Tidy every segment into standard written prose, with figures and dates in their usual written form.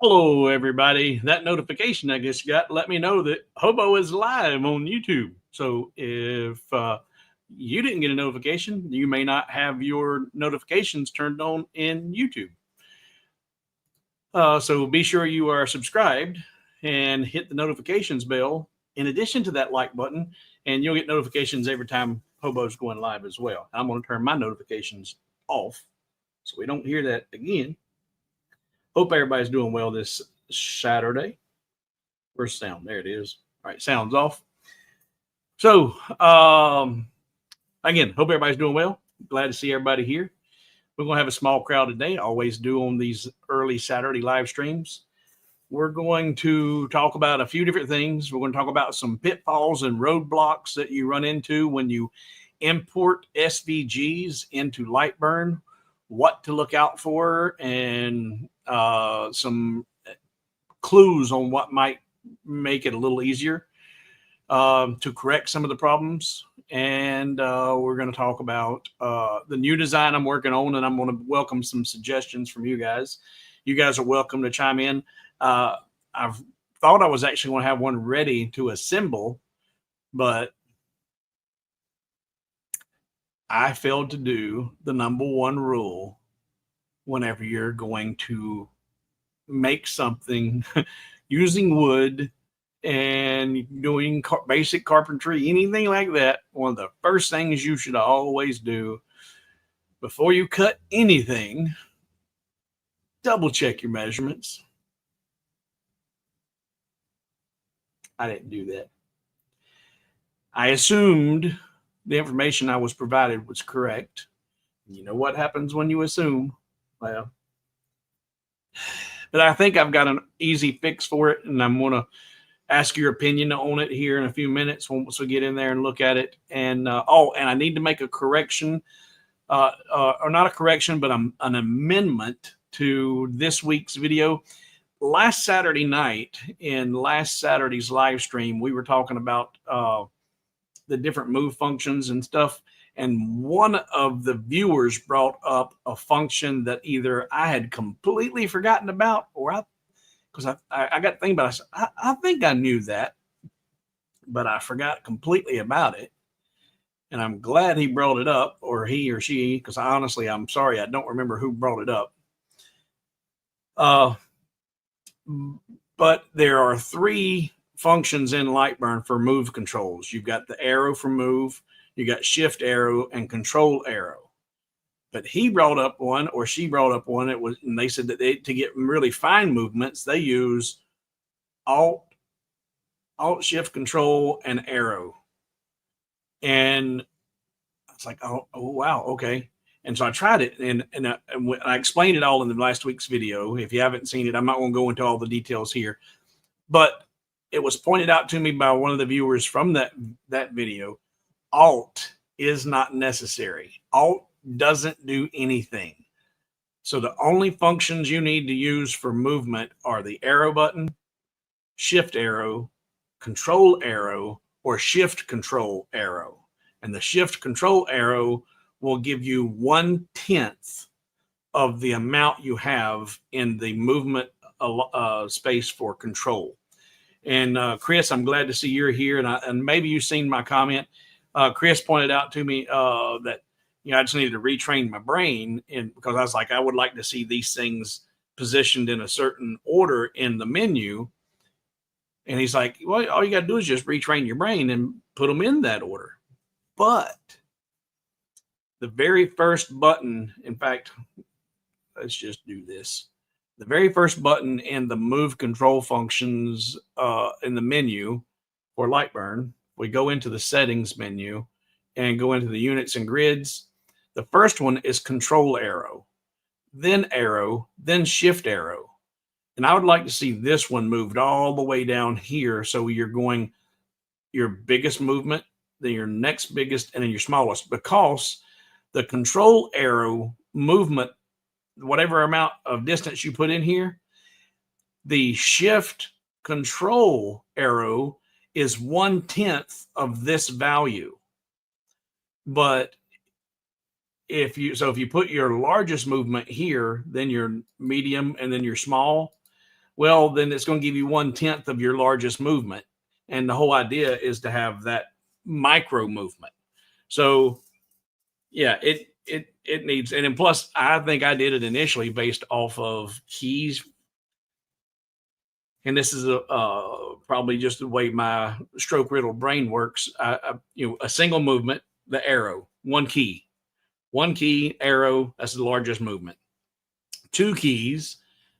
Hello, everybody. That notification I just got let me know that Hobo is live on YouTube. So if you didn't get a notification, you may not have your notifications turned on in YouTube. So be sure you are subscribed and hit the notifications bell in addition to that like button, and you'll get notifications every time Hobo's going live as well. I'm going to turn my notifications off so we don't hear that again. Hope everybody's doing well this Saturday. Where's sound? There it is. All right, sound's off. So, again, hope everybody's doing well. Glad to see everybody here. We're going to have a small crowd today. Always do on these early Saturday live streams. We're going to talk about a few different things. We're going to talk about some pitfalls and roadblocks that you run into when you import SVGs into Lightburn, what to look out for, and some clues on what might make it a little easier to correct some of the problems. And we're going to talk about the new design I'm working on, and I'm going to welcome some suggestions from you guys. You guys are welcome to chime in. I've thought I was actually going to have one ready to assemble, but I failed to do the number one rule whenever you're going to make something using wood and doing basic carpentry, anything like that. One of the first things you should always do before you cut anything, double check your measurements. I didn't do that. I assumed the information I was provided was correct. You know what happens when you assume? Well, but I think I've got an easy fix for it, and I'm going to ask your opinion on it here in a few minutes once we get in there and look at it. And and I need to make a correction, or not a correction, but an amendment to this week's video. Last Saturday night, in last Saturday's live stream, we were talking about the different move functions and stuff. And one of the viewers brought up a function that either I had completely forgotten about, or because I got thinking about it. I think I knew that, but I forgot completely about it. And I'm glad he brought it up, or he or she, because honestly, I'm sorry, I don't remember who brought it up. But there are three functions in Lightburn for move controls. You've got the arrow for move, you got shift arrow, and control arrow. But he brought up one, or she brought up one. And they said that to get really fine movements, they use alt, shift, control, and arrow. And I was like, oh wow, okay. And so I tried it, and I explained it all in the last week's video. If you haven't seen it, I'm not going to go into all the details here. But it was pointed out to me by one of the viewers from that video. Alt is not necessary. Alt doesn't do anything. So the only functions you need to use for movement are the arrow button, shift arrow, control arrow, or shift control arrow. And the shift control arrow will give you 1/10 of the amount you have in the movement space for control. And Chris, I'm glad to see you're here. And maybe you've seen my comment. Chris pointed out to me that I just needed to retrain my brain, because I was like, I would like to see these things positioned in a certain order in the menu. And he's like, well, all you got to do is just retrain your brain and put them in that order. But the very first button, in fact, let's just do this. The very first button in the move control functions in the menu for Lightburn, we go into the settings menu and go into the units and grids. The first one is control arrow, then shift arrow. And I would like to see this one moved all the way down here. So you're going your biggest movement, then your next biggest, and then your smallest, because the control arrow movement, whatever amount of distance you put in here, the shift control arrow is 1/10 of this value. But if you put your largest movement here, then your medium, and then your small, well, then it's going to give you 1/10 of your largest movement. And the whole idea is to have that micro movement. So yeah, it needs, and then plus I think I did it initially based off of keys. And this is probably just the way my stroke riddled brain works. A single movement, the arrow, one key, arrow. That's the largest movement. Two keys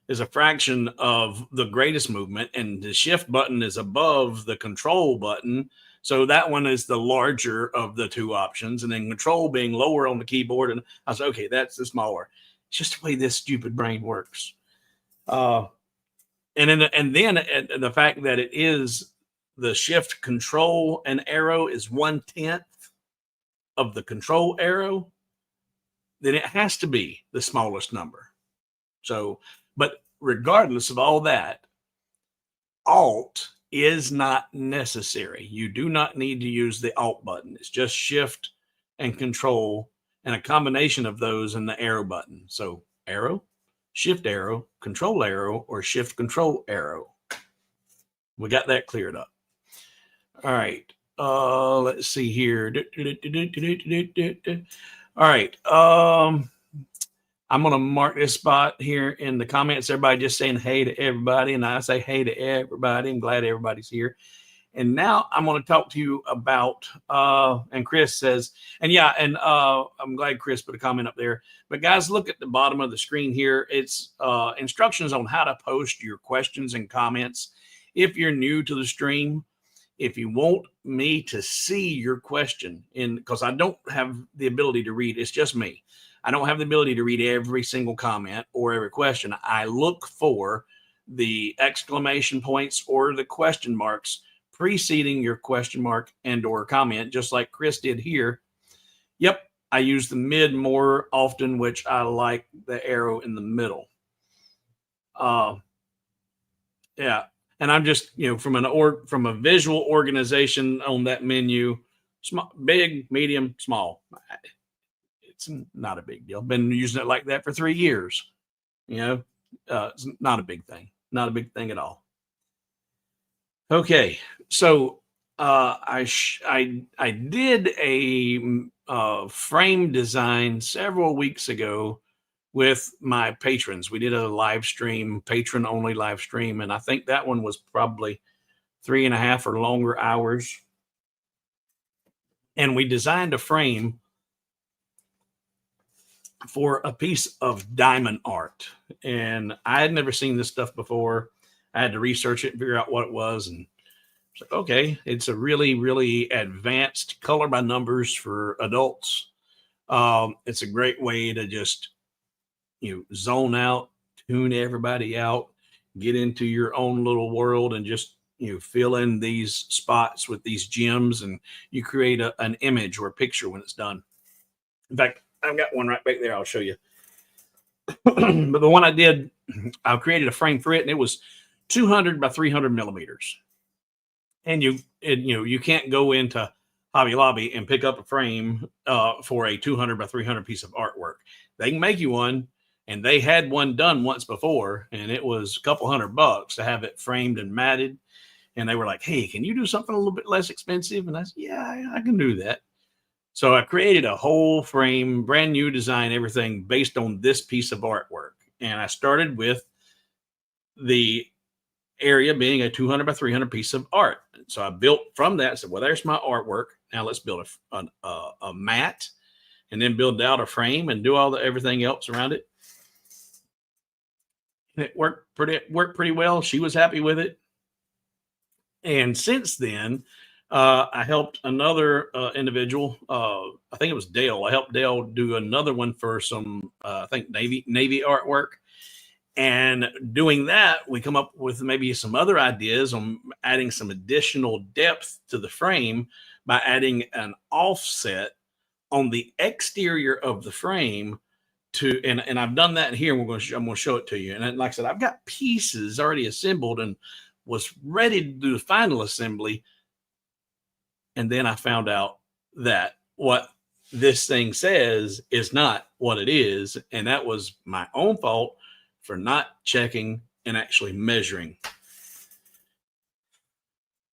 is a fraction of the greatest movement, and the shift button is above the control button. So that one is the larger of the two options, and then control being lower on the keyboard. And I was okay, that's the smaller. It's just the way this stupid brain works. And then the fact that it is the shift control and arrow is 1/10 of the control arrow, then it has to be the smallest number. So, but regardless of all that, Alt is not necessary. You do not need to use the Alt button. It's just Shift and Control and a combination of those in the arrow button. So arrow, Shift arrow, Control arrow, or Shift Control arrow. We got that cleared up. All right. Let's see here. All right. I'm going to mark this spot here in the comments. Everybody just saying hey to everybody. And I say hey to everybody. I'm glad everybody's here. And now I'm going to talk to you about, and Chris says, and yeah, and I'm glad Chris put a comment up there. But guys, look at the bottom of the screen here. It's instructions on how to post your questions and comments. If you're new to the stream, if you want me to see your question, because I don't have the ability to read, it's just me. I don't have the ability to read every single comment or every question. I look for the exclamation points or the question marks preceding your question mark and or comment, just like Chris did here. Yep, I use the mid more often, which I like the arrow in the middle. Yeah, and I'm just, from a visual organization on that menu, small, big, medium, small. It's not a big deal. Been using it like that for 3 years. It's not a big thing. Not a big thing at all. Okay, so I did a frame design several weeks ago with my patrons. We did a live stream, patron only live stream, and I think that one was probably 3.5 or longer hours. And we designed a frame for a piece of diamond art. And I had never seen this stuff before. I had to research it and figure out what it was. And it's like, okay, it's a really, really advanced color by numbers for adults. It's a great way to just, zone out, tune everybody out, get into your own little world and just, fill in these spots with these gems, and you create an image or a picture when it's done. In fact, I've got one right back there. I'll show you. But the one I did, I created a frame for it, and it was 200 by 300 millimeters. And you can't go into Hobby Lobby and pick up a frame for a 200 by 300 piece of artwork. They can make you one, and they had one done once before, and it was a couple $100 to have it framed and matted. And they were like, "Hey, can you do something a little bit less expensive?" And I said, "Yeah, I can do that." So I created a whole frame, brand new design, everything based on this piece of artwork. And I started with the area being a 200 by 300 piece of art. So I built from that. So, well, there's my artwork. Now let's build a mat, and then build out a frame and do everything else around it. And it worked pretty well. She was happy with it. And since then, I helped another individual. I think it was Dale. I helped Dale do another one for some, I think Navy artwork. And doing that, we come up with maybe some other ideas on adding some additional depth to the frame by adding an offset on the exterior of the frame and I've done that here. I'm going to show it to you. And like I said, I've got pieces already assembled and was ready to do the final assembly. And then I found out that what this thing says is not what it is. And that was my own fault for not checking and actually measuring.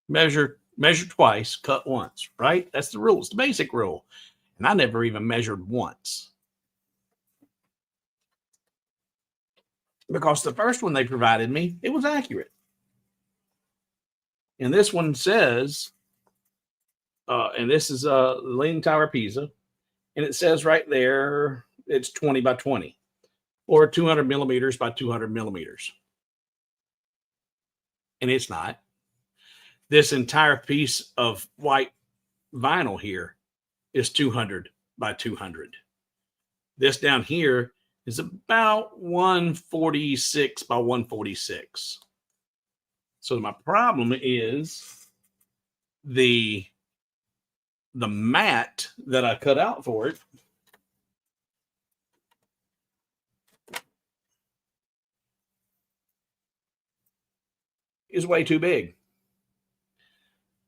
Measure twice, cut once, right? That's the rule. It's the basic rule. And I never even measured once. Because the first one they provided me, it was accurate. And this one says, and this is Leaning Tower Pisa, and it says right there, it's 20 by 20 or 200 millimeters by 200 millimeters. And it's not. This entire piece of white vinyl here is 200 by 200. This down here is about 146 by 146. So my problem is the mat that I cut out for it is way too big.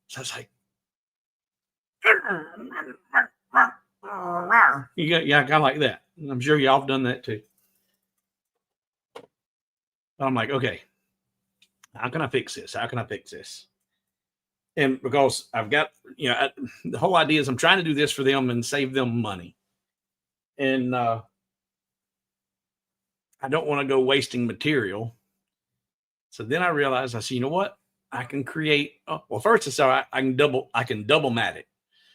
So it's like, yeah, kind of like that. I'm sure y'all have done that too. I'm like, okay, how can I fix this? How can I fix this? And because I've got, the whole idea is I'm trying to do this for them and save them money. And I don't want to go wasting material. So then I realized, I said, you know what? I can create, well, first it's I can double mat it,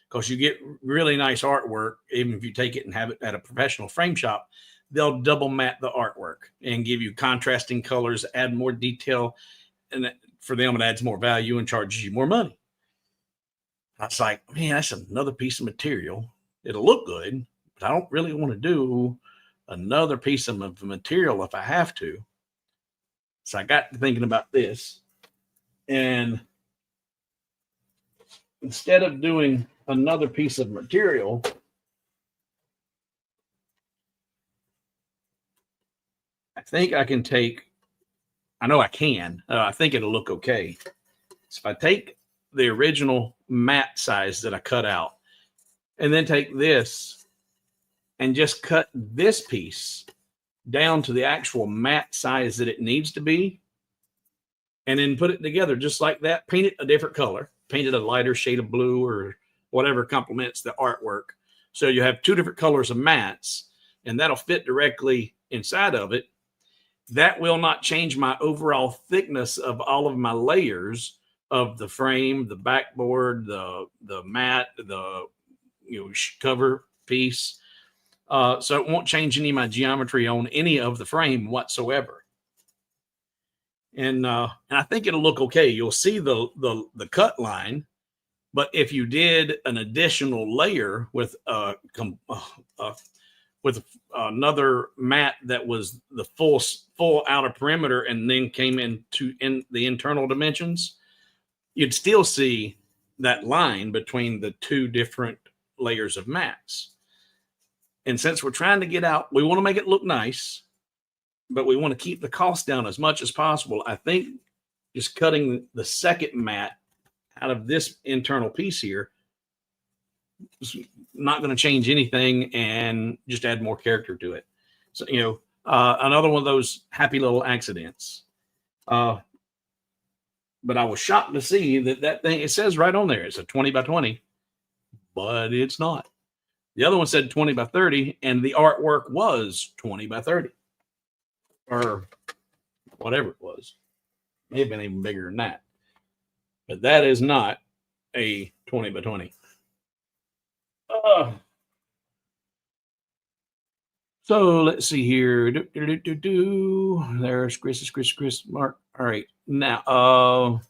because you get really nice artwork. Even if you take it and have it at a professional frame shop, they'll double mat the artwork and give you contrasting colors, add more detail. And for them, it adds more value and charges you more money. I was like, man, that's another piece of material. It'll look good, but I don't really want to do another piece of material if I have to. So I got to thinking about this. And instead of doing another piece of material, I think I can take, I know I can, I think it'll look okay. So if I take the original mat size that I cut out and then take this and just cut this piece down to the actual mat size that it needs to be, and then put it together just like that, paint it a different color, paint it a lighter shade of blue or whatever complements the artwork. So you have two different colors of mats, and that'll fit directly inside of it. That will not change my overall thickness of all of my layers of the frame, the backboard, the mat, the cover piece. So it won't change any of my geometry on any of the frame whatsoever. And I think it'll look okay. You'll see the cut line, but if you did an additional layer with another mat that was the full outer perimeter and then came into the internal dimensions, you'd still see that line between the two different layers of mats. And since we're trying to get out, we want to make it look nice, but we want to keep the cost down as much as possible. I think just cutting the second mat out of this internal piece here is not going to change anything and just add more character to it. So, another one of those happy little accidents. But I was shocked to see that thing, it says right on there, it's a 20 by 20, but it's not. The other one said 20 by 30, and the artwork was 20 by 30. Or whatever it was. May have been even bigger than that. But that is not a 20 by 20. So let's see here. There's Chris, Mark. All right. Now,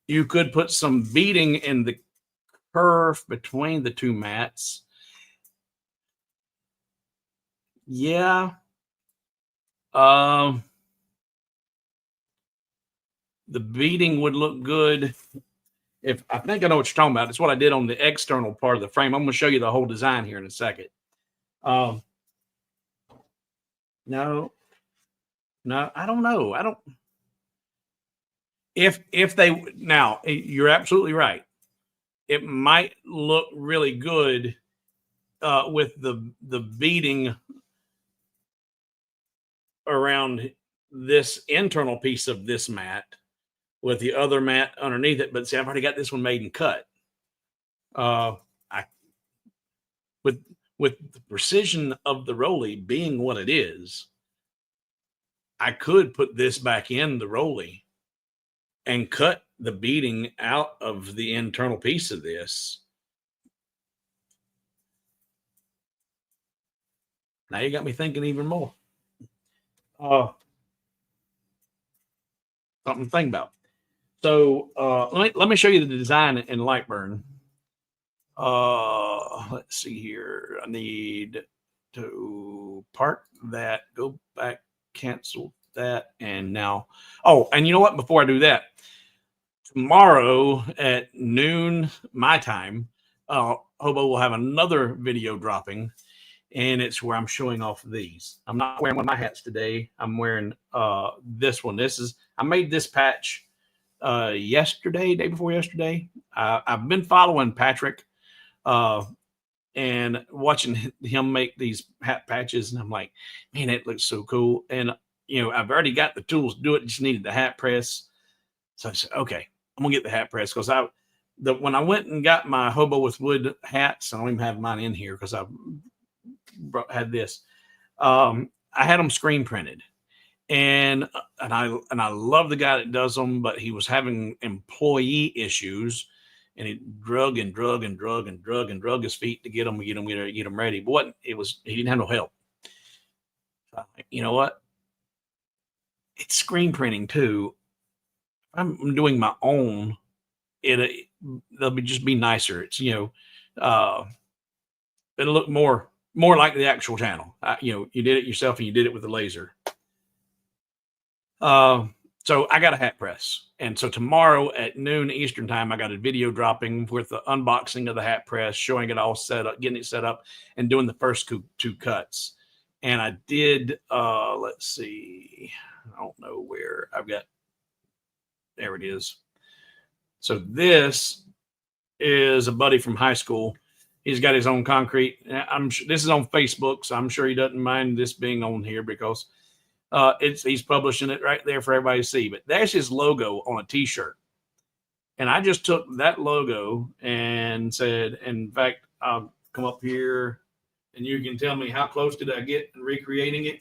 you could put some beading in the curve between the two mats. Yeah. The beading would look good. If I think I know what you're talking about. It's what I did on the external part of the frame. I'm going to show you the whole design here in a second. No, I don't know. I don't. If they, now you're absolutely right. It might look really good with the beading around this internal piece of this mat with the other mat underneath it. But see, I've already got this one made and cut. I with the precision of the Rolly being what it is, I could put this back in the Rolly and cut the beading out of the internal piece of this. Now you got me thinking even more. Something to think about. So let me show you the design in Lightburn. Let's see here. I need to park that, go back, cancel that, and now. Oh, and you know what? Before I do that, tomorrow at noon my time, Hobo will have another video dropping, and it's where I'm showing off these. I'm not wearing one of my hats today. I'm wearing this one. I made this patch yesterday, day before yesterday. I've been following Patrick and watching him make these hat patches, and I'm like, man, it looks so cool. And I've already got the tools to do it. Just needed the hat press. So I said, okay, I'm gonna get the hat press because when I went and got my Hobo with Wood hats, I don't even have mine in here because I had this. I had them screen printed, and I love the guy that does them, but he was having employee issues, and he drug his feet to get them ready. But he didn't have no help. You know what? It's screen printing too. I'm doing my own. They'll just be nicer. It's it'll look more like the actual channel. You did it yourself, and you did it with the laser. So I got a hat press, and so tomorrow at noon Eastern time, I got a video dropping with the unboxing of the hat press, showing it all set up, getting it set up, and doing the first two cuts. And I did. Let's see. I don't know where I've got. There it is. So this is a buddy from high school. He's got his own concrete. This is on Facebook, so I'm sure he doesn't mind this being on here because he's publishing it right there for everybody to see. But there's his logo on a T-shirt, and I just took that logo and said, in fact, I'll come up here, and you can tell me how close did I get in recreating it.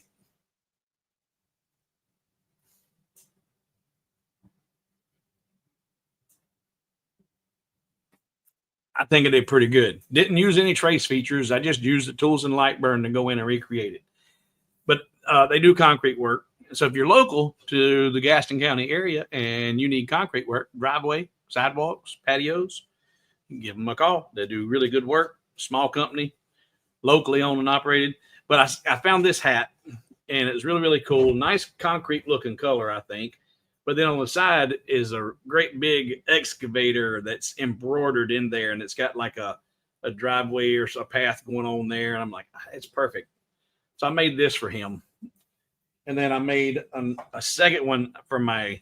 I think I did pretty good. Didn't use any trace features. I just used the tools in Lightburn to go in and recreate it. But they do concrete work. So if you're local to the Gaston County area and you need concrete work, driveway, sidewalks, patios, give them a call. They do really good work. Small company, locally owned and operated. But I found this hat, and it's really, really cool. Nice concrete looking color, I think. But then on the side is a great big excavator that's embroidered in there, and it's got like a driveway or a path going on there. And I'm like, it's perfect. So I made this for him. And then I made a second one for my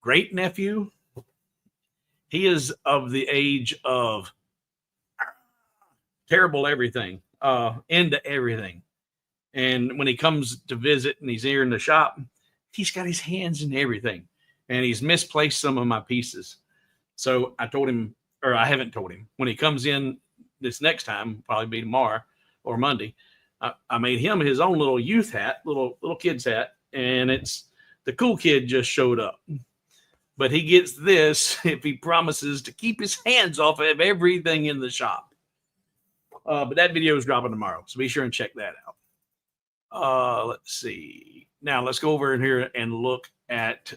great nephew. He is of the age of terrible everything, into everything. And when he comes to visit and he's here in the shop, he's got his hands in everything, and he's misplaced some of my pieces. So I told him, or I haven't told him, when he comes in this next time, probably be tomorrow or Monday, I made him his own little youth hat, little kid's hat, and it's the cool kid just showed up. But he gets this if he promises to keep his hands off of everything in the shop. But that video is dropping tomorrow, so be sure and check that out. Let's see. Now let's go over in here and look at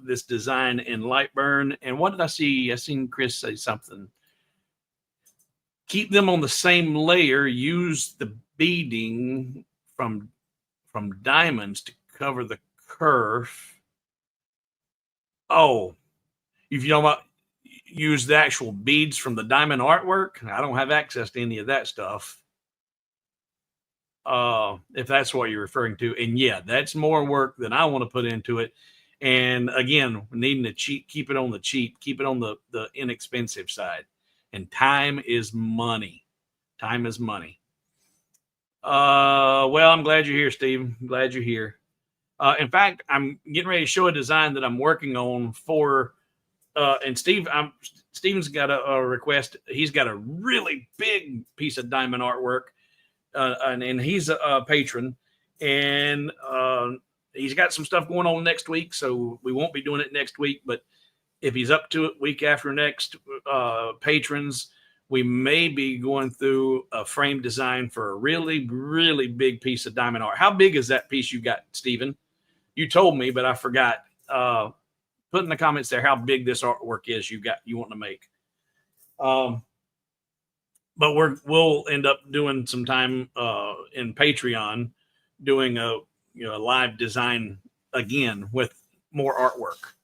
this design in Lightburn. And what did I see? I seen Chris say something. Keep them on the same layer. Use the beading from diamonds to cover the kerf. Oh, if you don't want use the actual beads from the diamond artwork, I don't have access to any of that stuff. If that's what you're referring to. And yeah, that's more work than I want to put into it. And again, needing to keep it on the cheap, keep it on the inexpensive side. And time is money. Time is money. Well, I'm glad you're here, Steve. I'm glad you're here. In fact, I'm getting ready to show a design that I'm working on for, and Steven's got a request. He's got a really big piece of diamond artwork, and he's a patron, and he's got some stuff going on next week, so we won't be doing it next week. But if he's up to it, week after next, patrons, we may be going through a frame design for a really, really big piece of diamond art. How big is that piece you got, Steven? You told me, but I forgot. Put in the comments there how big this artwork is you want to make. But we'll end up doing some time in Patreon doing a live design again with more artwork.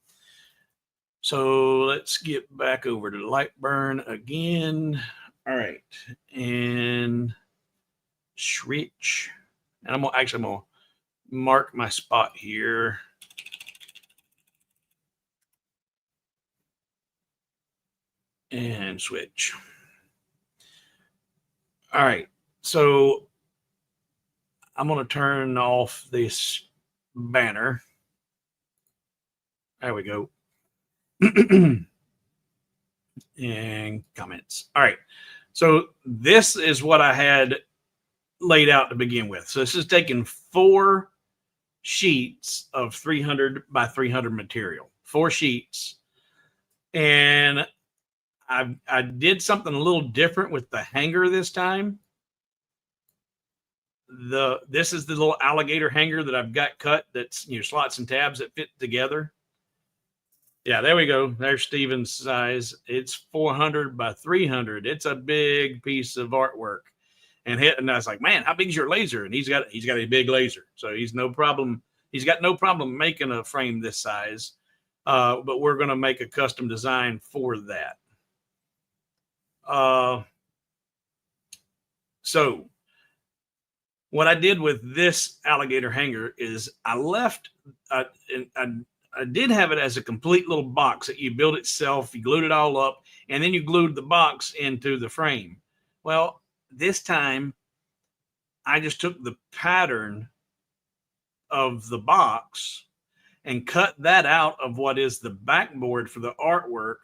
So let's get back over to Lightburn again. All right, and switch. And I'm gonna mark my spot here. And switch. All right, so I'm going to turn off this banner. There we go. And comments. All right, so this is what I had laid out to begin with. So this is taking 4 sheets of 300 by 300 material, 4 sheets. And I did something a little different with the hanger this time. This is the little alligator hanger that I've got cut. That's slots and tabs that fit together. Yeah, there we go. There's Steven's size. It's 400 by 300. It's a big piece of artwork. And I was like, man, how big is your laser? And he's got a big laser, so he's no problem. He's got no problem making a frame this size. But we're going to make a custom design for that. So what I did with this alligator hanger is I did have it as a complete little box that you build itself, you glued it all up, and then you glued the box into the frame. Well, this time I just took the pattern of the box and cut that out of what is the backboard for the artwork.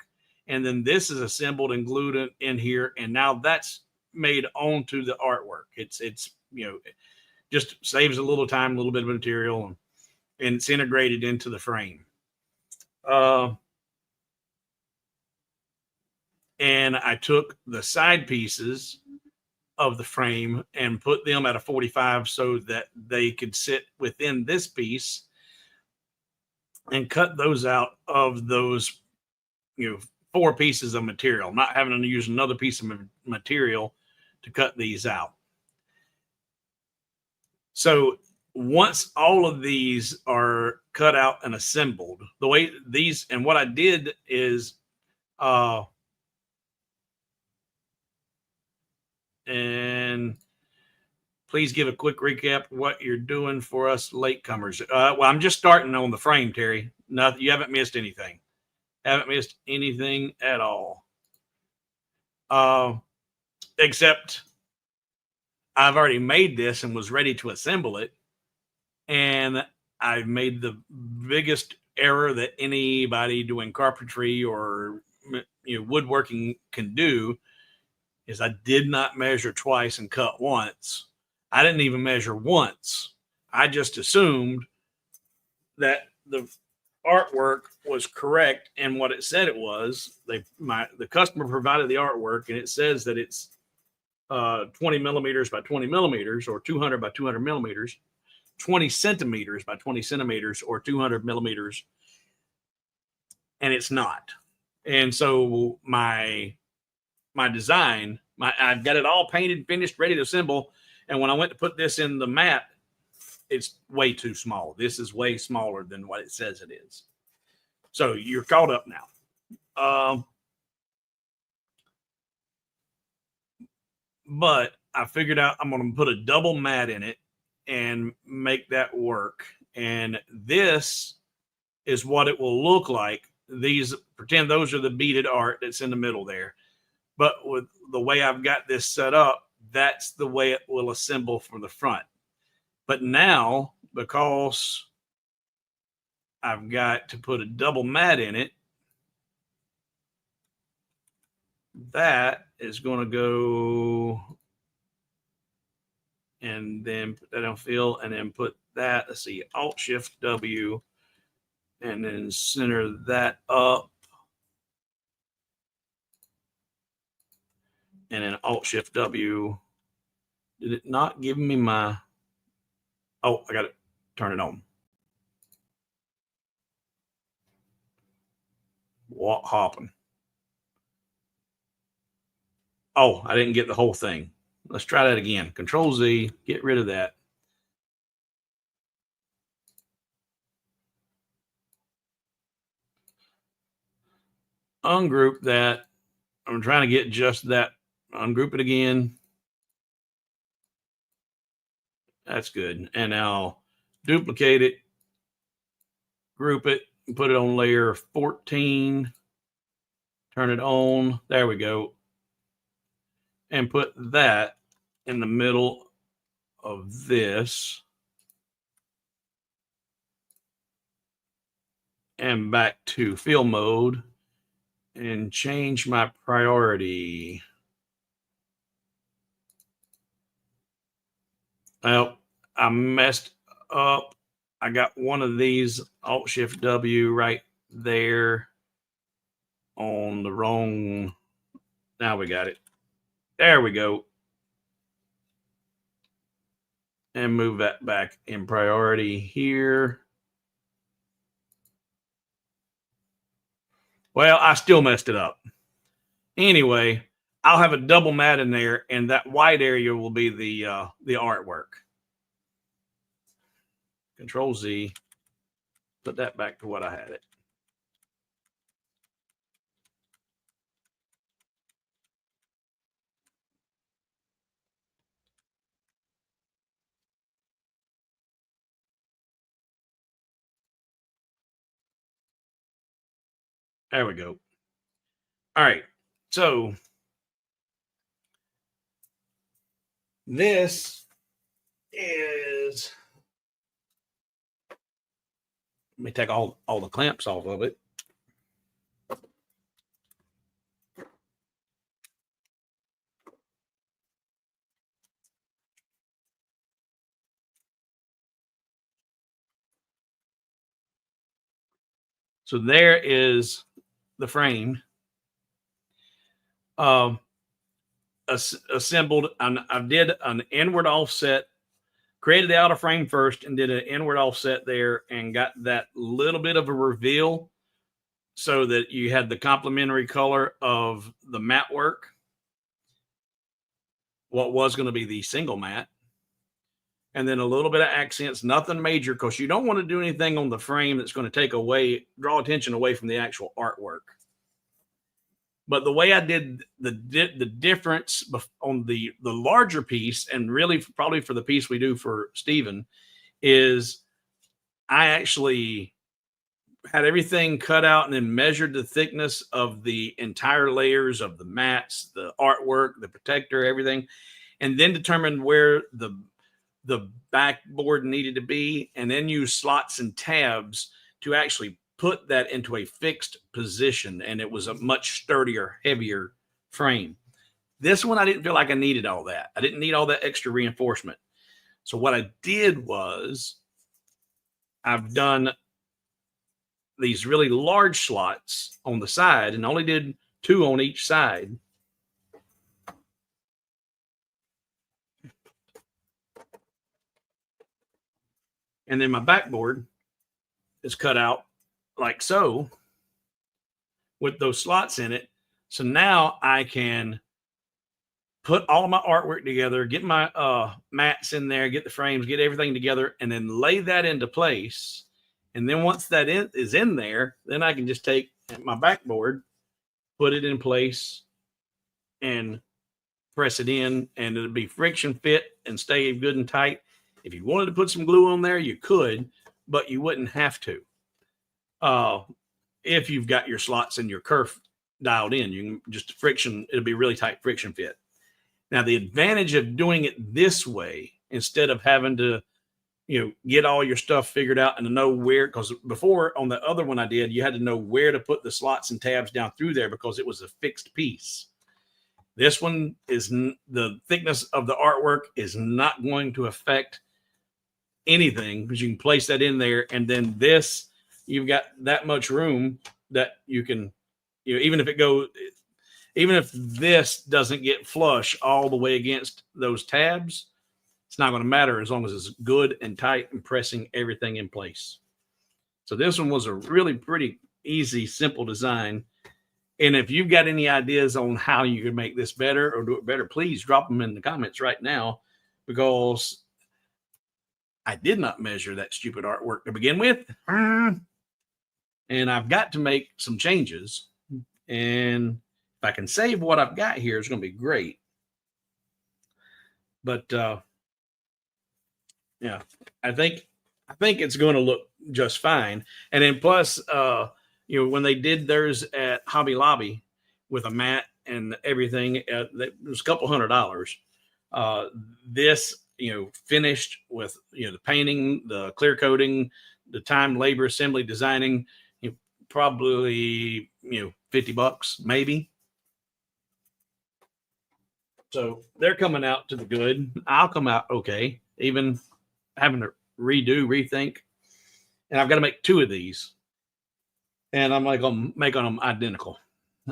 And then this is assembled and glued in here. And now that's made onto the artwork. It's just saves a little time, a little bit of material, and it's integrated into the frame. And I took the side pieces of the frame and put them at a 45 so that they could sit within this piece, and cut those out of those 4 pieces of material, not having to use another piece of material to cut these out. So once all of these are cut out and assembled, the way these, and what I did is, and please give a quick recap what you're doing for us latecomers. Well, I'm just starting on the frame, Terry. No, you haven't missed anything. Haven't missed anything at all. Except I've already made this and was ready to assemble it. And I made the biggest error that anybody doing carpentry or woodworking can do, is I did not measure twice and cut once. I didn't even measure once. I just assumed that the artwork was correct and what it said it was. The customer provided the artwork, and it says that it's 20 millimeters by 20 millimeters, or 200 by 200 millimeters, 20 centimeters by 20 centimeters, or 200 millimeters, and it's not. And so my design, I've got it all painted, finished, ready to assemble. And when I went to put this in the mat, it's way too small. This is way smaller than what it says it is. So you're caught up now. But I figured out I'm going to put a double mat in it and make that work. And this is what it will look like. Pretend those are the beaded art that's in the middle there. But with the way I've got this set up, that's the way it will assemble from the front. But now, because I've got to put a double mat in it. That is going to go, and then put that on fill, and then put that, let's see, Alt Shift W, and then center that up. And then Alt Shift W. Did it not give me my, oh, I got to turn it on. What happened? Oh, I didn't get the whole thing. Let's try that again. Control Z, get rid of that. Ungroup that. I'm trying to get just that. Ungroup it again. That's good. And now duplicate it, group it, and put it on layer 14. Turn it on. There we go. And put that in the middle of this. And back to fill mode. And change my priority. Well, I messed up. I got one of these Alt Shift W right there on the wrong. Now we got it. There we go. And move that back in priority here. Well, I still messed it up. Anyway, I'll have a double mat in there, and that white area will be the artwork. Control Z, put that back to what I had it. There we go. All right. So this is, let me take all the clamps off of it. So there is the frame assembled. And I did an inward offset, created the outer frame first and did an inward offset there and got that little bit of a reveal so that you had the complementary color of the mat work, what was going to be the single mat, and then a little bit of accents, nothing major, because you don't want to do anything on the frame that's going to draw attention away from the actual artwork. But the way I did the difference on the larger piece, and really probably for the piece we do for Stephen, is I actually had everything cut out and then measured the thickness of the entire layers of the mats, the artwork, the protector, everything, and then determined where the backboard needed to be, and then use slots and tabs to actually put that into a fixed position. And it was a much sturdier, heavier frame. This one, I didn't feel like I needed all that. I didn't need all that extra reinforcement. So what I did was I've done these really large slots on the side and only did 2 on each side. And then my backboard is cut out like so with those slots in it. So now I can put all of my artwork together, get my mats in there, get the frames, get everything together, and then lay that into place. And then once that is in there, then I can just take my backboard, put it in place, and press it in, and it'll be friction fit and stay good and tight. If you wanted to put some glue on there, you could, but you wouldn't have to. If you've got your slots and your kerf dialed in, you can just friction, it'll be really tight friction fit. Now, the advantage of doing it this way, instead of having to get all your stuff figured out and to know where, because before on the other one I did, you had to know where to put the slots and tabs down through there because it was a fixed piece. This one is the thickness of the artwork is not going to affect anything because you can place that in there. And then this, you've got that much room that you can, even if this doesn't get flush all the way against those tabs, it's not going to matter as long as it's good and tight and pressing everything in place. So this one was a really pretty easy, simple design. And if you've got any ideas on how you can make this better or do it better, please drop them in the comments right now, because I did not measure that stupid artwork to begin with. And I've got to make some changes. And if I can save what I've got here, it's going to be great. But yeah, I think it's going to look just fine. And then plus, when they did theirs at Hobby Lobby with a mat and everything, it was a couple $100. This, finished with, the painting, the clear coating, the time, labor, assembly, designing, probably, $50 maybe. So they're coming out to the good. I'll come out okay, even having to rethink. And I've got to make 2 of these. And I'm making them identical.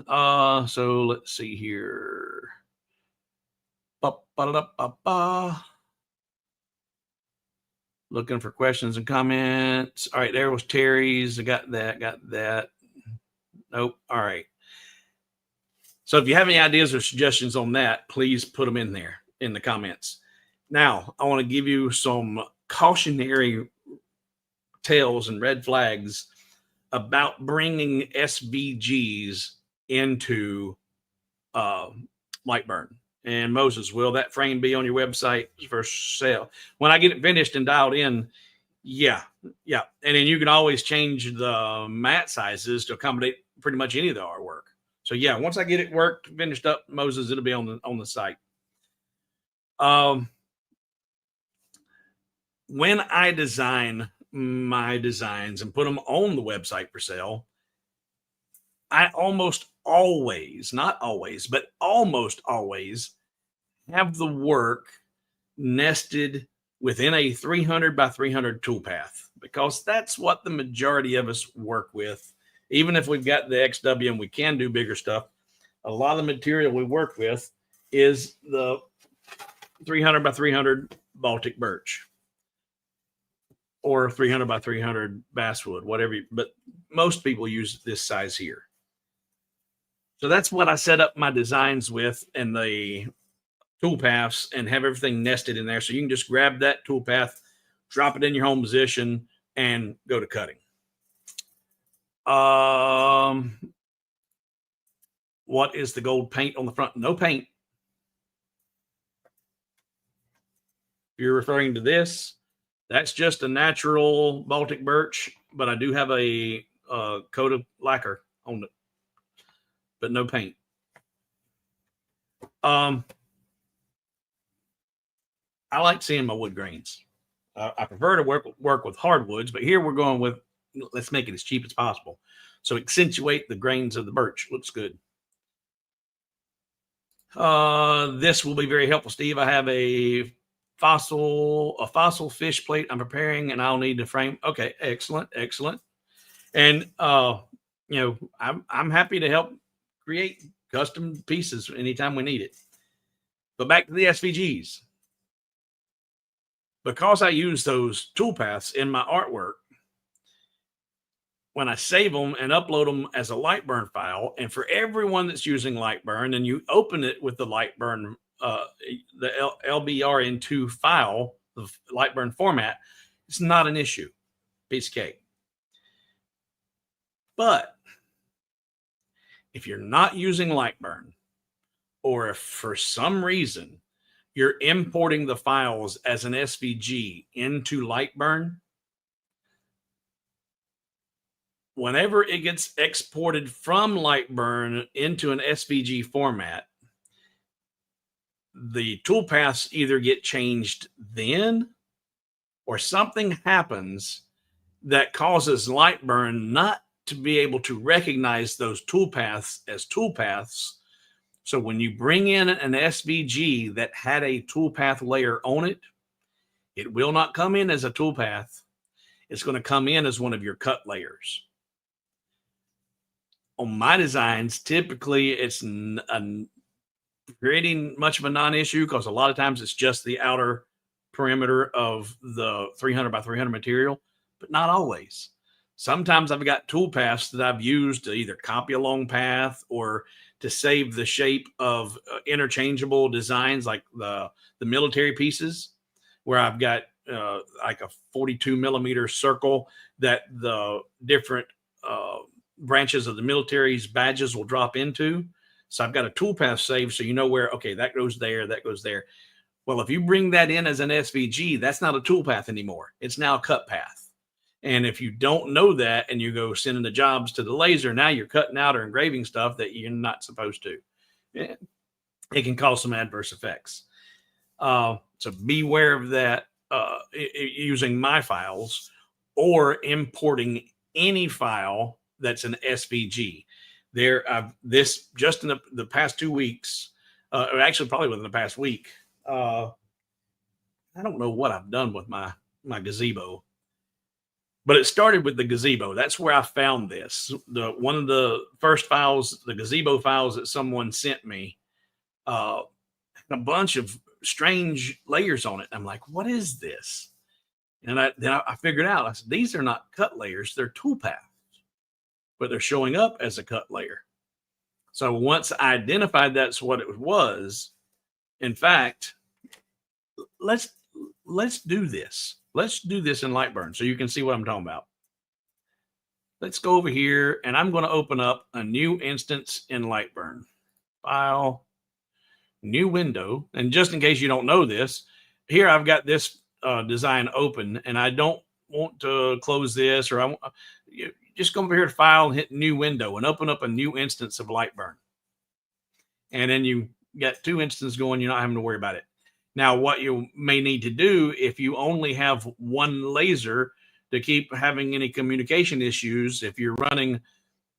So let's see here. Looking for questions and comments. All right, there was Terry's. I got that. Nope. All right. So if you have any ideas or suggestions on that, please put them in there in the comments. Now, I want to give you some cautionary tales and red flags about bringing SVGs into Lightburn. And Moses, will that frame be on your website for sale? When I get it finished and dialed in, yeah. And then you can always change the mat sizes to accommodate pretty much any of the artwork. So yeah, once I get it finished up, Moses, it'll be on the site. When I design my designs and put them on the website for sale, I almost always, not always, but almost always have the work nested within a 300 by 300 toolpath, because that's what the majority of us work with. Even if we've got the XW and we can do bigger stuff, a lot of the material we work with is the 300 by 300 Baltic birch or 300 by 300 basswood, whatever. But most people use this size here. So that's what I set up my designs with, and the toolpaths, and have everything nested in there. So you can just grab that toolpath, drop it in your home position, and go to cutting. What is the gold paint on the front? No paint. If you're referring to this, that's just a natural Baltic birch, but I do have a coat of lacquer on it, but no paint. I like seeing my wood grains. I prefer to work with hardwoods, but here we're going with, let's make it as cheap as possible. So accentuate the grains of the birch. Looks good. This will be very helpful, Steve. I have a fossil fish plate I'm preparing, and I'll need to frame. Okay, excellent. And I'm happy to help create custom pieces anytime we need it. But back to the SVGs. Because I use those toolpaths in my artwork, when I save them and upload them as a Lightburn file, and for everyone that's using Lightburn, and you open it with the Lightburn, the LBRN2 file, the Lightburn format, it's not an issue. Piece of cake. But if you're not using Lightburn, or if for some reason you're importing the files as an SVG into Lightburn, whenever it gets exported from Lightburn into an SVG format, the toolpaths either get changed then, or something happens that causes Lightburn not to be able to recognize those toolpaths as toolpaths. So when you bring in an SVG that had a toolpath layer on it, it will not come in as a toolpath. It's going to come in as one of your cut layers. On my designs, typically it's pretty much of a non-issue because a lot of times it's just the outer perimeter of the 300 by 300 material, but not always. Sometimes I've got toolpaths that I've used to either copy a long path or to save the shape of interchangeable designs like the military pieces, where I've got like a 42 millimeter circle that the different branches of the military's badges will drop into. So I've got a toolpath saved so you know where, okay, that goes there, that goes there. Well, if you bring that in as an SVG, that's not a toolpath anymore. It's now a cut path. And if you don't know that and you go sending the jobs to the laser, now you're cutting out or engraving stuff that you're not supposed to. It can cause some adverse effects. So beware of that using my files or importing any file that's an SVG. This just in the past 2 weeks, or actually probably within the past week, I don't know what I've done with my gazebo, but it started with the gazebo. That's where I found this. One of the first files, the gazebo files that someone sent me, had a bunch of strange layers on it. I'm like, what is this? And then I figured out, I said, these are not cut layers, they're toolpaths, but they're showing up as a cut layer. So once I identified that's what it was, in fact, let's do this. Let's do this in Lightburn so you can see what I'm talking about. Let's go over here and I'm going to open up a new instance in Lightburn. File, new window. And just in case you don't know this, here I've got this design open and I don't want to close this, or you just come over here to File and hit New Window and open up a new instance of Lightburn. And then you got 2 instances going, you're not having to worry about it. Now, what you may need to do if you only have one laser to keep having any communication issues, if you're running,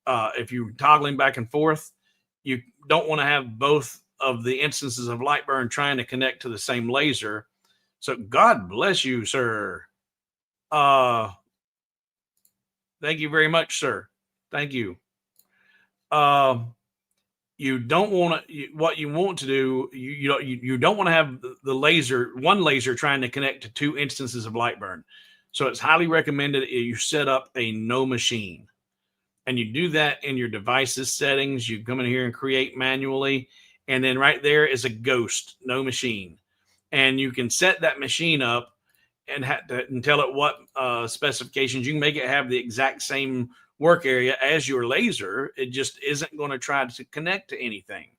if you're toggling back and forth, you don't want to have both of the instances of Lightburn trying to connect to the same laser. So God bless you, sir. Thank you very much, sir. Thank you. You don't want to, what you want to do, you don't want to have the laser, one laser trying to connect to 2 instances of Lightburn. So it's highly recommended you set up a no machine. And you do that in your devices settings. You come in here and create manually. And then right there is a ghost, no machine. And you can set that machine up and tell it what specifications. You can make it have the exact same work area as your laser. It just isn't going to try to connect to anything.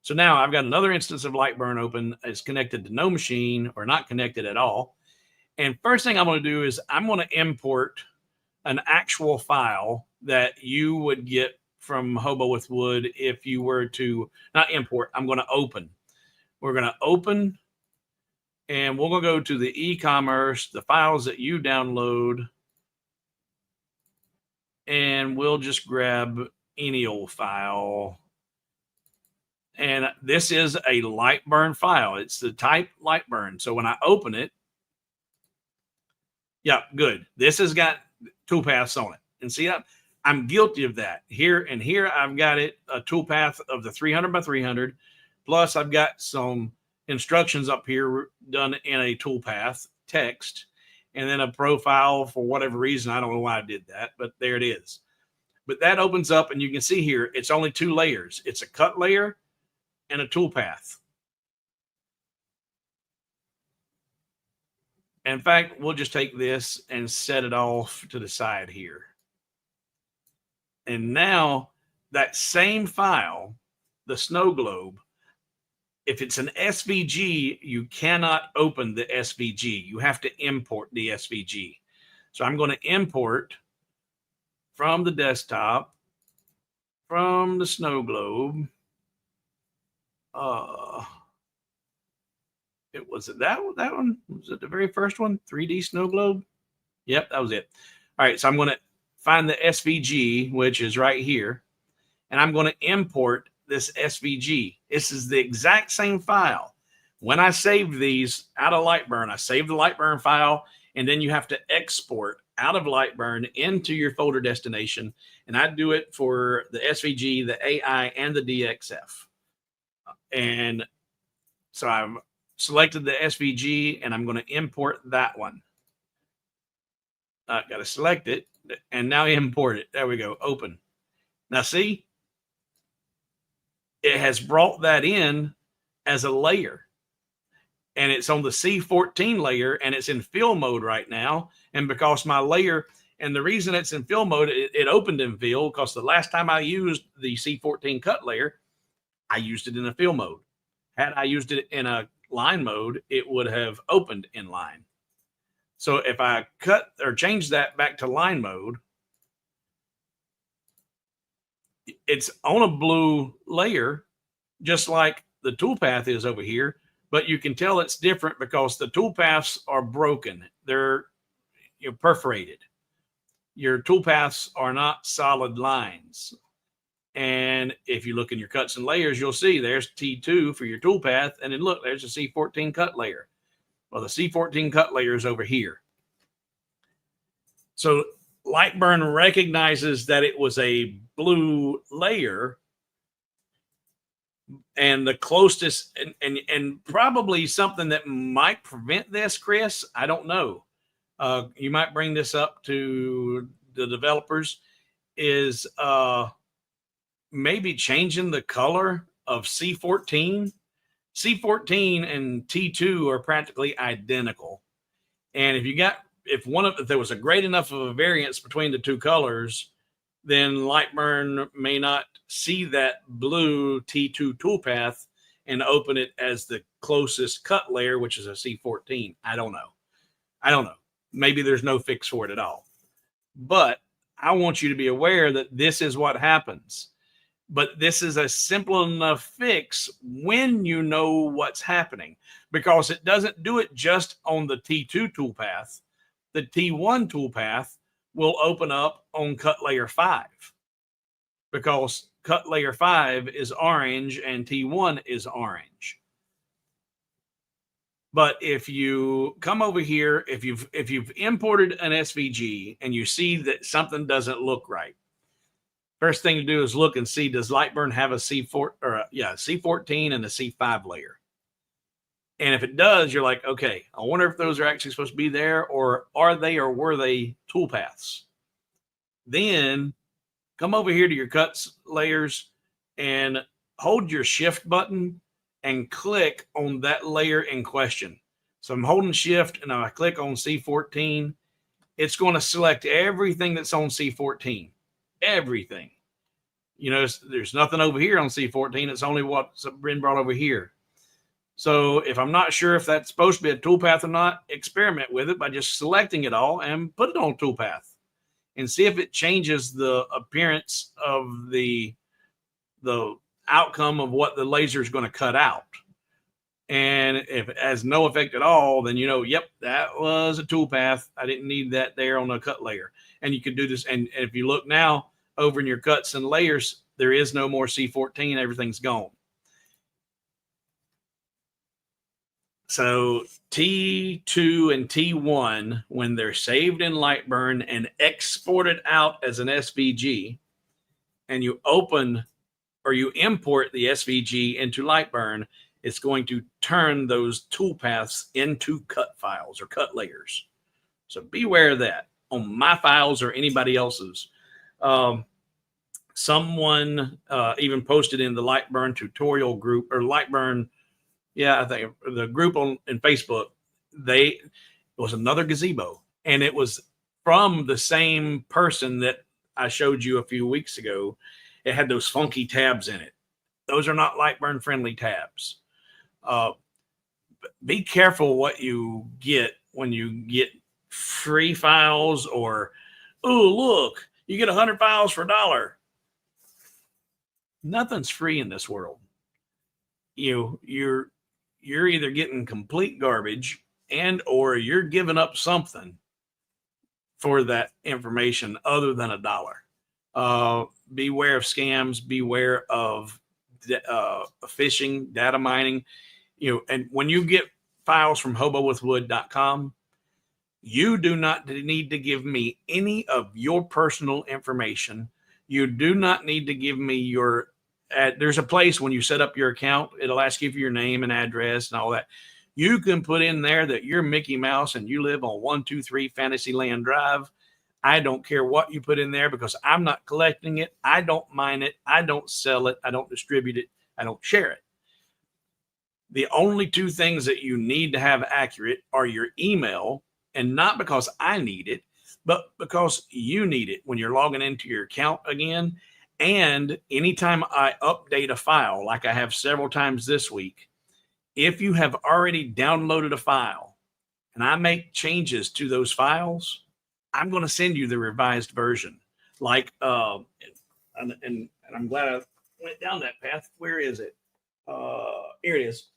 So now I've got another instance of Lightburn open. It's connected to no machine or not connected at all. And first thing I'm going to do is I'm going to import an actual file that you would get from Hobo with Wood if you were to not import. I'm going to open. We're going to open and we're going to go to the e-commerce, the files that you download, and we'll just grab any old file. And this is a Lightburn file. It's the type Lightburn. So when I open it, yeah, good. This has got toolpaths on it. And see, I'm guilty of that. Here I've got it, a toolpath of the 300 by 300. Plus I've got some instructions up here done in a toolpath text, and then a profile for whatever reason. I don't know why I did that, but there it is. But that opens up and you can see here, it's only 2 layers. It's a cut layer and a toolpath. In fact, we'll just take this and set it off to the side here. And now that same file, the snow globe, if it's an SVG, you cannot open the SVG. You have to import the SVG. So I'm going to import from the desktop, from the snow globe. Was it that one? Was it the very first one? 3D snow globe? Yep, that was it. All right, so I'm going to find the SVG, which is right here, and I'm going to import this SVG. This is the exact same file. When I saved these out of Lightburn, I saved the Lightburn file, and then you have to export out of Lightburn into your folder destination, and I do it for the SVG, the AI, and the DXF. And so I've selected the SVG, and I'm going to import that one. Got to select it, and now import it. There we go. Open. Now see, it has brought that in as a layer, and it's on the C14 layer, and it's in fill mode right now. And because my layer, and the reason it's in fill mode, it opened in fill because the last time I used the C14 cut layer, I used it in a fill mode. Had I used it in a line mode, it would have opened in line. So if I cut or change that back to line mode, it's on a blue layer, just like the toolpath is over here, but you can tell it's different because the toolpaths are broken. They're perforated. Your toolpaths are not solid lines. And if you look in your cuts and layers, you'll see there's T2 for your toolpath. And then look, there's a C14 cut layer. Well, the C14 cut layer is over here. So Lightburn recognizes that it was a blue layer, and the closest, and probably something that might prevent this, Chris, I don't know. You might bring this up to the developers, is maybe changing the color of C14. C14 and T2 are practically identical. And if there was a great enough of a variance between the two colors, then Lightburn may not see that blue T2 toolpath and open it as the closest cut layer, which is a C14. I don't know. Maybe there's no fix for it at all. But I want you to be aware that this is what happens. But this is a simple enough fix when you know what's happening, because it doesn't do it just on the T2 toolpath. The T1 toolpath will open up on cut layer 5, because cut layer 5 is orange and T1 is orange. But if you come over here, if you've imported an SVG and you see that something doesn't look right, first thing to do is look and see, does Lightburn have a C14 and a C5 layer? And if it does, you're like, okay, I wonder if those are actually supposed to be there, or are they, or were they toolpaths? Then come over here to your cuts layers and hold your shift button and click on that layer in question. So I'm holding shift and I click on C14. It's going to select everything that's on C14. Everything. There's nothing over here on C14. It's only what's been brought over here. So if I'm not sure if that's supposed to be a toolpath or not, experiment with it by just selecting it all and put it on toolpath and see if it changes the appearance of the outcome of what the laser is going to cut out. And if it has no effect at all, then yep, that was a toolpath. I didn't need that there on the cut layer. And you can do this. And if you look now over in your cuts and layers, there is no more C14. Everything's gone. So T2 and T1, when they're saved in Lightburn and exported out as an SVG, and you open or you import the SVG into Lightburn, it's going to turn those toolpaths into cut files or cut layers. So beware of that on my files or anybody else's. Someone even posted in the Lightburn tutorial group, or Lightburn, I think the group in Facebook, it was another gazebo, and it was from the same person that I showed you a few weeks ago. It had those funky tabs in it. Those are not Lightburn friendly tabs. Be careful what you get when you get free files, or, oh, look, you get 100 files for $1. Nothing's free in this world. You're you're either getting complete garbage and or you're giving up something for that information other than $1. Beware of scams, beware of phishing, data mining, and when you get files from hobowithwood.com, you do not need to give me any of your personal information. You do not need to give me your there's a place when you set up your account, it'll ask you for your name and address and all that. You can put in there that you're Mickey Mouse and you live on 123 Fantasyland Drive. I don't care what you put in there because I'm not collecting it. I don't mine it. I don't sell it. I don't distribute it. I don't share it. The only two things that you need to have accurate are your email, and not because I need it, but because you need it when you're logging into your account again. And anytime I update a file, like I have several times this week, if you have already downloaded a file and I make changes to those files, I'm going to send you the revised version. Like, and I'm glad I went down that path. Where is it? Here it is.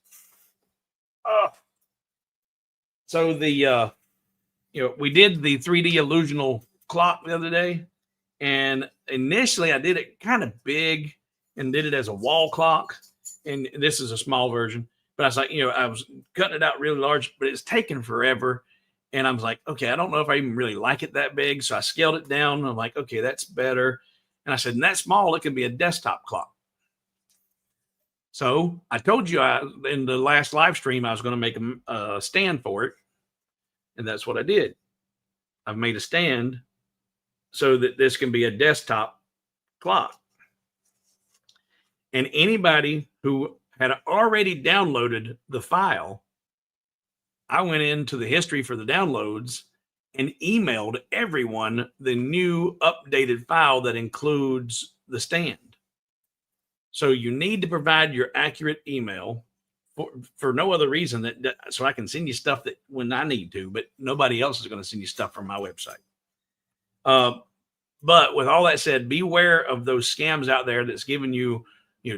So we did the 3D illusional clock the other day, and initially I did it kind of big and did it as a wall clock. And this is a small version, but I was like, I was cutting it out really large, but it's taking forever. And I was like, okay, I don't know if I even really like it that big. So I scaled it down. And I'm like, okay, that's better. And I said, and that small, it could be a desktop clock. So I told you in the last live stream, I was going to make a stand for it. And that's what I did. I've made a stand so that this can be a desktop clock. And anybody who had already downloaded the file, I went into the history for the downloads and emailed everyone the new updated file that includes the stand. So you need to provide your accurate email for no other reason so I can send you stuff that when I need to, but nobody else is going to send you stuff from my website. But with all that said, beware of those scams out there that's giving you,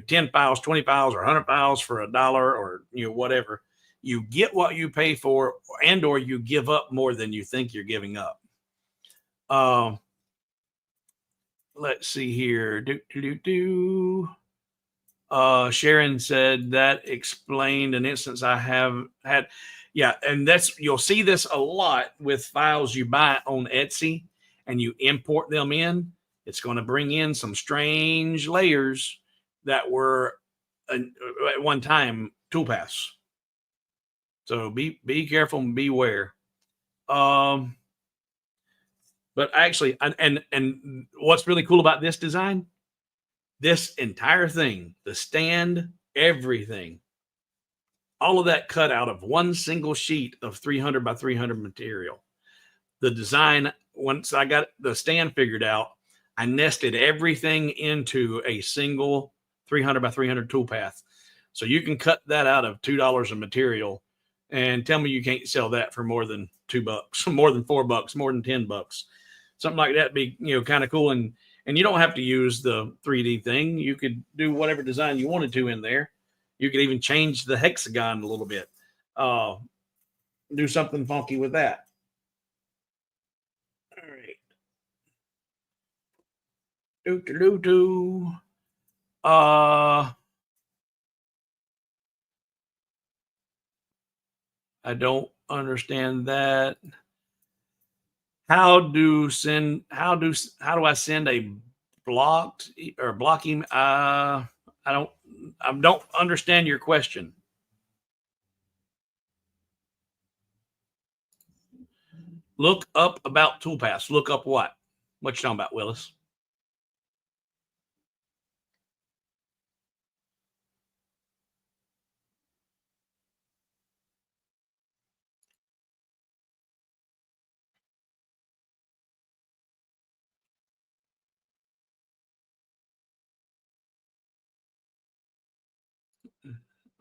10 files, 20 files, or 100 files for $1 or, whatever. You get what you pay for, and or you give up more than you think you're giving up. Let's see here. Sharon said that explained an instance I have had. Yeah, and you'll see this a lot with files you buy on Etsy and you import them in. It's going to bring in some strange layers that were at one time toolpaths. So be careful and beware. But actually, and what's really cool about this design, this entire thing, the stand, everything, all of that cut out of one single sheet of 300 by 300 material. The design, once I got the stand figured out, I nested everything into a single 300 by 300 toolpath. So you can cut that out of $2 of material and tell me you can't sell that for more than $2, more than $4, more than $10. Something like that be, kind of cool. And you don't have to use the 3D thing. You could do whatever design you wanted to in there. You could even change the hexagon a little bit. Do something funky with that. All right. I don't understand that. How do I send a blocked or blocking? I don't understand your question. Look up about toolpaths. Look up what? What you talking about, Willis?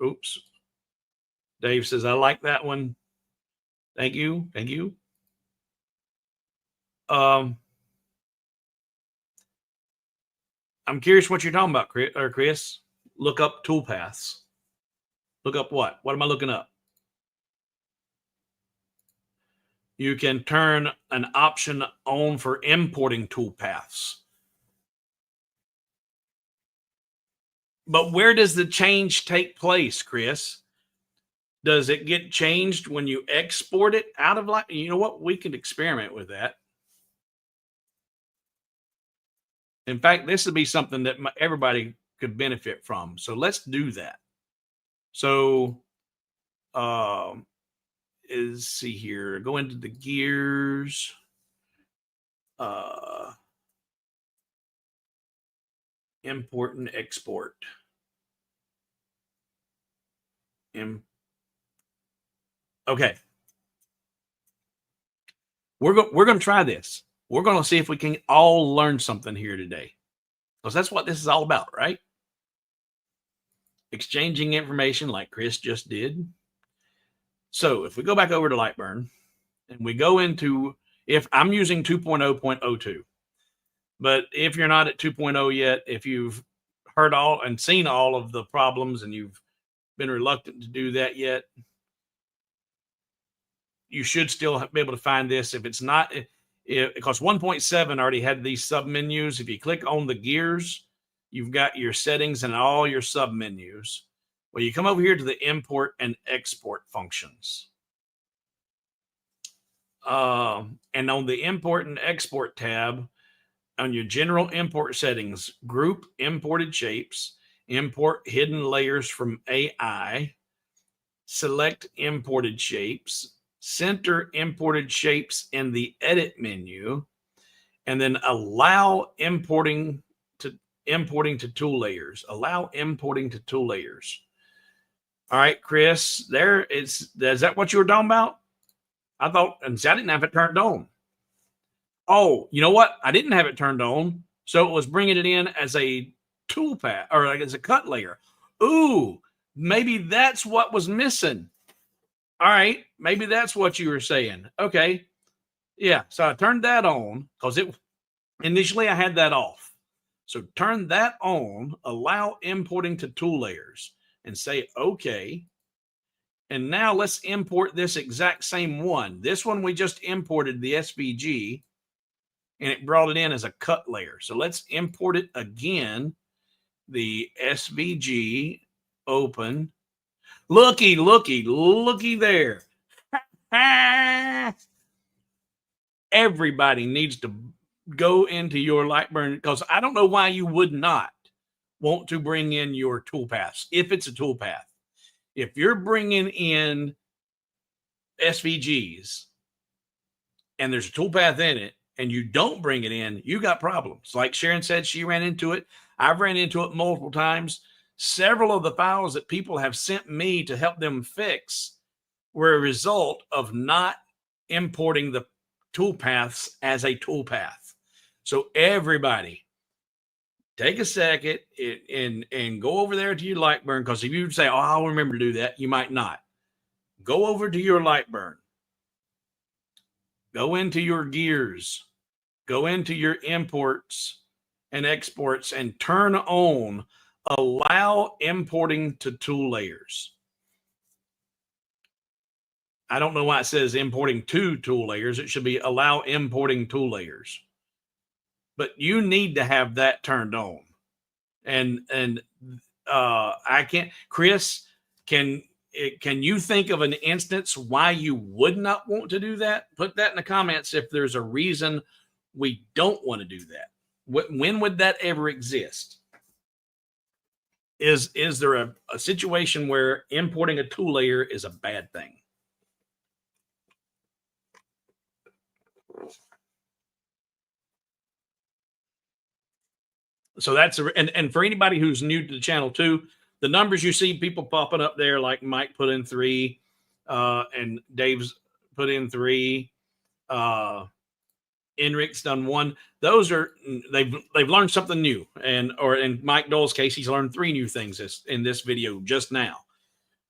Oops. Dave says, I like that one. Thank you. Thank you. I'm curious what you're talking about, Chris. Look up toolpaths. Look up what? What am I looking up? You can turn an option on for importing toolpaths. But where does the change take place, Chris? Does it get changed when you export it out of Lightburn? You know what? We could experiment with that. In fact, this would be something that everybody could benefit from. So let's do that. So, see here. Go into the gears. Import and export. Okay. We're going to try this. We're going to see if we can all learn something here today, because that's what this is all about, right? Exchanging information like Chris just did. So if we go back over to Lightburn and we go into, if I'm using 2.0.02, but if you're not at 2.0 yet, if you've heard all and seen all of the problems and you've been reluctant to do that yet, you should still be able to find this. If it's not, because 1.7 already had these sub menus. If you click on the gears, you've got your settings and all your sub menus. Well, you come over here to the import and export functions. And on the import and export tab, on your general import settings, group imported shapes, import hidden layers from AI, select imported shapes, center imported shapes in the edit menu, and then allow importing to tool layers. Allow importing to tool layers. All right, Chris, there is that what you were talking about? I thought, and see, I didn't have it turned on. Oh, you know what? I didn't have it turned on, so it was bringing it in as a tool path or like as a cut layer. Ooh, maybe that's what was missing. All right, maybe that's what you were saying. Okay, yeah. So I turned that on because it initially I had that off. So turn that on. Allow importing to tool layers and say okay. And now let's import this exact same one. This one we just imported the SVG, and it brought it in as a cut layer. So let's import it again. The SVG, open. Looky there. Everybody needs to go into your Lightburn, because I don't know why you would not want to bring in your toolpaths if it's a toolpath. If you're bringing in SVGs and there's a toolpath in it and you don't bring it in, you got problems. Like Sharon said, she ran into it. I've ran into it multiple times. Several of the files that people have sent me to help them fix were a result of not importing the toolpaths as a toolpath. So everybody, take a second and go over there to your Lightburn, because if you say, oh, I'll remember to do that, you might not. Go over to your Lightburn. Go into your gears. Go into your imports and exports and turn on allow importing to tool layers. I don't know why it says importing to tool layers. It should be allow importing tool layers. But you need to have that turned on. And I can't, Chris, can you think of an instance why you would not want to do that? Put that in the comments if there's a reason we don't want to do that. When would that ever exist? Is there a situation where importing a tool layer is a bad thing? So that's and for anybody who's new to the channel too, the numbers you see people popping up there, like Mike put in 3, and Dave's put in 3, Enric's done 1. Those are they've learned something new, or in Mike Dole's case, he's learned 3 new things in this video just now.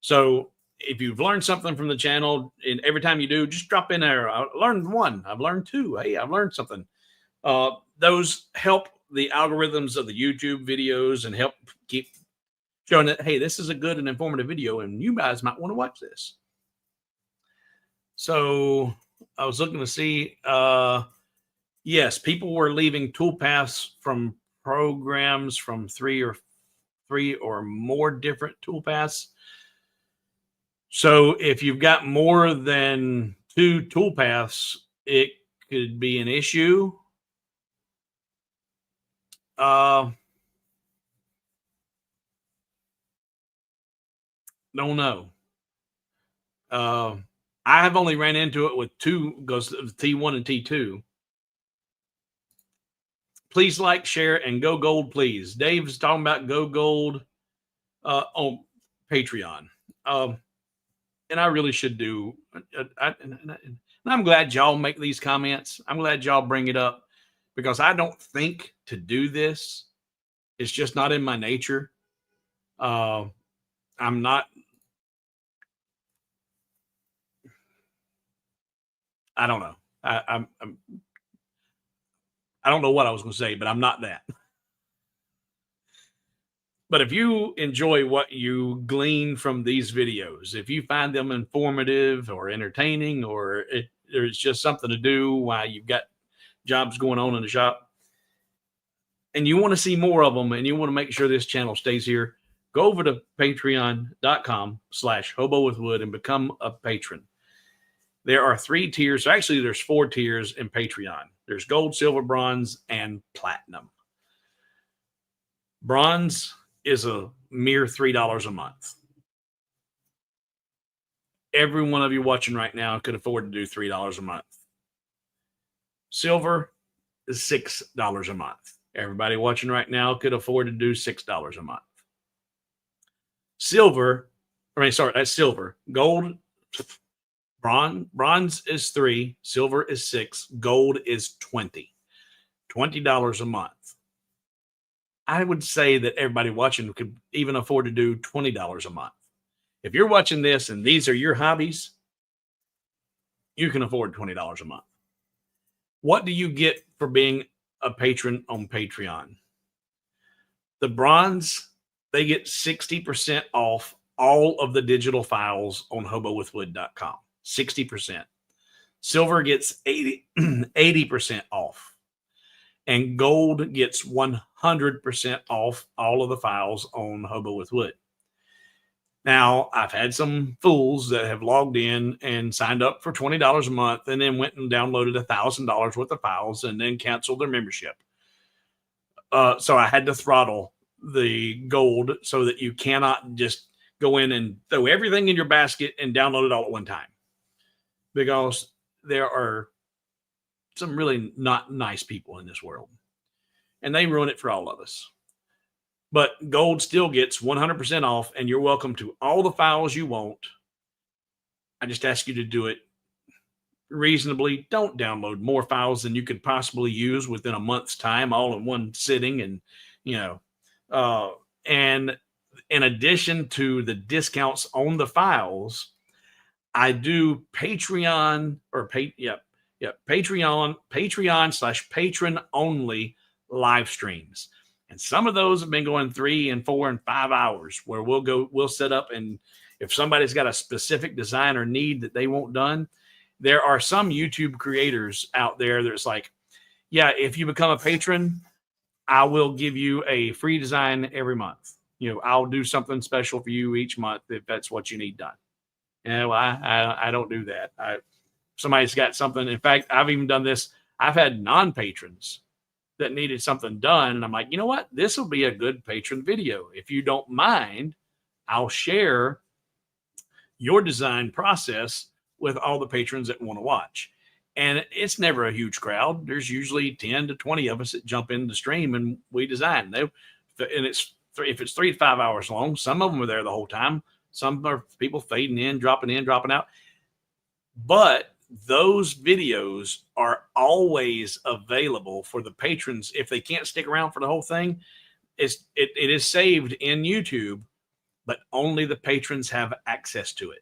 So if you've learned something from the channel, and every time you do, just drop in there. I learned 1. I've learned 2. Hey, I've learned something. Those help the algorithms of the YouTube videos and help keep showing that, hey, this is a good and informative video and you guys might want to watch this. So I was looking to see, yes, people were leaving toolpaths from programs from three or more different toolpaths. So if you've got more than 2 toolpaths, it could be an issue. Don't know. I have only ran into it with 2, goes T1 and T2. Please like, share, and go gold, please. Dave's talking about go gold on Patreon. And I really should do. And I'm glad y'all make these comments. I'm glad y'all bring it up because I don't think to do this. It's just not in my nature. I'm not. I don't know. I don't know what I was going to say, but I'm not that. But if you enjoy what you glean from these videos, if you find them informative or entertaining, or there's just something to do while you've got jobs going on in the shop, and you want to see more of them, and you want to make sure this channel stays here, go over to patreon.com/hobowithwood and become a patron. There are 3 tiers. Actually, there's 4 tiers in Patreon. There's gold, silver, bronze, and platinum. Bronze is a mere $3 a month. Every one of you watching right now could afford to do $3 a month. Silver is $6 a month. Everybody watching right now could afford to do $6 a month. That's silver. Gold, bronze is 3, silver is 6, gold is 20. $20 a month. I would say that everybody watching could even afford to do $20 a month. If you're watching this and these are your hobbies, you can afford $20 a month. What do you get for being a patron on Patreon? The bronze, they get 60% off all of the digital files on hobowithwood.com. 60%. Silver gets 80% off. And gold gets 100% off all of the files on Hobo with Wood. Now, I've had some fools that have logged in and signed up for $20 a month and then went and downloaded $1,000 worth of files and then canceled their membership. So I had to throttle the gold so that you cannot just go in and throw everything in your basket and download it all at one time. Because there are some really not nice people in this world, and they ruin it for all of us. But gold still gets 100% off, and you're welcome to all the files you want. I just ask you to do it reasonably. Don't download more files than you could possibly use within a month's time, all in one sitting. And, and in addition to the discounts on the files, I do Patreon Patreon/patron only live streams. And some of those have been going 3 and 4 and 5 hours where we'll set up. And if somebody's got a specific design or need that they want done, there are some YouTube creators out there that's like, yeah, if you become a patron, I will give you a free design every month. I'll do something special for you each month if that's what you need done. Well, I don't do that. Somebody's got something. In fact, I've even done this. I've had non-patrons that needed something done. And I'm like, you know what? This will be a good patron video. If you don't mind, I'll share your design process with all the patrons that want to watch. And it's never a huge crowd. There's usually 10 to 20 of us that jump in the stream and we design. And if it's 3 to 5 hours long, some of them are there the whole time. Some are people fading in, dropping out. But those videos are always available for the patrons. If they can't stick around for the whole thing, it is saved in YouTube, but only the patrons have access to it.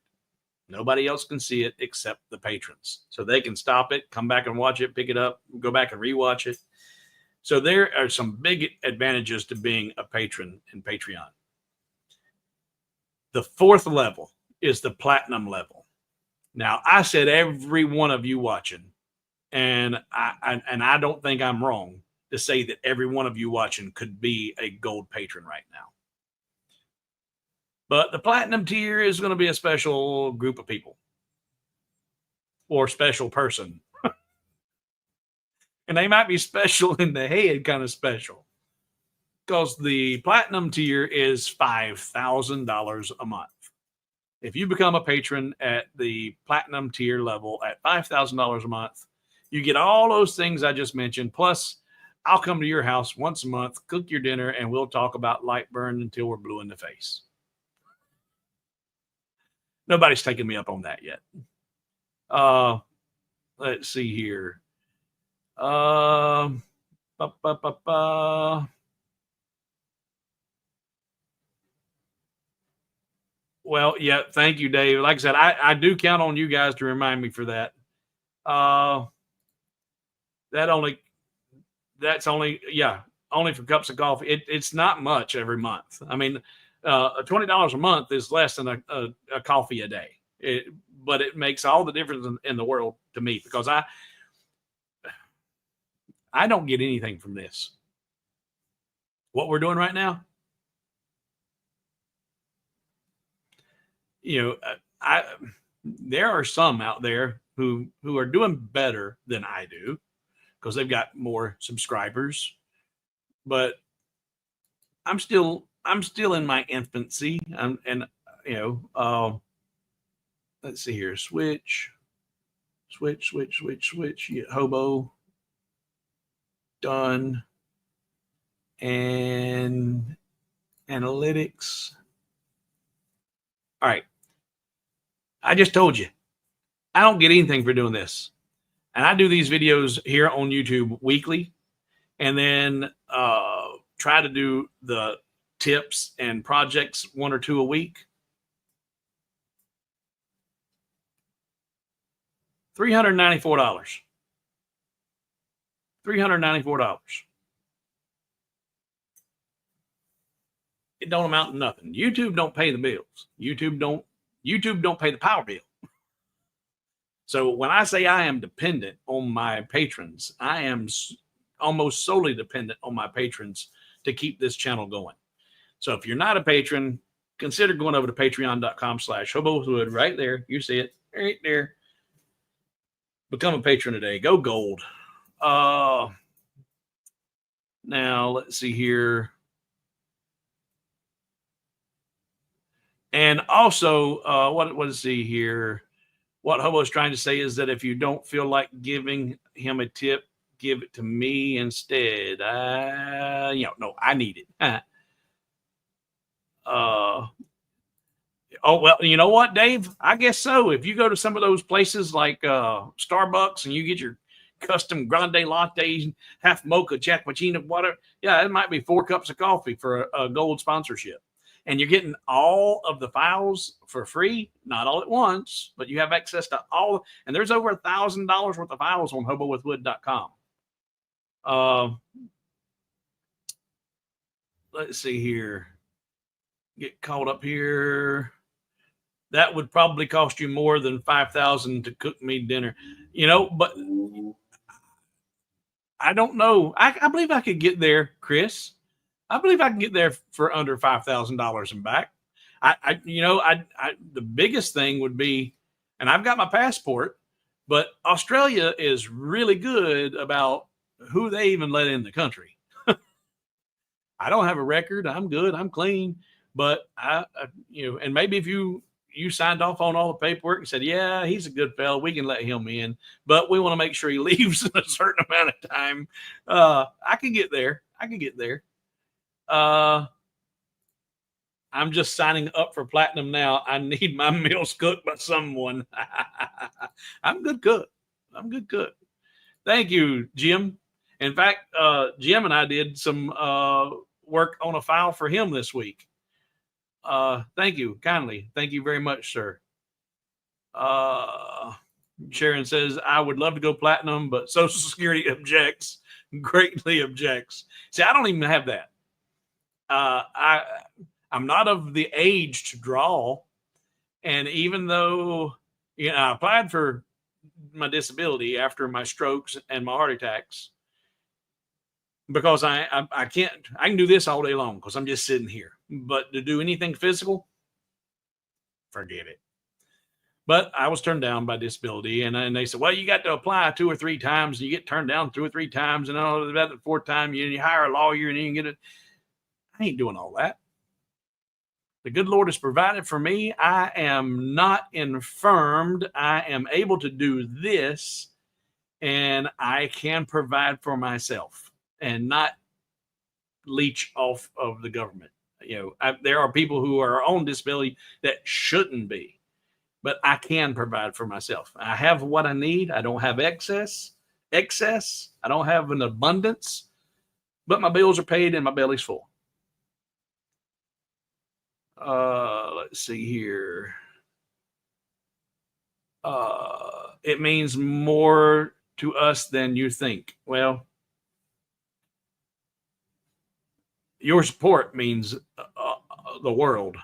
Nobody else can see it except the patrons. So they can stop it, come back and watch it, pick it up, go back and rewatch it. So there are some big advantages to being a patron in Patreon. The fourth level is the platinum level. Now, I said every one of you watching, and I don't think I'm wrong to say that every one of you watching could be a gold patron right now. But the platinum tier is going to be a special group of people or special person. And they might be special in the head, kind of special, because the platinum tier is $5,000 a month. If you become a patron at the platinum tier level at $5,000 a month, you get all those things I just mentioned. Plus, I'll come to your house once a month, cook your dinner, and we'll talk about Lightburn until we're blue in the face. Nobody's taken me up on that yet. Let's see here. Well, yeah, thank you, Dave. Like I said, I do count on you guys to remind me for that. That's only for cups of coffee. It's not much every month. I mean, $20 a month is less than a coffee a day. But it makes all the difference in the world to me, because I don't get anything from this. What we're doing right now, there are some out there who are doing better than I do because they've got more subscribers, but I'm still in my infancy. Let's see here. Switch. Yeah, Hobo. Done. And analytics. All right. I just told you, I don't get anything for doing this. And I do these videos here on YouTube weekly, and then try to do the tips and projects 1 or 2 a week. $394. $394. It don't amount to nothing. YouTube don't pay the bills. YouTube don't pay the power bill. So when I say I am dependent on my patrons, I am almost solely dependent on my patrons to keep this channel going. So if you're not a patron, consider going over to patreon.com/hobowithwood right there. You see it right there. Become a patron today. Go gold. Now let's see here. And also, what is see here? What Hobo is trying to say is that if you don't feel like giving him a tip, give it to me instead. No, I need it. Oh, well, you know what, Dave? I guess so. If you go to some of those places like Starbucks and you get your custom grande latte, half mocha, cappuccino, whatever, yeah, it might be 4 cups of coffee for a gold sponsorship. And you're getting all of the files for free, not all at once, but you have access to all. And there's over $1,000 worth of files on hobowithwood.com. Let's see here. Get caught up here. That would probably cost you more than $5,000 to cook me dinner, but I don't know. I believe I could get there, Chris. I believe I can get there for under $5,000 and back. The biggest thing would be, and I've got my passport, but Australia is really good about who they even let in the country. I don't have a record. I'm good. I'm clean. But and maybe if you signed off on all the paperwork and said, yeah, he's a good fellow, we can let him in, but we want to make sure he leaves in a certain amount of time. I could get there. I'm just signing up for platinum now. I need my meals cooked by someone. I'm good cook. Thank you, Jim. In fact, Jim and I did some work on a file for him this week. Thank you kindly. Thank you very much, sir. Sharon says, I would love to go platinum, but Social Security greatly objects. See, I don't even have that. I'm not of the age to draw. And even though, I applied for my disability after my strokes and my heart attacks, because I can do this all day long because I'm just sitting here. But to do anything physical, forget it. But I was turned down by disability, and they said, well, you got to apply 2 or 3 times, and you get turned down 2 or 3 times, and all about the 4th time you hire a lawyer and you get it. I ain't doing all that. The good Lord has provided for me. I am not infirmed. I am able to do this, and I can provide for myself and not leech off of the government. There are people who are on disability that shouldn't be, but I can provide for myself. I have what I need. I don't have excess. I don't have an abundance, but my bills are paid and my belly's full. Let's see here. It means more to us than you think. Well, your support means the world.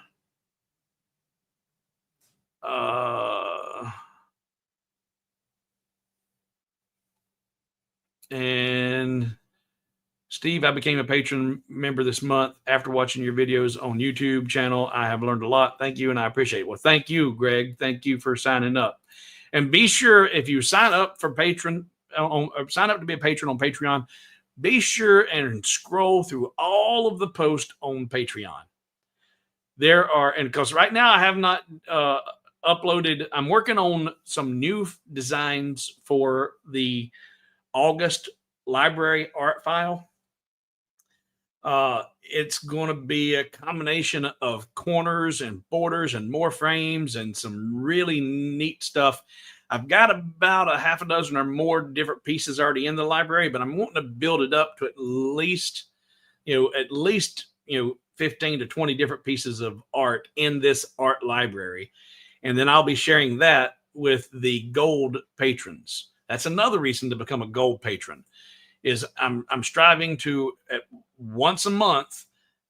And Steve, I became a patron member this month after watching your videos on YouTube channel. I have learned a lot. Thank you, and I appreciate it. Well, thank you, Greg. Thank you for signing up. And be sure, if you sign up for sign up to be a patron on Patreon, be sure and scroll through all of the posts on Patreon. There are, and because right now I have not uploaded, I'm working on some new designs for the August library art file. It's going to be a combination of corners and borders and more frames and some really neat stuff. I've got about a half a dozen or more different pieces already in the library, but I'm wanting to build it up to at least 15 to 20 different pieces of art in this art library. And then I'll be sharing that with the gold patrons. That's another reason to become a gold patron, is I'm striving to once a month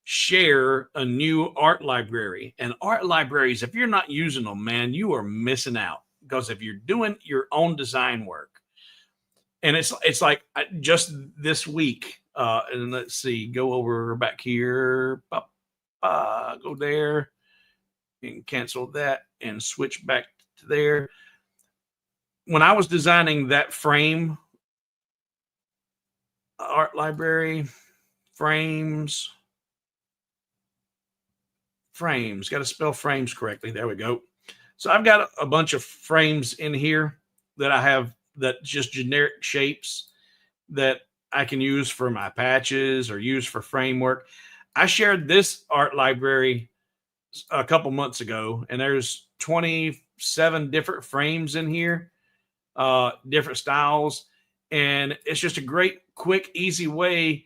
share a new art library. And art libraries, if you're not using them, man, you are missing out. Because if you're doing your own design work, and it's like just this week, and let's see, go over back here, go there, and cancel that, and switch back to there. When I was designing that frame, art library, frames, got to spell frames correctly. There we go. So I've got a bunch of frames in here that I have that just generic shapes that I can use for my patches or use for framework. I shared this art library a couple months ago, and there's 27 different frames in here, different styles. And it's just a great, quick, easy way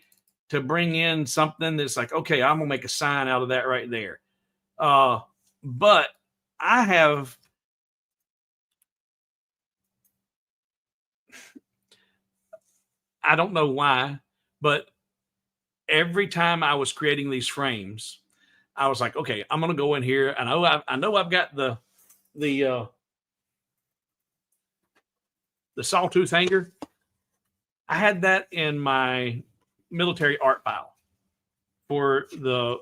to bring in something that's like, okay, I'm going to make a sign out of that right there. But I don't know why, but every time I was creating these frames, I was like, okay, I'm going to go in here. I know I've got the sawtooth hanger. I had that in my military art file for the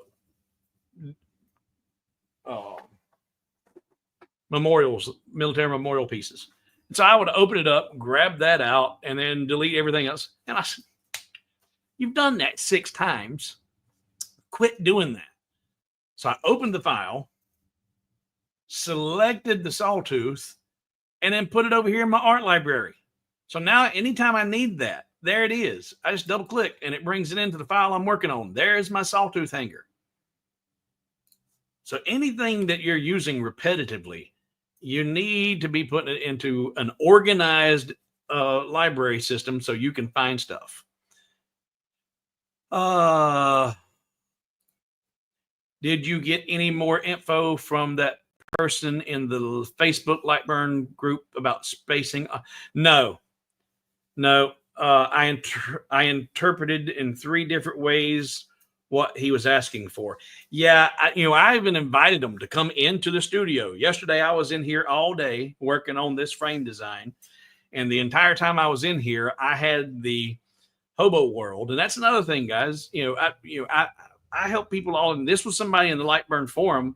military memorial pieces. And so I would open it up, grab that out, and then delete everything else. And I said, you've done that 6 times. Quit doing that. So I opened the file, selected the sawtooth, and then put it over here in my art library. So now anytime I need that, there it is. I just double click and it brings it into the file I'm working on. There's my sawtooth hanger. So anything that you're using repetitively, you need to be putting it into an organized library system so you can find stuff. Did you get any more info from that person in the Facebook Lightburn group about spacing? No. I interpreted in 3 different ways what he was asking for. Yeah, I even invited him to come into the studio. Yesterday, I was in here all day working on this frame design. And the entire time I was in here, I had the Hobo world. And that's another thing, guys. I help people all. And this was somebody in the Lightburn forum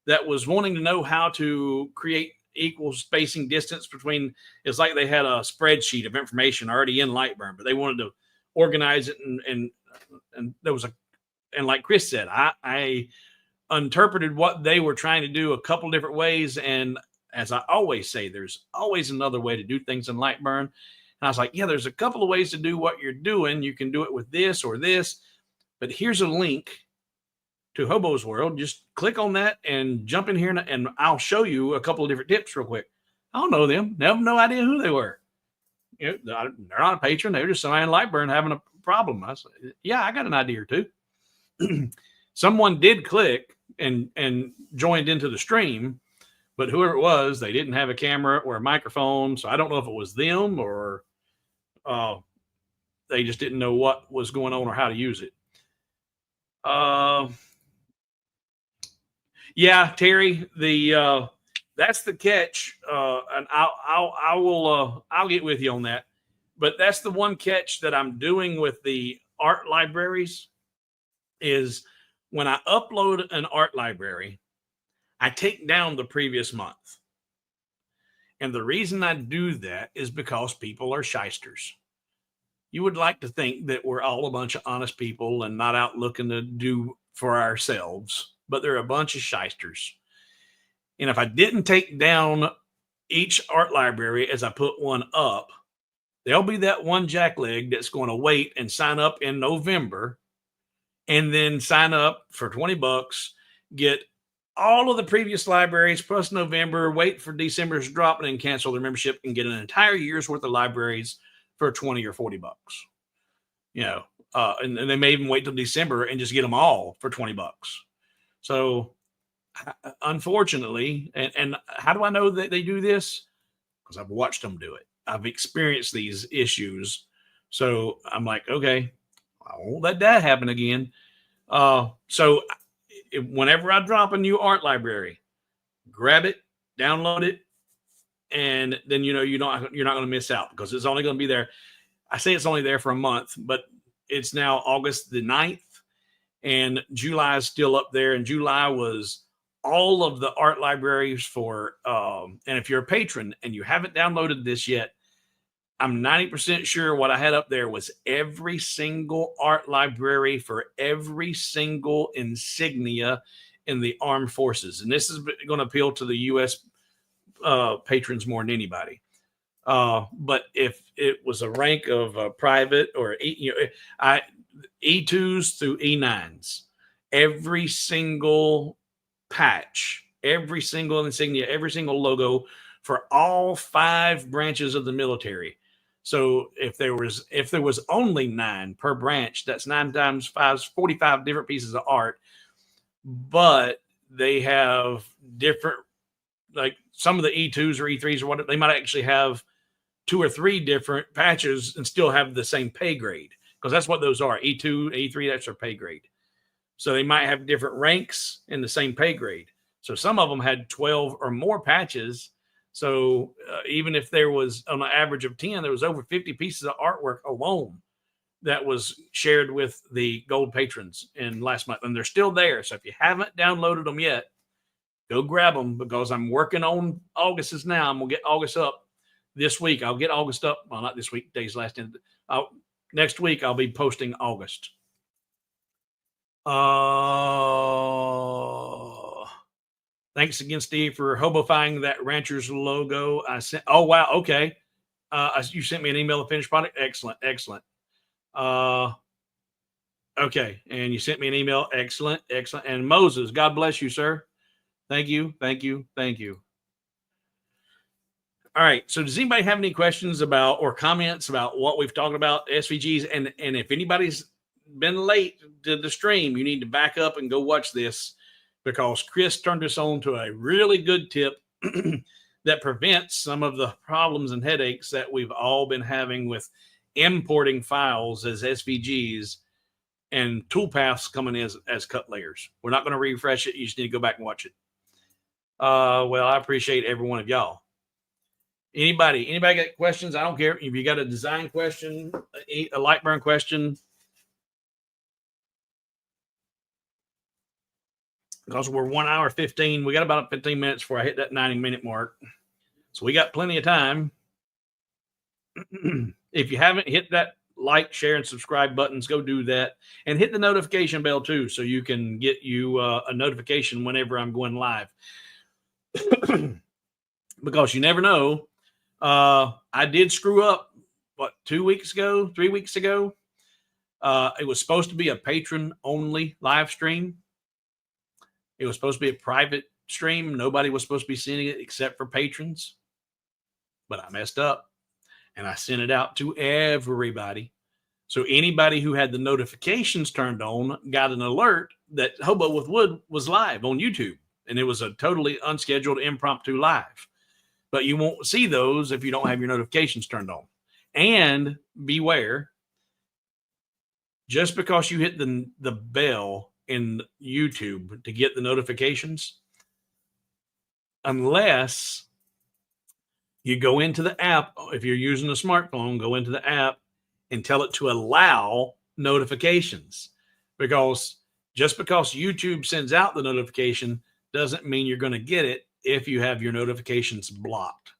that was wanting to know how to create equal spacing distance between. It's like they had a spreadsheet of information already in Lightburn, but they wanted to organize it. And there was and like Chris said, I interpreted what they were trying to do a couple different ways. And as I always say, there's always another way to do things in Lightburn. And I was like, yeah, there's a couple of ways to do what you're doing. You can do it with this or this, but here's a link to Hobo's World. Just click on that and jump in here, and I'll show you a couple of different tips real quick. I don't know them. They have no idea who they were. They're not a patron. They were just somebody in Lightburn having a problem. I said, yeah, I got an idea or two. Someone did click and joined into the stream, but whoever it was, they didn't have a camera or a microphone. So I don't know if it was them or they just didn't know what was going on or how to use it. Yeah, Terry, that's the catch. And I'll get with you on that, but that's the one catch that I'm doing with the art libraries is when I upload an art library, I take down the previous month. And the reason I do that is because people are shysters. You would like to think that we're all a bunch of honest people and not out looking to do for ourselves, but they're a bunch of shysters. And if I didn't take down each art library as I put one up, there'll be that one jackleg that's going to wait and sign up in November and then sign up for $20, get all of the previous libraries plus November, wait for December's drop, and then cancel their membership and get an entire year's worth of libraries for $20 or $40. And they may even wait till December and just get them all for $20. So unfortunately, and how do I know that they do this? Because I've watched them do it. I've experienced these issues. So I'm like, okay, I won't let that happen again. So whenever I drop a new art library, grab it, download it, and then you're not going to miss out because it's only going to be there. I say it's only there for a month, but it's now August the 9th, and July is still up there. And July was all of the art libraries for. And if you're a patron and you haven't downloaded this yet, I'm 90% sure what I had up there was every single art library for every single insignia in the armed forces. And this is going to appeal to the U.S. Patrons more than anybody. But if it was a rank of private or E2s through E9s, every single patch, every single insignia, every single logo for all 5 branches of the military. So if there was only 9 per branch, that's 9 times 5, 45 different pieces of art. But they have different, like some of the E2s or E3s or what, they might actually have 2 or 3 different patches and still have the same pay grade, because that's what those are. E2, E3, that's their pay grade. So they might have different ranks in the same pay grade. So some of them had 12 or more patches. So even if there was on an average of 10, there was over 50 pieces of artwork alone that was shared with the gold patrons in last month. And they're still there. So if you haven't downloaded them yet, go grab them, because I'm working on August's now. I'm going to get August up this week. I'll get August up. Well, not this week. Days last end. Next week, I'll be posting August. Thanks again, Steve, for hobofying that rancher's logo. I sent. Oh wow, okay. You sent me an email of finished product. Excellent. Okay, and you sent me an email. Excellent. And Moses, God bless you, sir. Thank you. All right. So, does anybody have any questions about or comments about what we've talked about SVGs? And if anybody's been late to the stream, you need to back up and go watch this, because Chris turned us on to a really good tip that prevents some of the problems and headaches that we've all been having with importing files as SVGs and toolpaths coming in as cut layers. We're not going to refresh it. You just need to go back and watch it. Well, I appreciate every one of y'all. Anybody got questions? I don't care if you got a design question, a Lightburn question. Because we're 1 hour 15. We got about 15 minutes before I hit that 90-minute mark. So we got plenty of time. If you haven't hit that like, share, and subscribe buttons, go do that. And hit the notification bell too, so you can get you a notification whenever I'm going live. Because you never know. I did screw up, 3 weeks ago? It was supposed to be a patron-only live stream. It was supposed to be a private stream. Nobody was supposed to be seeing it except for patrons. But I messed up, and I sent it out to everybody. So anybody who had the notifications turned on got an alert that Hobo with Wood was live on YouTube. And it was a totally unscheduled impromptu live. But you won't see those if you don't have your notifications turned on. And beware, just because you hit the bell in YouTube to get the notifications, unless you go into the app, if you're using a smartphone, go into the app and tell it to allow notifications. Because just because YouTube sends out the notification doesn't mean you're going to get it if you have your notifications blocked.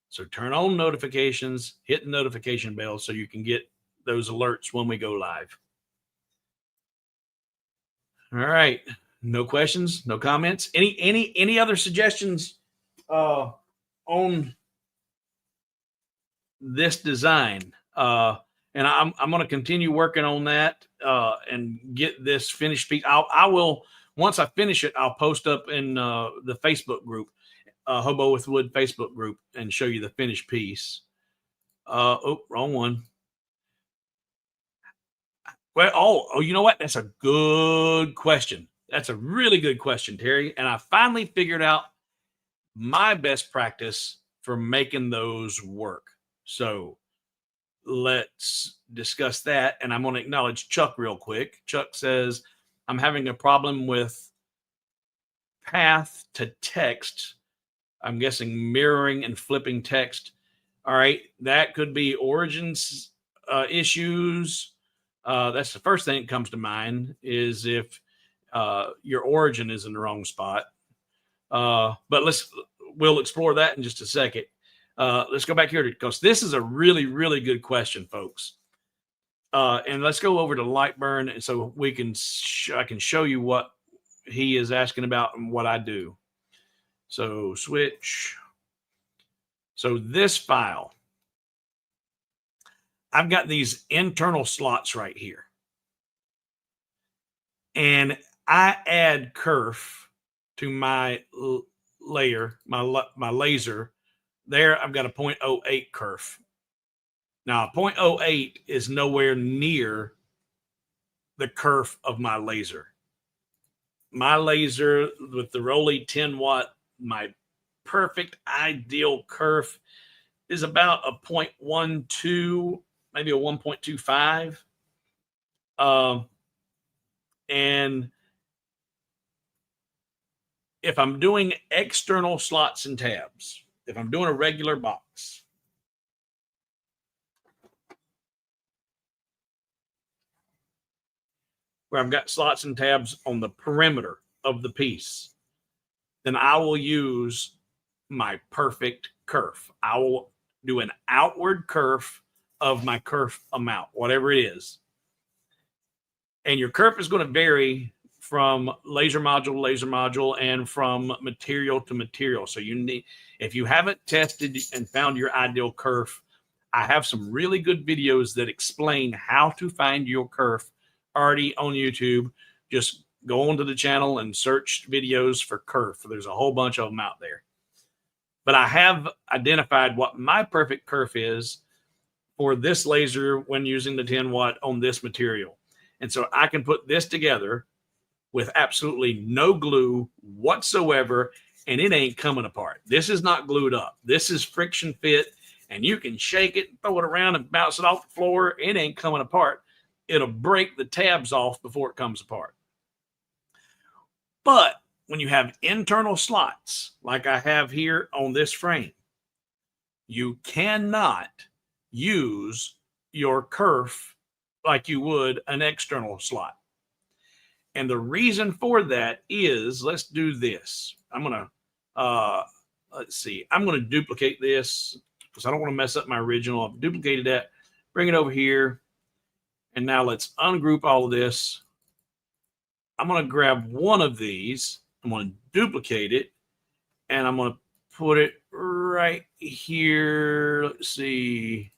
So turn on notifications, hit the notification bell so you can get those alerts when we go live. All right. No questions, no comments. Any other suggestions on this design? And I'm going to continue working on that and get this finished piece. I will, once I finish it, I'll post up in the Facebook group, Hobo with Wood Facebook group, and show you the finished piece. Oh, wrong one. Well, oh, you know what? That's a good question. That's a really good question, Terry. And I finally figured out my best practice for making those work. So let's discuss that. And I'm going to acknowledge Chuck real quick. Chuck says, I'm having a problem with path to text. I'm guessing mirroring and flipping text. All right. That could be origins issues. That's the first thing that comes to mind, is if your origin is in the wrong spot. But we'll explore that in just a second. Let's go back here because this is a really, really good question, folks. And let's go over to Lightburn, and so we can I can show you what he is asking about and what I do. So switch. So this file, I've got these internal slots right here. And I add kerf to my layer, my laser. There, I've got a 0.08 kerf. Now, 0.08 is nowhere near the kerf of my laser. My laser with the Rolly 10 watt, my perfect ideal kerf is about a 0.12, maybe a 1.25. And if I'm doing external slots and tabs, if I'm doing a regular box, where I've got slots and tabs on the perimeter of the piece, then I will use my perfect kerf. I will do an outward kerf of my kerf amount, whatever it is. And your kerf is going to vary from laser module to laser module and from material to material. So you need, if you haven't tested and found your ideal kerf, I have some really good videos that explain how to find your kerf already on YouTube. Just go onto the channel and search videos for kerf. There's a whole bunch of them out there. But I have identified what my perfect kerf is for this laser when using the 10 watt on this material. And so I can put this together with absolutely no glue whatsoever, and it ain't coming apart. This is not glued up. This is friction fit, and you can shake it, throw it around, and bounce it off the floor. It ain't coming apart. it'll break the tabs off before it comes apart. But when you have internal slots, like I have here on this frame, you cannot use your kerf like you would an external slot. And the reason for that is, let's do this. I'm going to, let's see, I'm going to duplicate this because I don't want to mess up my original. I've duplicated that, bring it over here. And now let's ungroup all of this. I'm going to grab one of these. I'm going to duplicate it. And I'm going to put it right here. Let's see.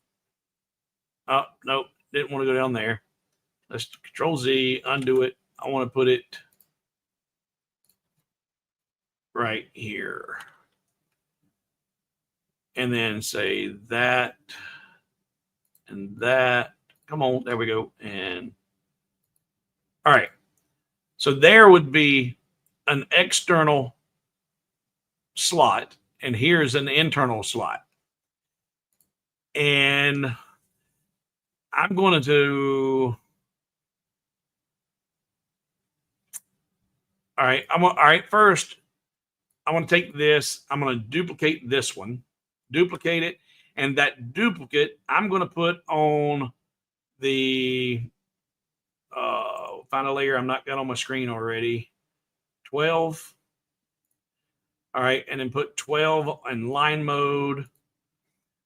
Oh, nope. Didn't want to go down there. Let's Control Z, undo it. I want to put it right here. And then say that and that. Come on, there we go. And all right. So there would be an external slot, and here's an internal slot. And I'm going to all right, first, I want to take this. I'm going to duplicate this one, duplicate it, and that duplicate I'm going to put on the find a layer I'm not got on my screen already. 12. All right, and then put 12 in line mode.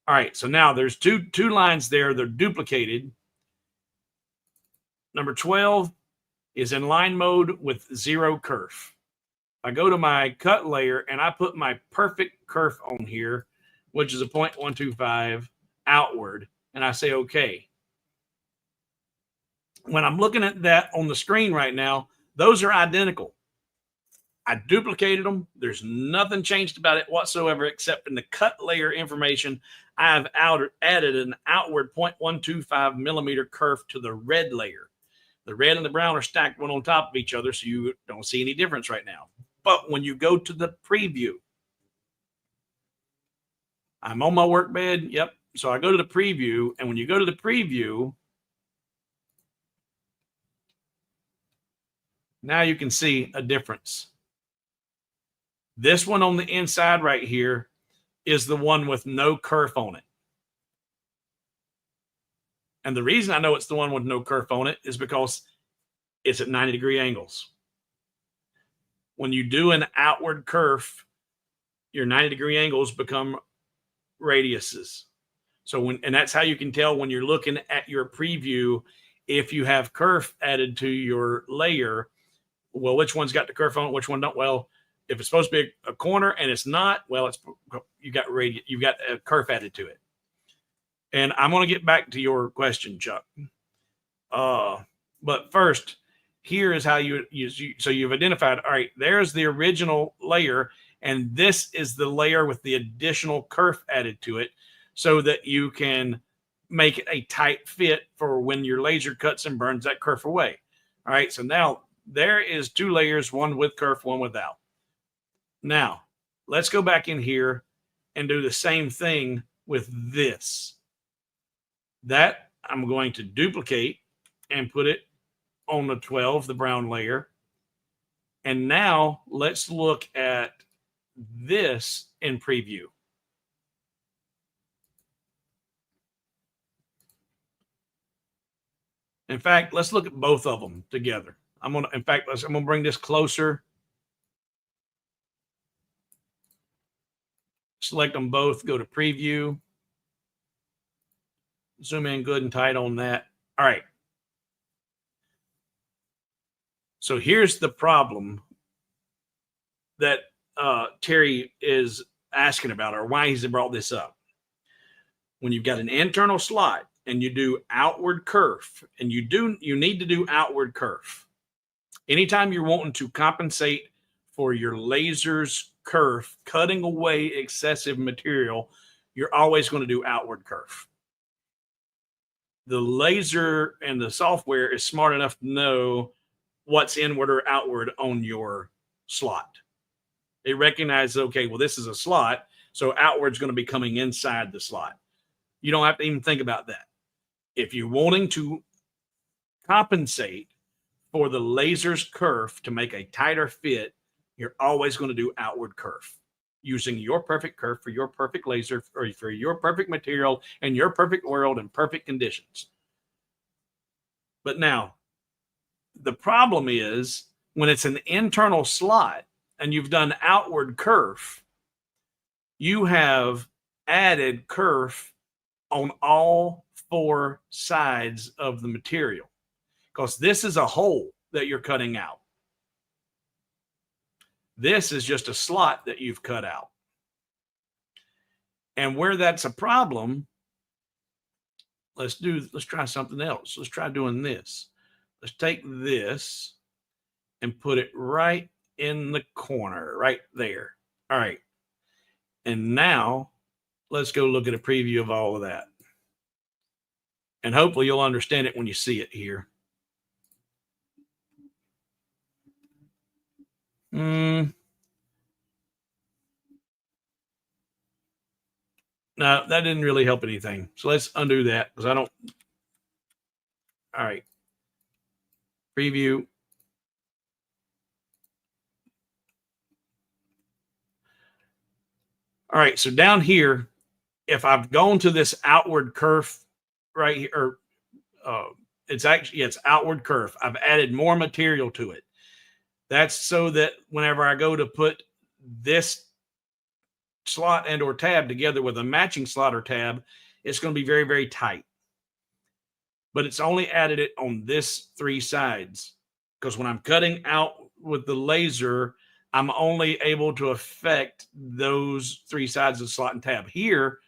All right, so now there's two lines there. They're duplicated. Number 12 is in line mode with 0 kerf. I go to my cut layer and I put my perfect kerf on here, which is a 0.125 outward, and I say okay. When I'm looking at that on the screen right now, those are identical. I duplicated them. There's nothing changed about it whatsoever, except in the cut layer information, I've added an outward 0.125 millimeter kerf to the red layer. The red and the brown are stacked one on top of each other, so you don't see any difference right now. But when you go to the preview, I'm on my work bed. Yep. So I go to the preview, and when you go to the preview, now you can see a difference. This one on the inside right here is the one with no kerf on it. And the reason I know it's the one with no kerf on it is because it's at 90-degree angles. When you do an outward kerf, your 90-degree angles become radiuses. So and that's how you can tell when you're looking at your preview, if you have kerf added to your layer, well, which one's got the kerf on it, which one don't? Well, if it's supposed to be a corner and it's not, well, you've got a kerf added to it. And I'm going to get back to your question, Chuck. But first, here is how so you've identified, all right, there's the original layer, and this is the layer with the additional kerf added to it so that you can make it a tight fit for when your laser cuts and burns that kerf away. All right, so now there is 2 layers, one with kerf, one without. Now, let's go back in here and do the same thing with this. That I'm going to duplicate and put it on the 12, the brown layer. And now let's look at this in preview. In fact, let's look at both of them together. I'm going to bring this closer. Select them both, go to preview. Zoom in good and tight on that. All right. So here's the problem that Terry is asking about, or why he's brought this up. When you've got an internal slot and you do outward kerf, and you need to do outward kerf. Anytime you're wanting to compensate for your laser's kerf, cutting away excessive material, you're always going to do outward kerf. The laser and the software is smart enough to know what's inward or outward on your slot. It recognizes, okay, well, this is a slot, so outward's going to be coming inside the slot. You don't have to even think about that. If you're wanting to compensate for the laser's kerf to make a tighter fit, you're always going to do outward kerf, using your perfect kerf for your perfect laser, or for your perfect material and your perfect world and perfect conditions. But now, the problem is when it's an internal slot and you've done outward kerf, you have added kerf on all four sides of the material, because this is a hole that you're cutting out. This is just a slot that you've cut out. And where that's a problem, let's try something else. Let's try doing this. Let's take this and put it right in the corner, right there. All right. And now let's go look at a preview of all of that. And hopefully you'll understand it when you see it here. No, that didn't really help anything. So let's undo that, because I don't. All right. Preview. All right. So down here, if I've gone to this outward kerf right here, it's actually, it's outward kerf. I've added more material to it. That's so that whenever I go to put this slot and or tab together with a matching slot or tab, it's going to be very, very tight. But it's only added it on this three sides, because when I'm cutting out with the laser, I'm only able to affect those three sides of the slot and tab. Here,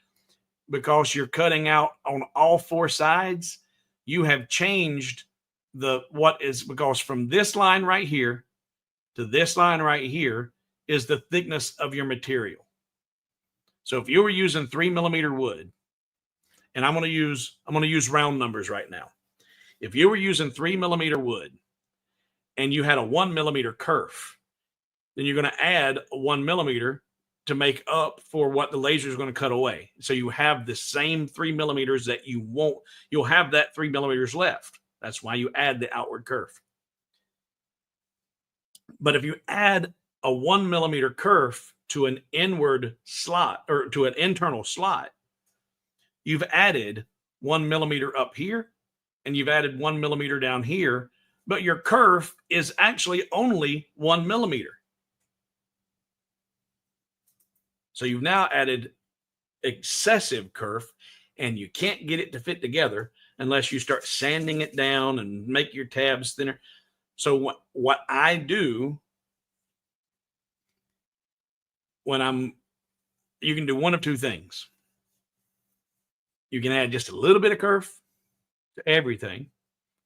because you're cutting out on all four sides, you have changed because from this line right here to this line right here is the thickness of your material. So if you were using 3mm wood, and I'm going to use round numbers right now. If you were using 3mm wood and you had a 1mm kerf, then you're going to add a 1mm to make up for what the laser is going to cut away. So you have the same 3mm that you want. You'll have that 3mm left. That's why you add the outward kerf. But if you add a 1mm kerf to an inward slot, or to an internal slot, you've added 1mm up here and you've added 1mm down here, but your kerf is actually only 1mm. So you've now added excessive kerf, and you can't get it to fit together unless you start sanding it down and make your tabs thinner. So what I do you can do one of two things. You can add just a little bit of kerf to everything.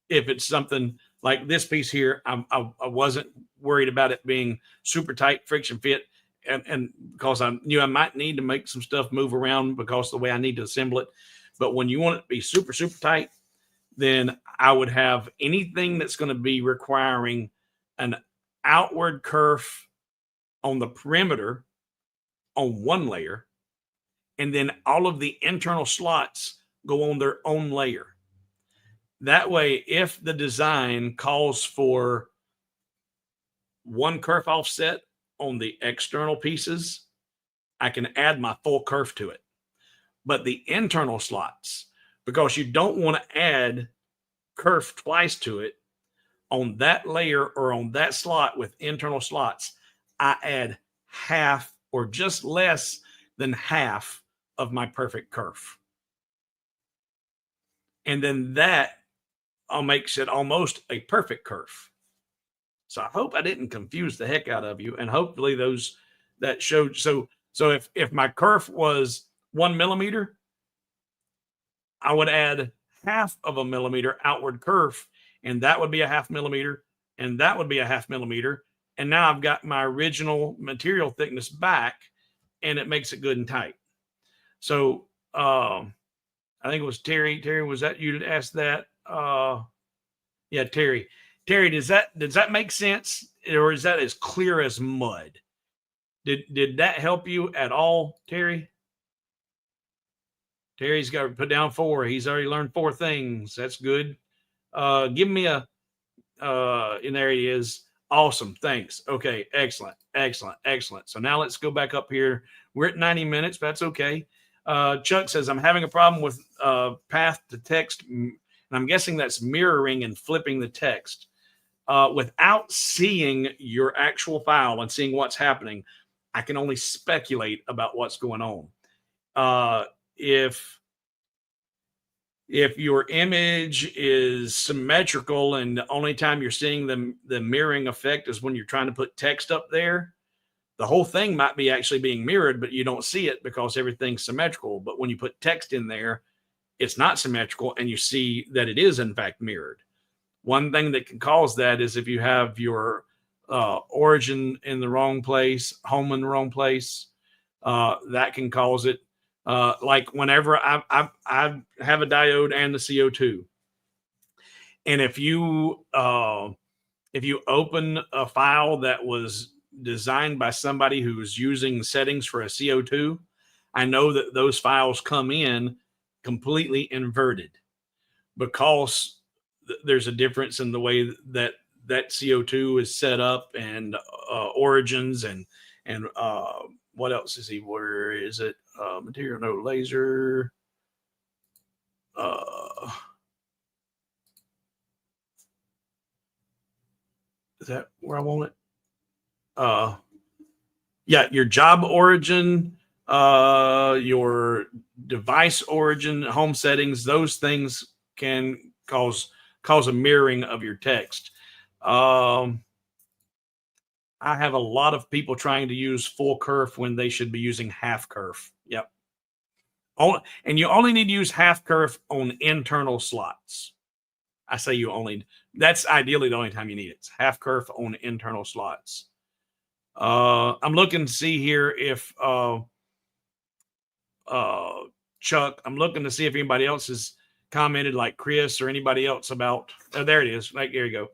If it's something like this piece here, I wasn't worried about it being super tight, friction fit, and because I knew I might need to make some stuff move around because of the way I need to assemble it. But when you want it to be super, super tight, then I would have anything that's going to be requiring an outward kerf on the perimeter on one layer, and then all of the internal slots go on their own layer. That way, if the design calls for one kerf offset on the external pieces, I can add my full kerf to it. But the internal slots, because you don't want to add kerf twice to it, on that layer or on that slot with internal slots, I add half or just less than half of my perfect kerf. And then that makes it almost a perfect kerf. So I hope I didn't confuse the heck out of you, and hopefully that showed. So if my kerf was 1mm, I would add half of a millimeter outward kerf, and that would be a 0.5 millimeter, and that would be a 0.5 millimeter. And now I've got my original material thickness back, and it makes it good and tight. So I think it was Terry. Terry, was that you that asked that? Yeah, Terry. Terry, does that make sense, or is that as clear as mud? Did that help you at all, Terry? Terry's got to put down 4. He's already learned 4 things. That's good. Give me a, and there he is. Awesome. Thanks. Okay. Excellent. Excellent. Excellent. So now let's go back up here. We're at 90 minutes. But that's okay. Chuck says, I'm having a problem with path to text. And I'm guessing that's mirroring and flipping the text. Without seeing your actual file and seeing what's happening, I can only speculate about what's going on. If your image is symmetrical and the only time you're seeing the mirroring effect is when you're trying to put text up there, the whole thing might be actually being mirrored, but you don't see it because everything's symmetrical. But when you put text in there, it's not symmetrical and you see that it is in fact mirrored. One thing that can cause that is if you have your origin in the wrong place, home in the wrong place, that can cause it. Like whenever I have a diode and the CO2, and if you open a file that was designed by somebody who was using settings for a CO2, I know that those files come in completely inverted because there's a difference in the way that CO2 is set up and origins and what else is he? Where is it? Material node laser. Is that where I want it? Yeah, your job origin, your device origin, home settings, those things can cause a mirroring of your text. I have a lot of people trying to use full kerf when they should be using half kerf. Yep. And you only need to use half kerf on internal slots. I say that's ideally the only time you need it. It's half kerf on internal slots. I'm looking to see here if Chuck, I'm looking to see if anybody else has commented like Chris or anybody else about, there it is. Right, there you go.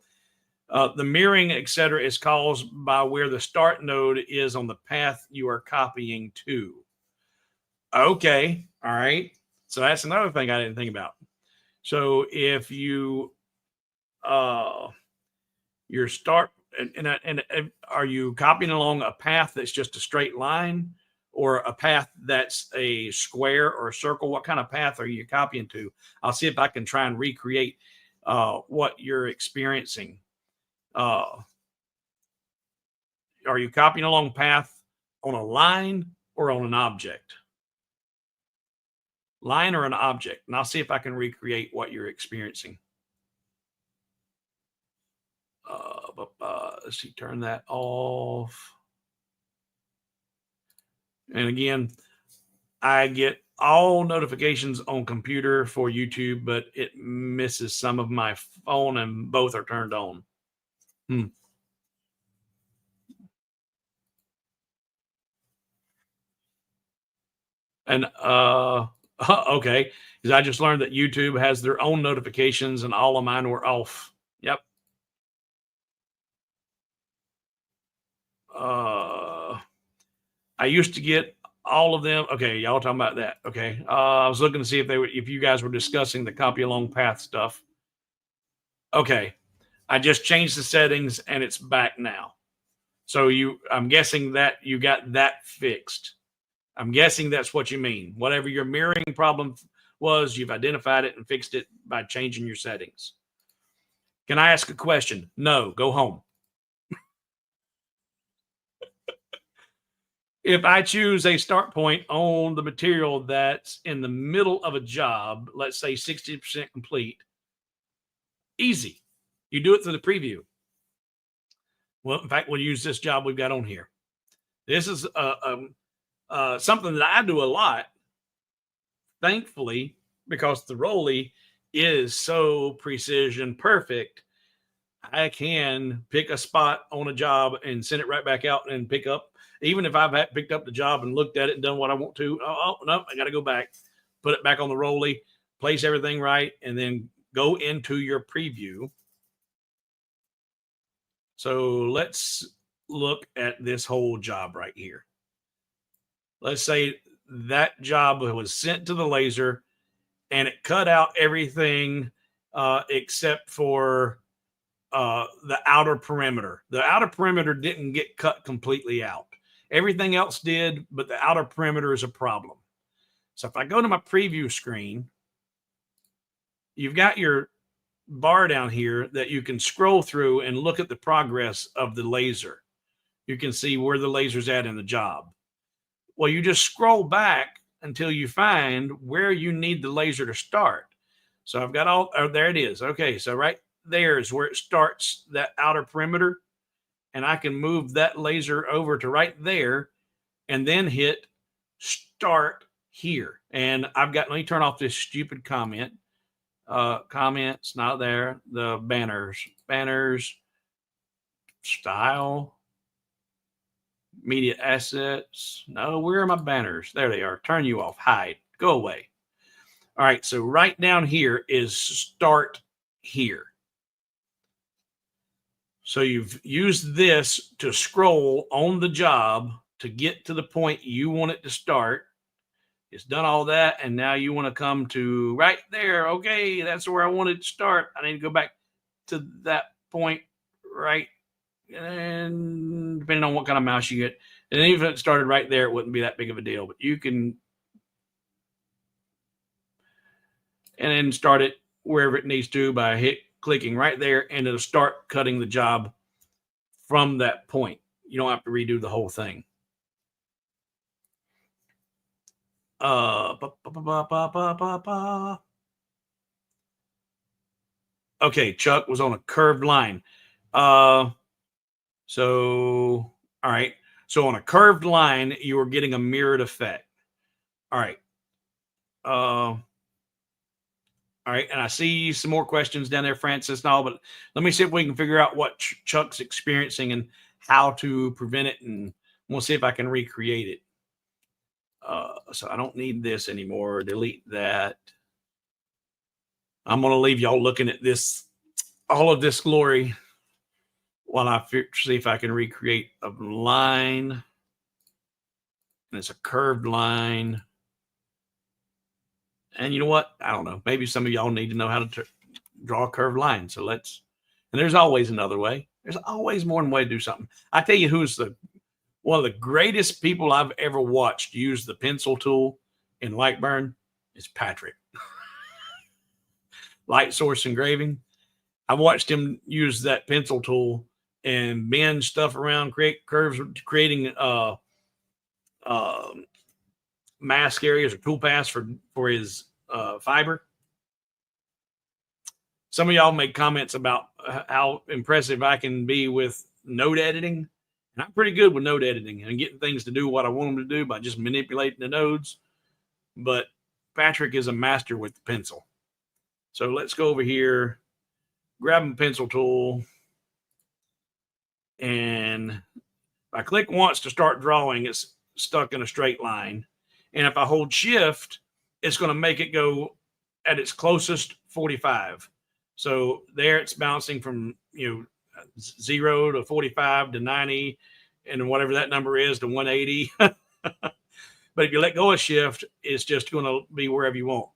The mirroring, etc., is caused by where the start node is on the path you are copying to. Okay, all right. So that's another thing I didn't think about. So if you your start and are you copying along a path that's just a straight line or a path that's a square or a circle? What kind of path are you copying to? I'll see if I can try and recreate what you're experiencing. Are you copying along path on a line or on an object? Line or an object? And I'll see if I can recreate what you're experiencing. Let's see, turn that off. And again, I get all notifications on computer for YouTube, but it misses some of my phone, and both are turned on. And okay, because I just learned that YouTube has their own notifications, and all of mine were off. Yep. I used to get all of them. Okay, y'all talking about that. Okay, I was looking to see if you guys were discussing the copy along path stuff. Okay, I just changed the settings and it's back now. So I'm guessing that you got that fixed. I'm guessing that's what you mean. Whatever your mirroring problem was, you've identified it and fixed it by changing your settings. Can I ask a question? No, go home. If I choose a start point on the material that's in the middle of a job, let's say 60% complete, easy. You do it through the preview. Well, in fact, we'll use this job we've got on here. This is something that I do a lot, thankfully, because the Rolly is so precision perfect. I can pick a spot on a job and send it right back out and pick up. Even if I've picked up the job and looked at it and done what I want to, no, I got to go back, put it back on the Rolly, place everything right, and then go into your preview. So let's look at this whole job right here. Let's say that job was sent to the laser and it cut out everything except for the outer perimeter. The outer perimeter didn't get cut completely out. Everything else did, but the outer perimeter is a problem. So if I go to my preview screen, you've got your bar down here that you can scroll through and look at the progress of the laser. You can see where the laser's at in the job. Well, you just scroll back until you find where you need the laser to start. So I've got all, oh, there it is. Okay, so right there is where it starts, that outer perimeter. And I can move that laser over to right there and then hit start here. And I've got, let me turn off this stupid comment. Comments, not there. The banners, style, media assets. No, where are my banners? There they are. Turn you off, hide, go away. All right, so right down here is start here. So you've used this to scroll on the job to get to the point you want it to start. It's done all that, and now you want to come to right there. Okay, that's where I wanted to start. I need to go back to that point right, and depending on what kind of mouse you get. And even if it started right there, it wouldn't be that big of a deal. But you can, and then start it wherever it needs to by clicking right there, and it'll start cutting the job from that point. You don't have to redo the whole thing. Okay, Chuck was on a curved line. So all right. So on a curved line, you are getting a mirrored effect. All right. All right, and I see some more questions down there, Francis, and all, but let me see if we can figure out what Chuck's experiencing and how to prevent it, and we'll see if I can recreate it. So I don't need this anymore. Delete that. I'm going to leave y'all looking at this, all of this glory, while I see if I can recreate a line. And it's a curved line. And you know what? I don't know. Maybe some of y'all need to know how to draw a curved line. So let's, and there's always another way. There's always more than one way to do something. I tell you who's one of the greatest people I've ever watched use the pencil tool in Lightburn is Patrick. Light source engraving. I've watched him use that pencil tool and bend stuff around, create curves, creating mask areas or tool paths for his fiber. Some of y'all make comments about how impressive I can be with node editing. And I'm pretty good with node editing and getting things to do what I want them to do by just manipulating the nodes. But Patrick is a master with the pencil. So let's go over here, grab a pencil tool. And if I click once to start drawing, it's stuck in a straight line. And if I hold shift, it's going to make it go at its closest 45. So there it's bouncing from, 0 to 45 to 90 and whatever that number is to 180. But if you let go of shift, it's just going to be wherever you want.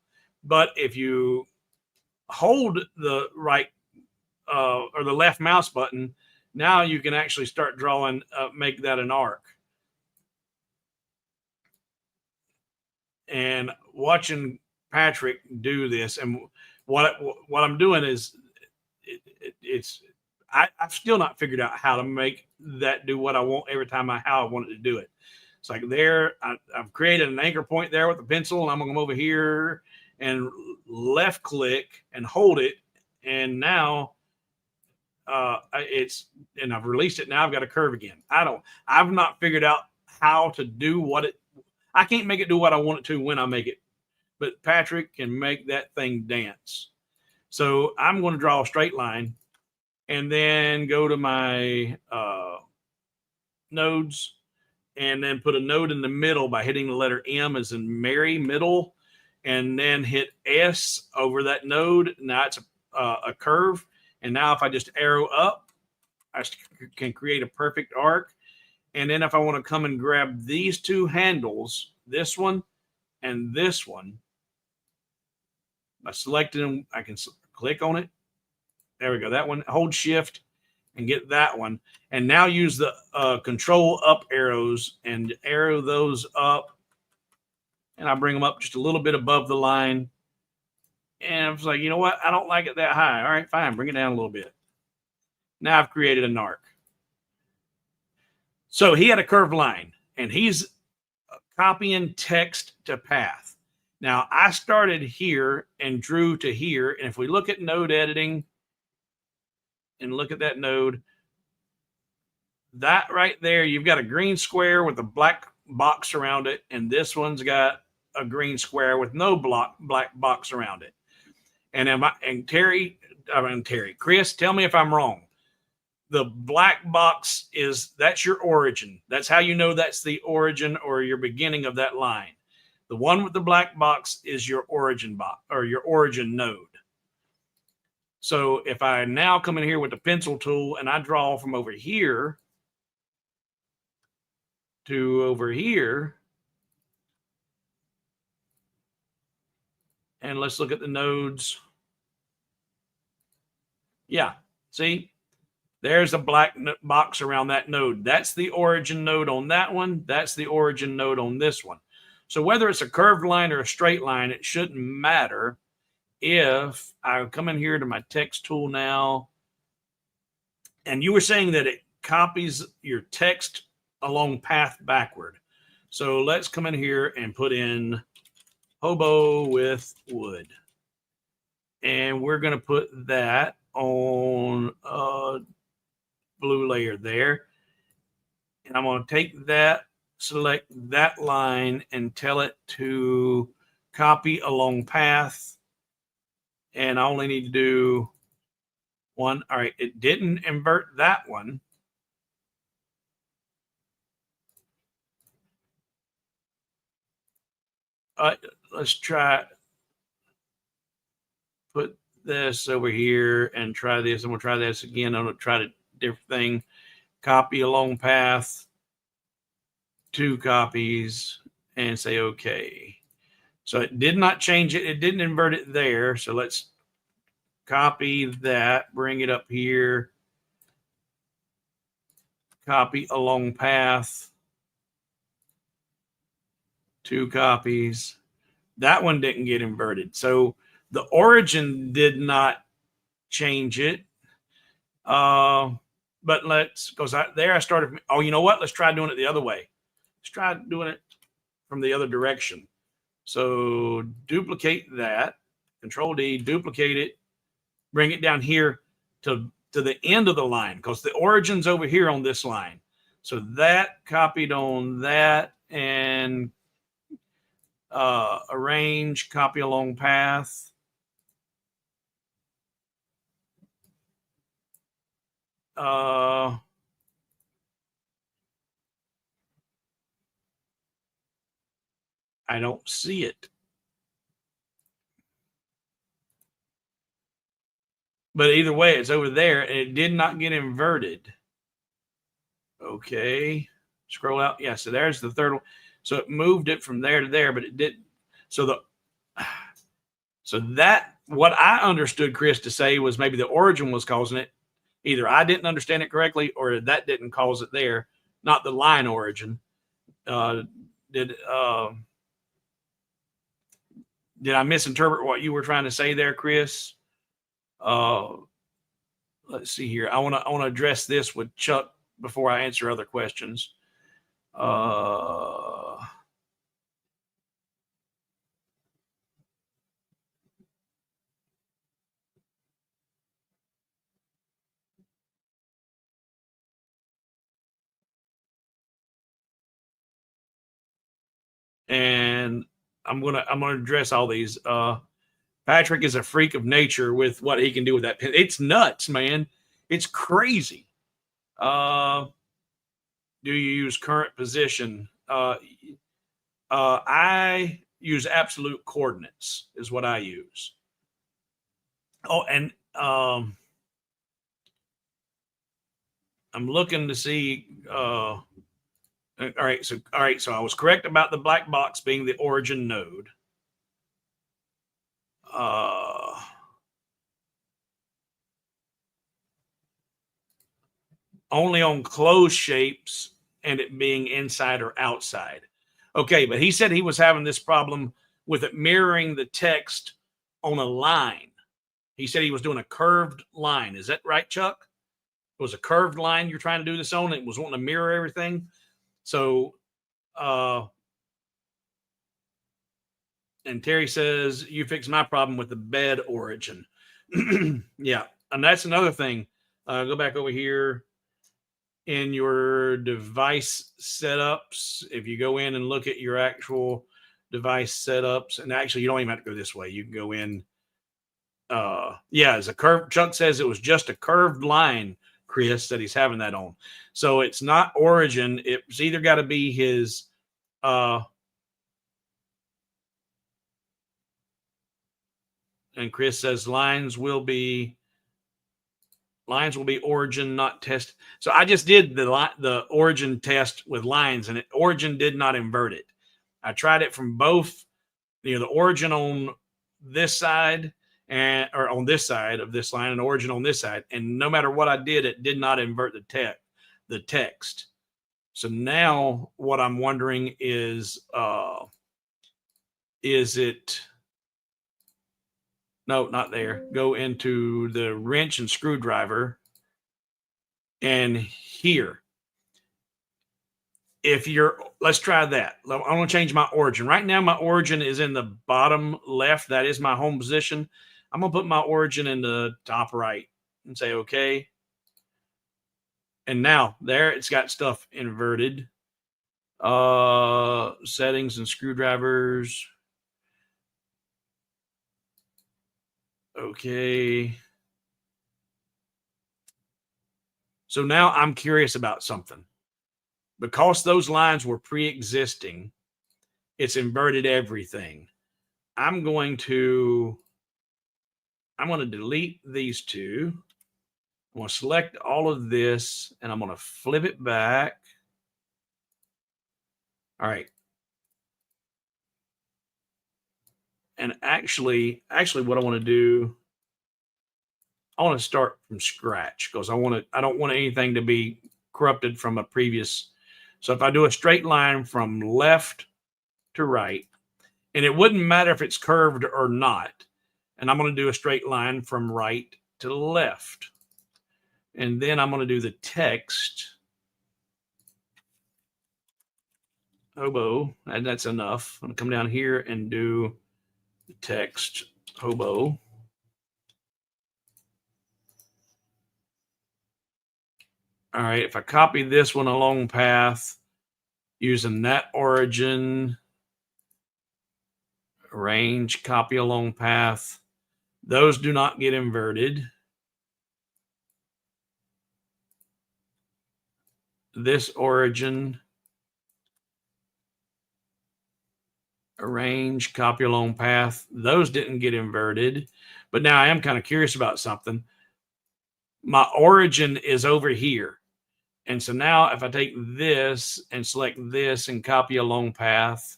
But if you hold the right or the left mouse button, now you can actually start drawing, make that an arc. And watching Patrick do this, and what I'm doing is I've still not figured out how to make that do what I want every time how I want it to do it. It's like there, I've created an anchor point there with the pencil, and I'm going to come over here and left click and hold it. And now and I've released it. Now I've got a curve again. I've not figured out how to do I can't make it do what I want it to when I make it, but Patrick can make that thing dance. So I'm going to draw a straight line and then go to my nodes and then put a node in the middle by hitting the letter M as in Mary, middle, and then hit S over that node. Now it's a curve. And now if I just arrow up, I can create a perfect arc. And then if I want to come and grab these two handles, this one and this one, by selecting them, I can Click on it. There we go. That one. Hold shift and get that one. And now use the control up arrows and arrow those up. And I bring them up just a little bit above the line. And I was like, you know what? I don't like it that high. All right, fine. Bring it down a little bit. Now I've created an arc. So he had a curved line, and he's copying text to path. Now I started here and drew to here. And if we look at node editing and look at that node, that right there, you've got a green square with a black box around it. And this one's got a green square with no black box around it. And Chris, tell me if I'm wrong. The black box that's your origin. That's how you know that's the origin or your beginning of that line. The one with the black box is your origin box or your origin node. So if I now come in here with the pencil tool and I draw from over here to over here, and let's look at the nodes. Yeah, see? There's a black box around that node. That's the origin node on that one. That's the origin node on this one. So whether it's a curved line or a straight line, it shouldn't matter. If I come in here to my text tool now, and you were saying that it copies your text along path backward. So let's come in here and put in Hobo with wood. And we're going to put that on blue layer there. And I'm going to take that, select that line and tell it to copy along path. And I only need to do one. All right. It didn't invert that one. Let's try put this over here and try this. I'm going to try this again. I'm going to try the different thing. Copy along path, 2 copies, and say okay. So it did not change it. It didn't invert it there. So let's copy that, bring it up here. Copy along path, 2 copies. That one didn't get inverted. So the origin did not change it. But let's, because I started, oh, you know what? Let's try doing it the other way. Let's try doing it from the other direction. So duplicate that, Control D, duplicate it, bring it down here to the end of the line, because the origin's over here on this line. So that copied on that, and arrange, copy along path. I don't see it. But either way, it's over there, and it did not get inverted. Okay. Scroll out. Yeah, so there's the third one. So it moved it from there to there, but it didn't. So that, what I understood Chris to say was maybe the origin was causing it. Either I didn't understand it correctly, or that didn't cause it there, not the line origin. Did I misinterpret what you were trying to say there, Chris? Let's see here. I want to address this with Chuck before I answer other questions. And I'm gonna address all these. Patrick is a freak of nature with what he can do with that pen. It's nuts, man. It's crazy. Do you use current position? I use absolute coordinates is what I use. Oh, and I'm looking to see. All right, so I was correct about the black box being the origin node. only on closed shapes and it being inside or outside. Okay, but he said he was having this problem with it mirroring the text on a line. He said he was doing a curved line. Is that right, Chuck? It was a curved line you're trying to do this on. It was wanting to mirror everything. So, and Terry says, you fixed my problem with the bed origin. Yeah. And that's another thing. Go back over here in your device setups. If you go in and look at your actual device setups, and actually you don't even have to go this way. You can go in. Yeah, it's a curve. Chuck says it was just a curved line, Chris, that he's having that on. So it's not origin. It's either got to be his and Chris says lines will be origin, not test. So I just did the origin test with lines, and origin did not invert it. I tried it from both, the origin on this side or on this side of this line and origin on this side. And no matter what I did, it did not invert the text. So now what I'm wondering is it, no, not there. Go into the wrench and screwdriver and here. Let's try that. I want to change my origin. Right now, my origin is in the bottom left. That is my home position. I'm going to put my origin in the top right and say, okay. And now there it's got stuff inverted. Settings and screwdrivers. Okay. So now I'm curious about something. Because those lines were pre-existing, it's inverted everything. I'm going to delete these two. I'm going to select all of this and I'm going to flip it back. All right. And actually what I want to do, I want to start from scratch because I don't want anything to be corrupted from a previous. So if I do a straight line from left to right, and it wouldn't matter if it's curved or not, and I'm going to do a straight line from right to left. And then I'm going to do the text. Hobo, and that's enough. I'm going to come down here and do the text hobo. All right, if I copy this one along path using that origin, arrange, copy along path, those do not get inverted. This origin, arrange, copy along path, those didn't get inverted. But now I am kind of curious about something. My origin is over here. And so now if I take this and select this and copy along path,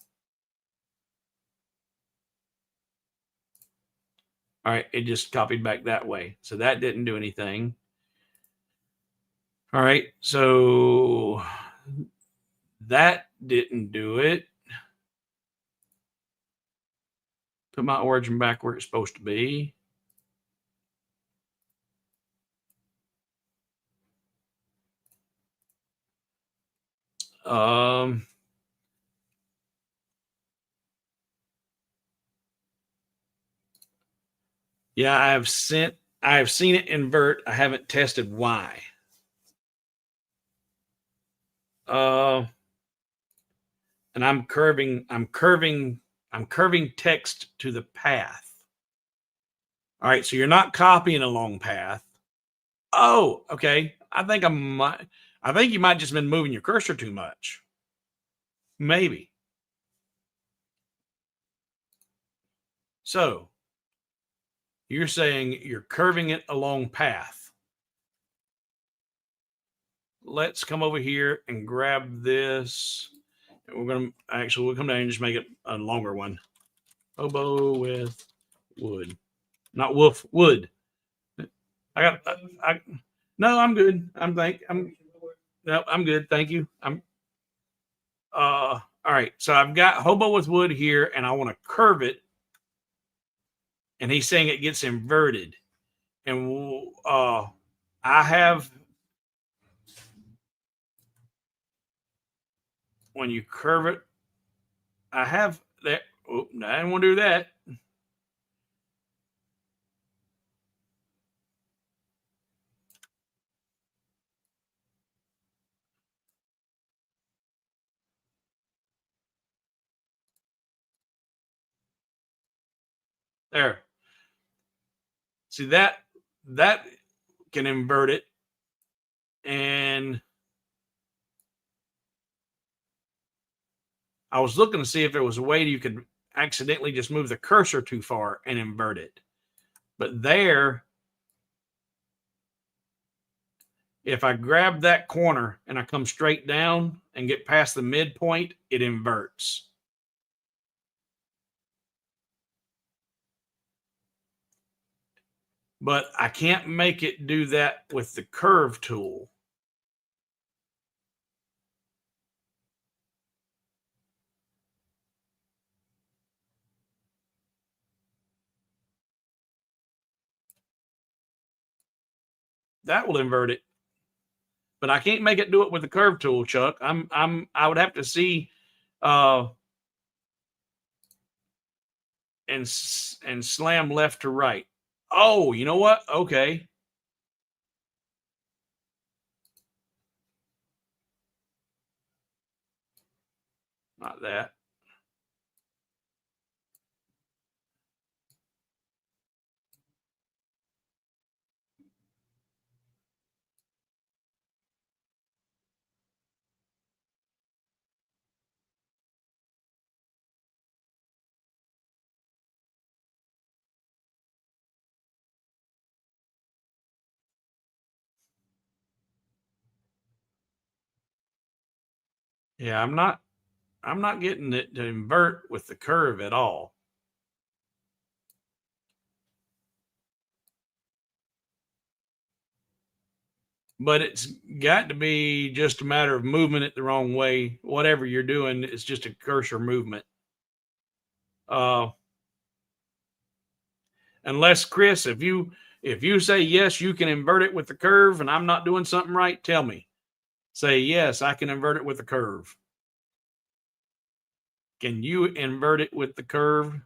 all right, it just copied back that way. So that didn't do anything. All right, so that didn't do it. Put my origin back where it's supposed to be. Yeah, I have seen it invert. I haven't tested why. And I'm curving text to the path. All right, so you're not copying a long path. Oh, okay. I think you might just been moving your cursor too much. Maybe. So you're saying you're curving it along path. Let's come over here and grab this. We'll come down and just make it a longer one. Hobo with wood, not wolf, wood. No, I'm good. No, I'm good. Thank you. All right. So I've got Hobo with wood here and I want to curve it. And he's saying it gets inverted. And I have, when you curve it, I have that. Oh, I didn't want to do that. There. See that can invert it. And I was looking to see if there was a way you could accidentally just move the cursor too far and invert it. But there, if I grab that corner and I come straight down and get past the midpoint, it inverts. But I can't make it do that with the curve tool. That will invert it. But I can't make it do it with the curve tool, Chuck. I would have to see and slam left to right. Oh, you know what? Okay. Not that. Yeah, I'm not getting it to invert with the curve at all. But it's got to be just a matter of moving it the wrong way. Whatever you're doing, it's just a cursor movement. Unless Chris, if you say yes, you can invert it with the curve, and I'm not doing something right, tell me. Say yes, I can invert it with the curve. Can you invert it with the curve?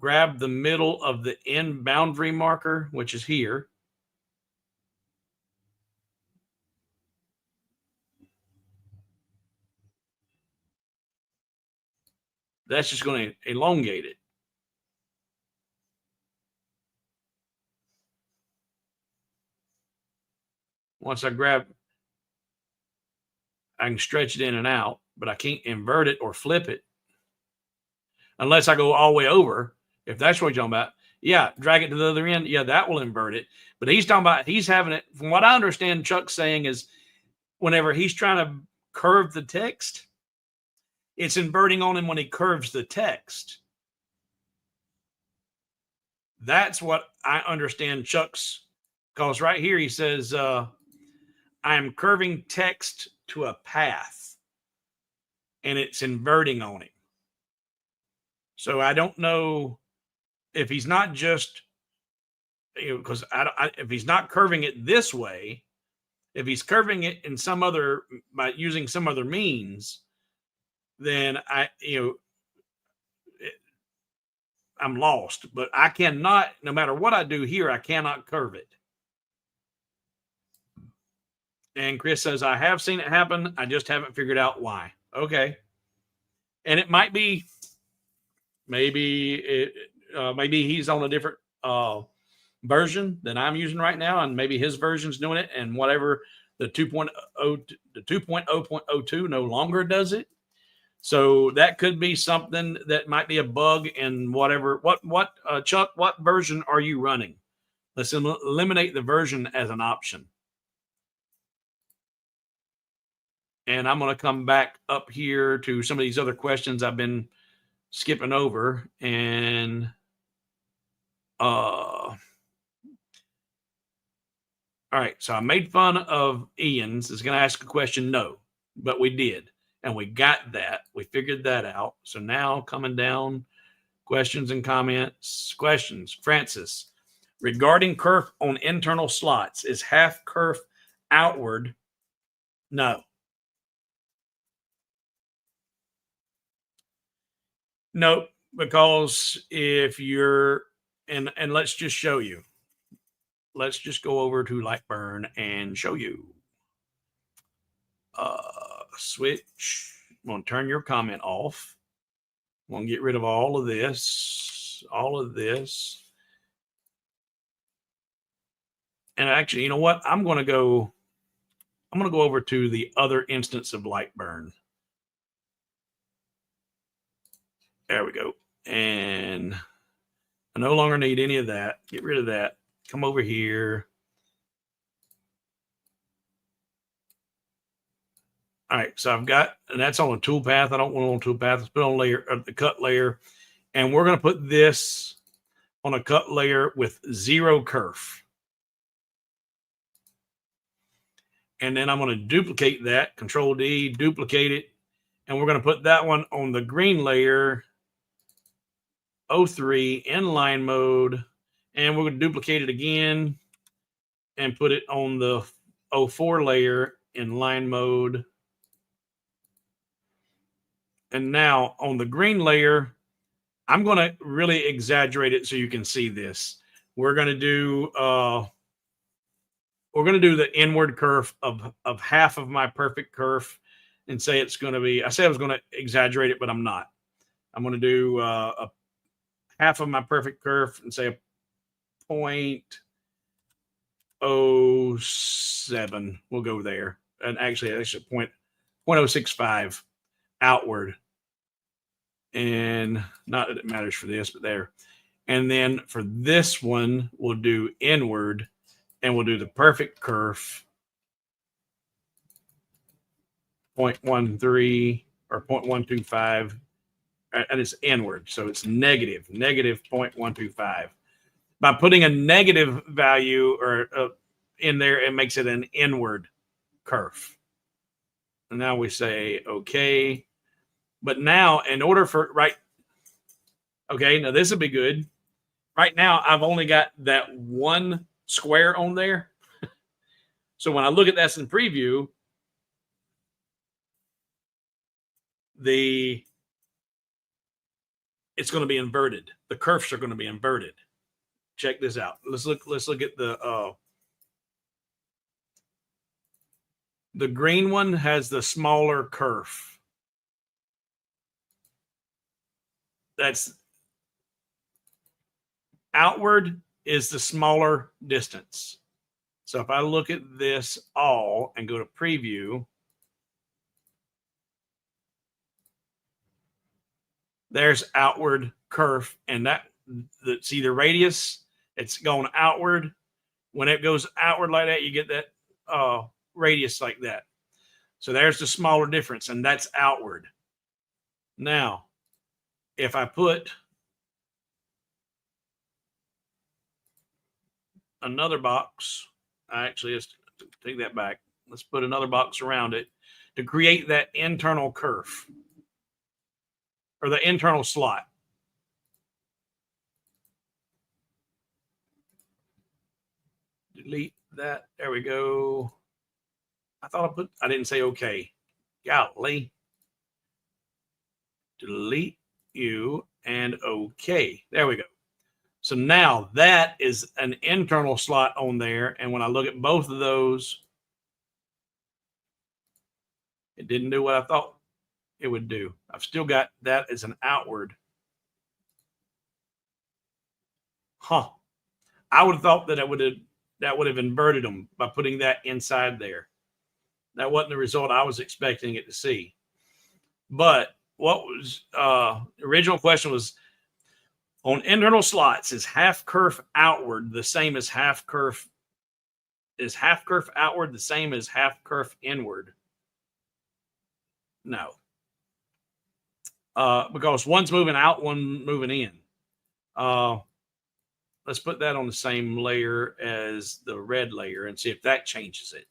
Grab the middle of the end boundary marker, which is here. That's just going to elongate it. Once I grab, I can stretch it in and out, but I can't invert it or flip it unless I go all the way over. If that's what you're talking about, yeah, drag it to the other end. Yeah, that will invert it. But he's talking about, he's having it, from what I understand, Chuck's saying is whenever he's trying to curve the text, it's inverting on him when he curves the text. That's what I understand Chuck's, because right here he says, I am curving text to a path, and it's inverting on him. So I don't know if he's not just, because if he's not curving it this way, if he's curving it in some other, by using some other means, then I'm lost. But I cannot, no matter what I do here, I cannot curve it. And Chris says, I have seen it happen. I just haven't figured out why. Okay. And it might be, maybe he's on a different version than I'm using right now. And maybe his version's doing it. And whatever the 2.0.02 no longer does it. So that could be something that might be a bug in whatever. Chuck, what version are you running? Let's eliminate the version as an option. And I'm going to come back up here to some of these other questions I've been skipping over. And All right, so I made fun of Ian's. Is going to ask a question? No, but we did. And we got that. We figured that out. So now coming down, questions and comments. Questions. Francis, regarding kerf on internal slots, is half kerf outward? No. Nope. Because if you're, and let's just show you. Let's just go over to Lightburn and show you. Switch. I'm going to turn your comment off. I'm going to get rid of all of this. And actually, you know what? I'm going to go over to the other instance of Lightburn. There we go. And I no longer need any of that. Get rid of that. Come over here. All right, so I've got, and that's on a toolpath. I don't want it on toolpath. Let's put on layer, the cut layer, and we're going to put this on a cut layer with 0 kerf. And then I'm going to duplicate that, Control D, duplicate it, and we're going to put that one on the green layer, 03 inline mode, and we're going to duplicate it again and put it on the 04 layer in line mode. And now on the green layer, I'm going to really exaggerate it so you can see this. We're going to do the inward kerf of half of my perfect kerf and say it's going to be, I said I was going to exaggerate it, but I'm not. I'm going to do a half of my perfect kerf and say a 0.07. We'll go there. And actually, that's a 0.065 outward. And not that it matters for this, but there. And then for this one, we'll do inward, and we'll do the perfect kerf, 0.13 or 0.125, and it's inward, so it's negative 0.125. By putting a negative value or in there, it makes it an inward kerf. And now we say okay. But now, in order for okay, now this will be good. Right now, I've only got that one square on there. So when I look at this in preview, it's going to be inverted. The kerfs are going to be inverted. Check this out. Let's look at the green one has the smaller kerf. That's outward is the smaller distance. So if I look at this all and go to preview, there's outward kerf, and see the radius, it's going outward. When it goes outward like that, you get that radius like that. So there's the smaller difference, and that's outward. Now, if I put another box, let's take that back. Let's put another box around it to create that internal kerf or the internal slot. Delete that. There we go. I didn't say okay. Golly. Delete you and okay. There we go. So now that is an internal slot on there. And when I look at both of those, it didn't do what I thought it would do. I've still got that as an outward. I would have thought that would have inverted them by putting that inside there. That wasn't the result I was expecting it to see. But what was the original question was, on internal slots, is half kerf outward the same as half kerf? Is half kerf outward the same as half kerf inward? No. Because one's moving out, one moving in. let's put that on the same layer as the red layer and see if that changes it.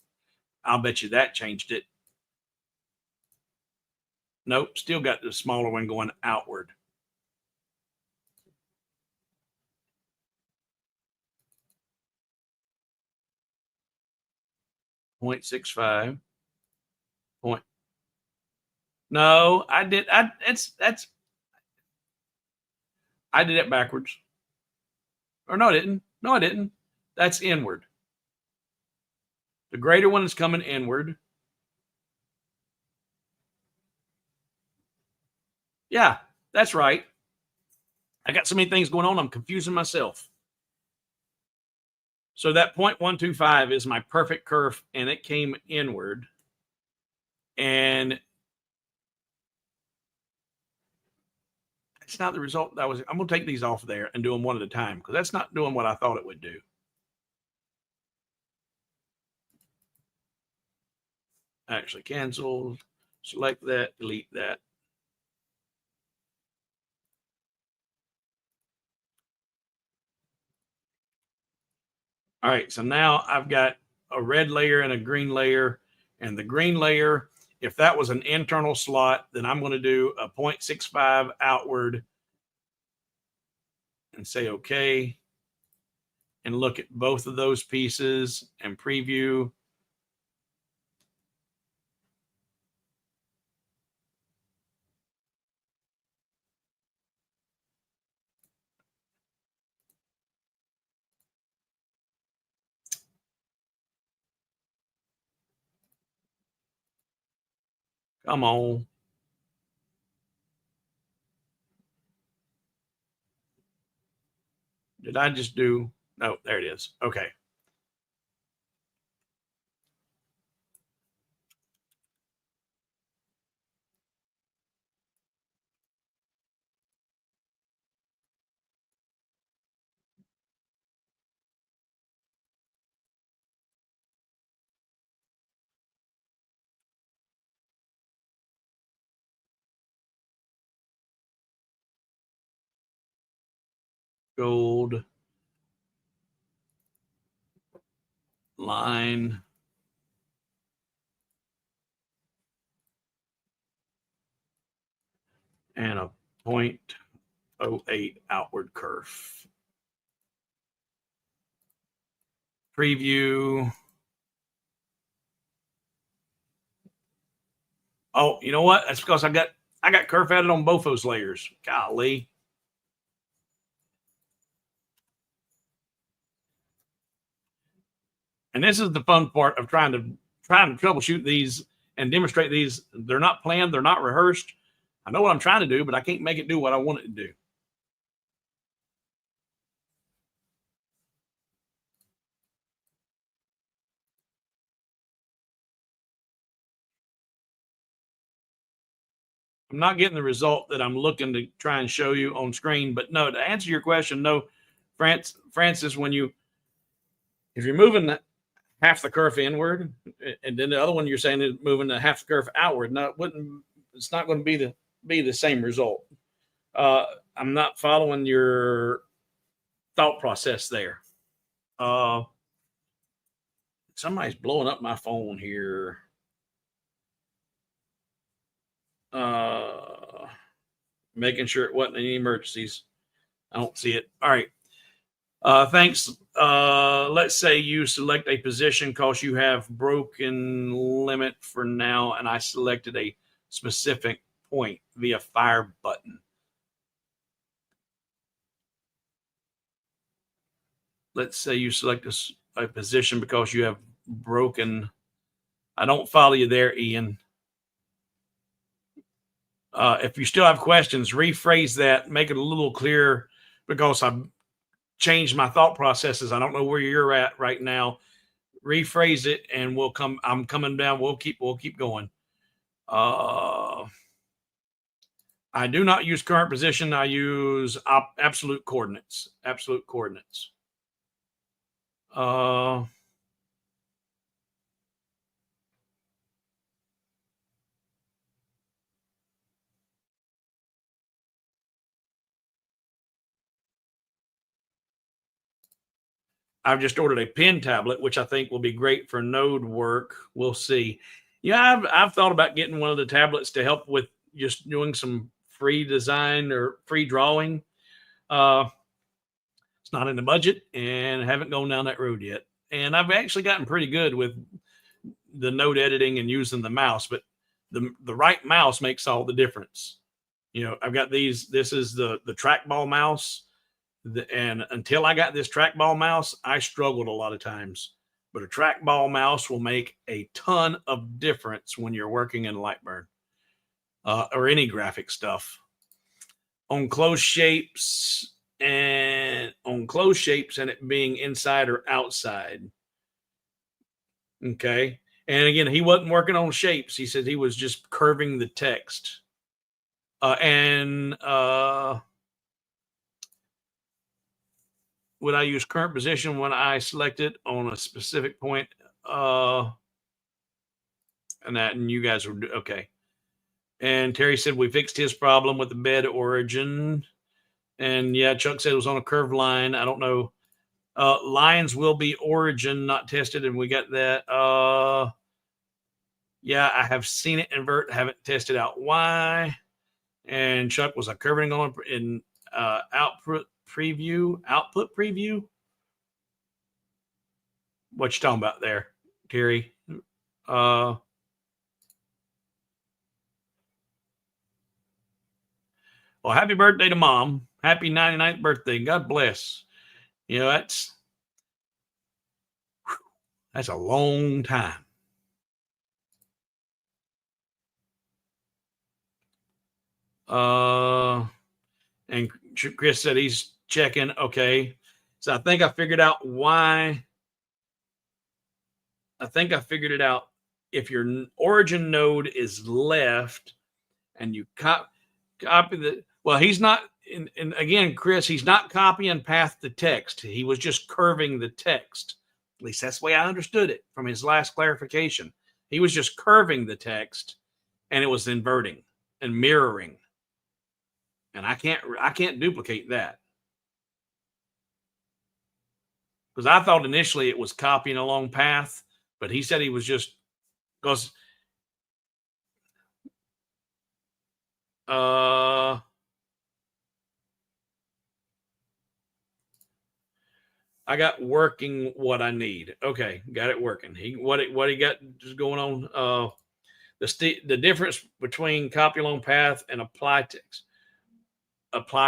I'll bet you that changed it. Nope, still got the smaller one going outward. .65. Point. No, I did. I did it backwards. Or no, I didn't. No, I didn't. That's inward. The greater one is coming inward. Yeah, that's right. I got so many things going on, I'm confusing myself. So that 0.125 is my perfect curve, and it came inward. And it's not the result that I'm going to take these off there and do them one at a time because that's not doing what I thought it would do. Actually, cancel, select that, delete that. All right, so now I've got a red layer and a green layer. And the green layer, if that was an internal slot, then I'm going to do a 0.65 outward and say okay. And look at both of those pieces and preview. Come on. Did I just do? No, there it is. Okay. Gold line. And a 0.08 outward curve. Preview. Oh, you know what? That's because I got curve added on both those layers. Golly. And this is the fun part of trying to troubleshoot these and demonstrate these. They're not planned, they're not rehearsed. I know what I'm trying to do, but I can't make it do what I want it to do. I'm not getting the result that I'm looking to try and show you on screen. But no, to answer your question, no, Francis, if you're moving half the curve inward, and then the other one you're saying is moving the half the curve outward, no, it's not going to be the same result. I'm not following your thought process there. Somebody's blowing up my phone here. Making sure it wasn't any emergencies. I don't see it. All right. Thanks. Let's say you select a position because you have broken limit for now, and I selected a specific point via fire button. Let's say you select a position because you have broken. I don't follow you there, Ian. If you still have questions, rephrase that, make it a little clearer because I've changed my thought processes. I don't know where you're at right now. Rephrase it and we'll come. I'm coming down. We'll keep going. I do not use current position. I use absolute coordinates. Absolute coordinates. I've just ordered a pen tablet, which I think will be great for node work. We'll see. Yeah, I've thought about getting one of the tablets to help with just doing some free design or free drawing. It's not in the budget, and I haven't gone down that road yet. And I've actually gotten pretty good with the node editing and using the mouse, but the right mouse makes all the difference. You know, I've got these. This is the trackball mouse. And until I got this trackball mouse, I struggled a lot of times. But a trackball mouse will make a ton of difference when you're working in Lightburn or any graphic stuff. On closed shapes and it being inside or outside. Okay. And again, he wasn't working on shapes. He said he was just curving the text. Would I use current position when I select it on a specific point? And you guys were okay. And Terry said we fixed his problem with the bed origin. And yeah, Chuck said it was on a curved line. I don't know. Lines will be origin, not tested, and we got that. Yeah, I have seen it invert, haven't tested out why. And Chuck was a curving on in output preview. What you talking about there, Terry? Well, happy birthday to Mom. Happy 99th birthday. God bless. You know, that's a long time. And Chris said he's checking. Okay. So I think I figured out why. I think I figured it out. If your origin node is left and you copy the, well, he's not, and again, Chris, he's not copying path to text. He was just curving the text. At least that's the way I understood it from his last clarification. He was just curving the text and it was inverting and mirroring. And I can't duplicate that. Because I thought initially it was copying a long path, but he said he was just because I got working what I need. Okay, got it working. What he got just going on. The difference between copy along path and apply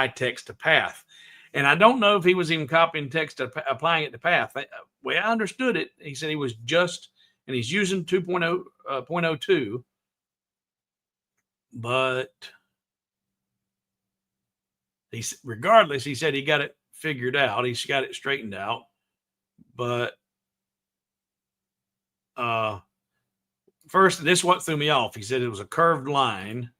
text to path. And I don't know if he was even copying text to applying it to path. The way I understood it, he said he was just, and he's using 2.02, but regardless, he said he got it figured out. He's got it straightened out. But first, this is what threw me off. He said it was a curved line.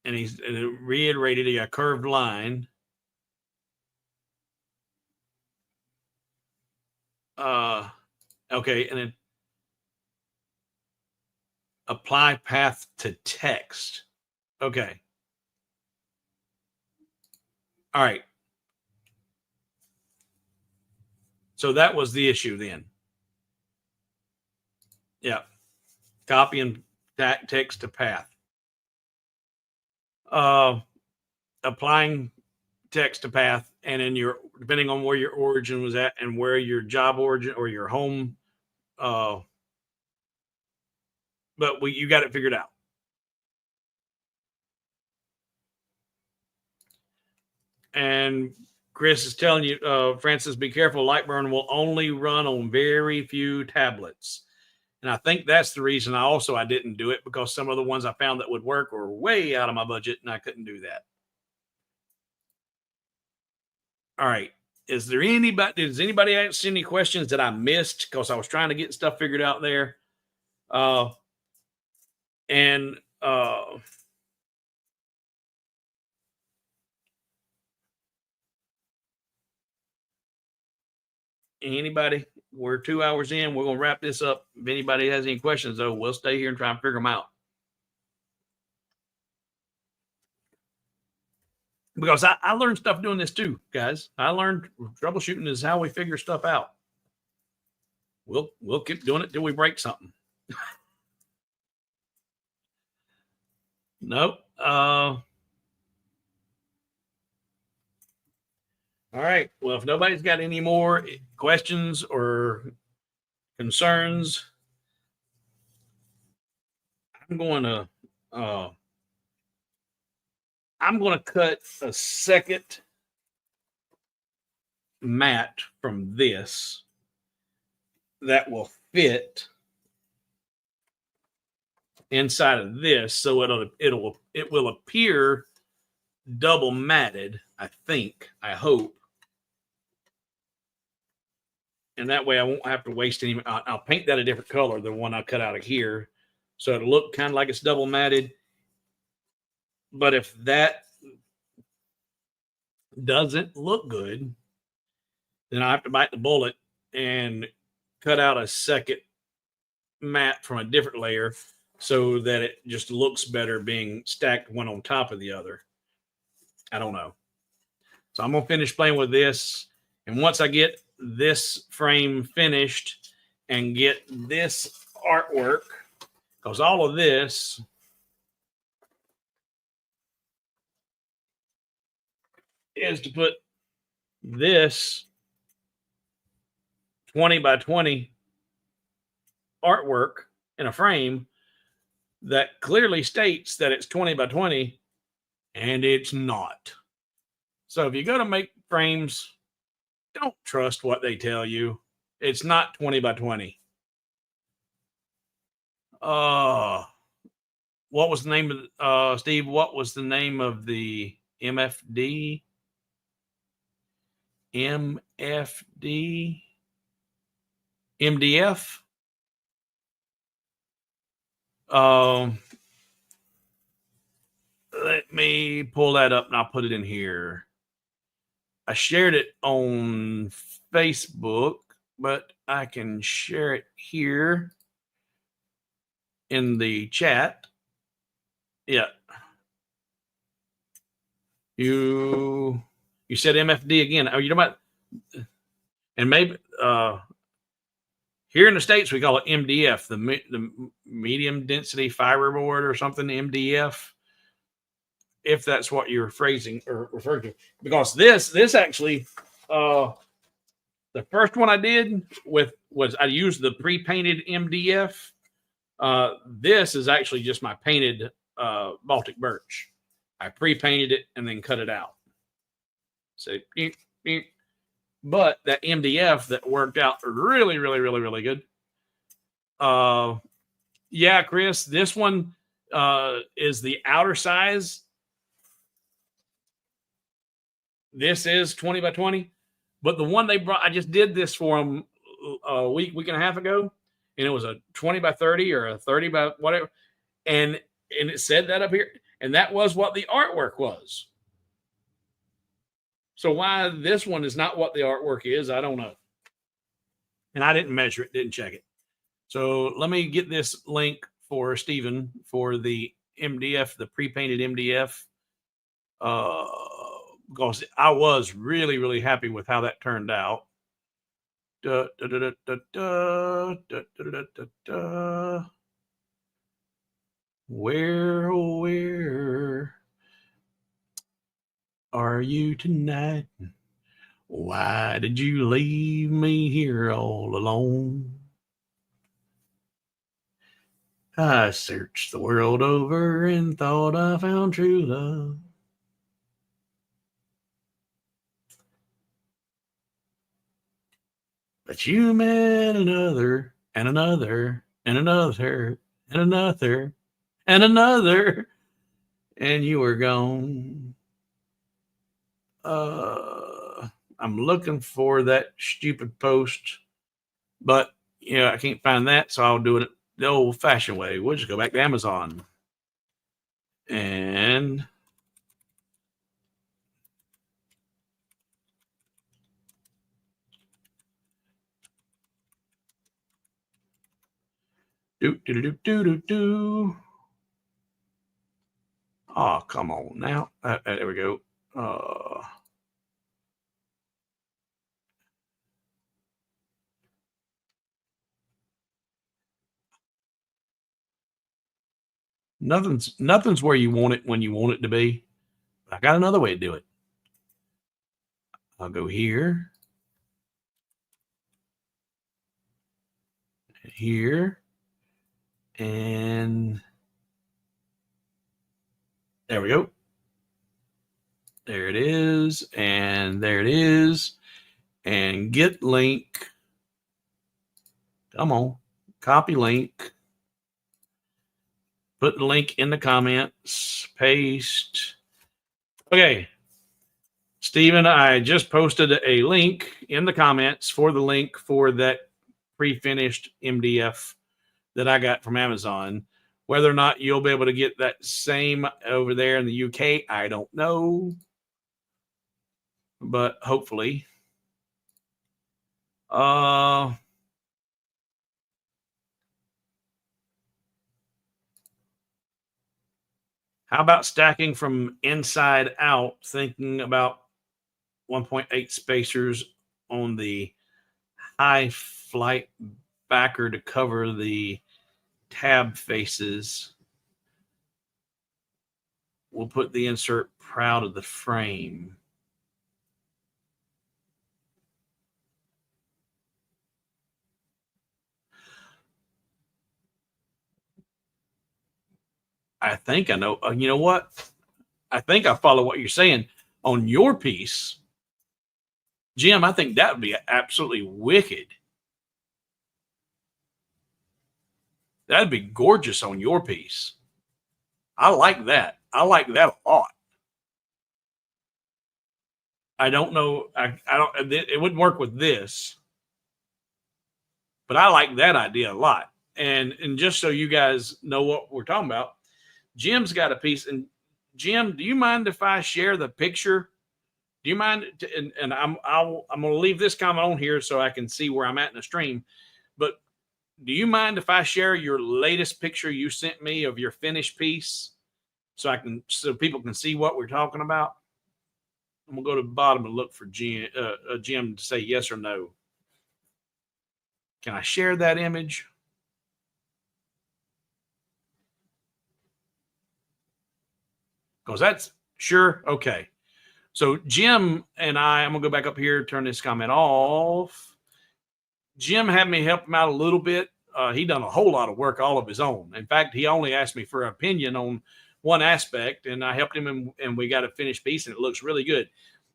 And he's reiterated a curved line. Okay, and then apply path to text. Okay. All right. So that was the issue then. Yeah. Copying text to path. Applying text to path, and in your, depending on where your origin was at and where your job origin or your home, but you got it figured out. And Chris is telling you, Francis, be careful. Lightburn will only run on very few tablets. And I think that's the reason I didn't do it, because some of the ones I found that would work were way out of my budget and I couldn't do that. All right. Does anybody ask any questions that I missed? Because I was trying to get stuff figured out there. Anybody? We're 2 hours in. We're going to wrap this up. If anybody has any questions, though, we'll stay here and try and figure them out. because I learned stuff doing this too, guys. I learned troubleshooting is how we figure stuff out. We'll keep doing it till we break something. Nope. All right. Well, if nobody's got any more questions or concerns, I'm going to cut a second mat from this that will fit inside of this, so it will appear double matted. I hope, and that way I won't have to waste any. I'll paint that a different color than one I cut out of here, so it'll look kind of like it's double matted. But if that doesn't look good, then I have to bite the bullet and cut out a second mat from a different layer so that it just looks better being stacked one on top of the other. I don't know. So I'm going to finish playing with this. And once I get this frame finished and get this artwork, because all of this is to put this 20 by 20 artwork in a frame that clearly states that it's 20 by 20, and it's not. So if you go to make frames, don't trust what they tell you. It's not 20 by 20. What was the name of Steve? What was the name of the MFD? MDF? Let me pull that up and I'll put it in here. I shared it on Facebook, but I can share it here in the chat. Yeah. You said MFD again. Oh, you know what? And maybe here in the States we call it MDF, the medium density fiberboard or something, MDF. If that's what you're phrasing or referring to, because this actually, the first one I did was I used the pre-painted MDF. This is actually just my painted Baltic birch. I pre-painted it and then cut it out. So, but that MDF that worked out really, really, really, really good. Yeah, Chris, this one is the outer size. This is 20 by 20, but the one they brought, I just did this for them a week and a half ago, and it was a 20 by 30 or a 30 by whatever. And it said that up here, and that was what the artwork was. So why this one is not what the artwork is, I don't know. And I didn't measure it, didn't check it. So let me get this link for Stephen for the MDF, the pre-painted MDF. Because I was really, really happy with how that turned out. Where, oh, where are you tonight? Why did you leave me here all alone? I searched the world over and thought I found true love. But you met another, and another, and another, and another, and another, and you were gone. I'm looking for that stupid post, but I can't find that, so I'll do it the old-fashioned way. We'll just go back to Amazon and do. Oh, come on now. There we go. Nothing's where you want it when you want it to be. I got another way to do it. I'll go here, here, and there we go. There it is, and there it is. And get link. Come on, copy link. Put the link in the comments, paste. Okay, Stephen, I just posted a link in the comments for the link for that pre-finished MDF that I got from Amazon. Whether or not you'll be able to get that same over there in the UK, I don't know. But hopefully. How about stacking from inside out, thinking about 1.8 spacers on the high flight backer to cover the tab faces. We'll put the insert proud of the frame. I think I know. You know what? I think I follow what you're saying on your piece, Jim. I think that would be absolutely wicked. That'd be gorgeous on your piece. I like that. I like that a lot. I don't know. I don't. It wouldn't work with this, but I like that idea a lot. And just so you guys know what we're talking about, Jim's got a piece. And Jim, do you mind if I share the picture? Do you mind? And I'm going to leave this comment on here so I can see where I'm at in the stream. But do you mind if I share your latest picture you sent me of your finished piece, so people can see what we're talking about? I'm gonna go to the bottom and look for Jim to say yes or no. Can I share that image? Because that's sure. Okay. So Jim and I'm gonna go back up here, turn this comment off. Jim had me help him out a little bit. He done a whole lot of work all of his own. In fact, he only asked me for an opinion on one aspect, and I helped him, and we got a finished piece, and it looks really good.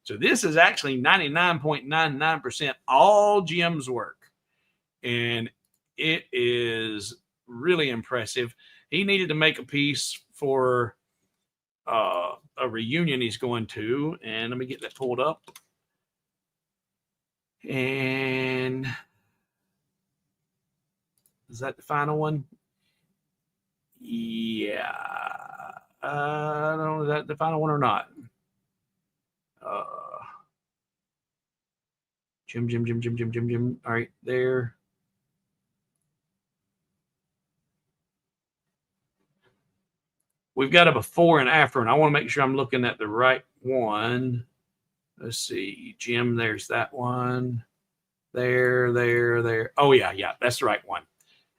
So this is actually 99.99% all Jim's work, and it is really impressive. He needed to make a piece for a reunion he's going to, and let me get that pulled up. And is that the final one? Yeah. I don't know, is that the final one or not? Jim. All right, there. We've got a before and after, and I want to make sure I'm looking at the right one. Let's see, Jim, there's that one. There. Oh, yeah, that's the right one.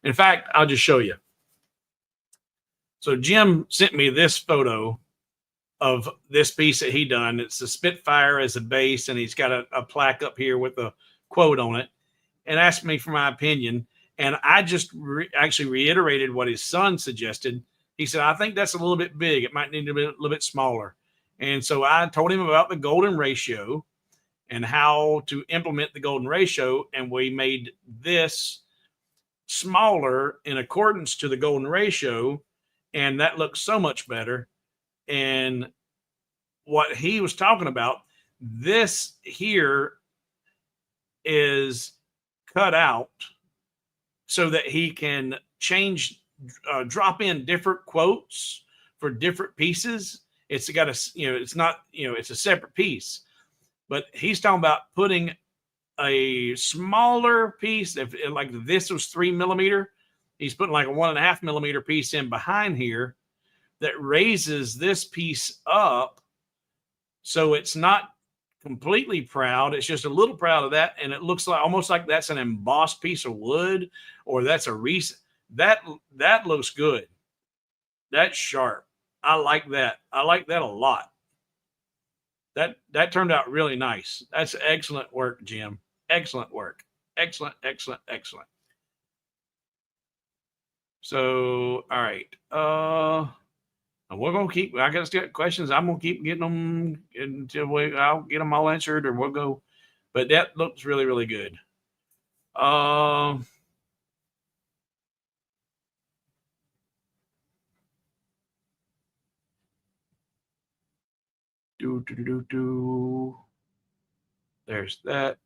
In fact, I'll just show you. So Jim sent me this photo of this piece that he done. It's a Spitfire as a base, and he's got a plaque up here with a quote on it, and asked me for my opinion. And I just actually reiterated what his son suggested. He said, I think that's a little bit big. It might need to be a little bit smaller. And so I told him about the golden ratio and how to implement the golden ratio. And we made this smaller in accordance to the golden ratio. And that looks so much better. And what he was talking about, this here is cut out so that he can drop in different quotes for different pieces. It's got it's not, it's a separate piece, but he's talking about putting a smaller piece. If like this was 3 millimeter, he's putting like a 1.5 millimeter piece in behind here that raises this piece up So it's not completely proud. It's just a little proud of that. And it looks like almost like that's an embossed piece of wood, or that's a recent that looks good. That's sharp. I like that. I like that a lot. That turned out really nice. That's excellent work, Jim. Excellent work. Excellent, excellent, excellent. So, all right. We're gonna keep. I got still questions. I'm gonna keep getting them until I'll get them all answered, or we'll go. But that looks really, really good. Do. There's that.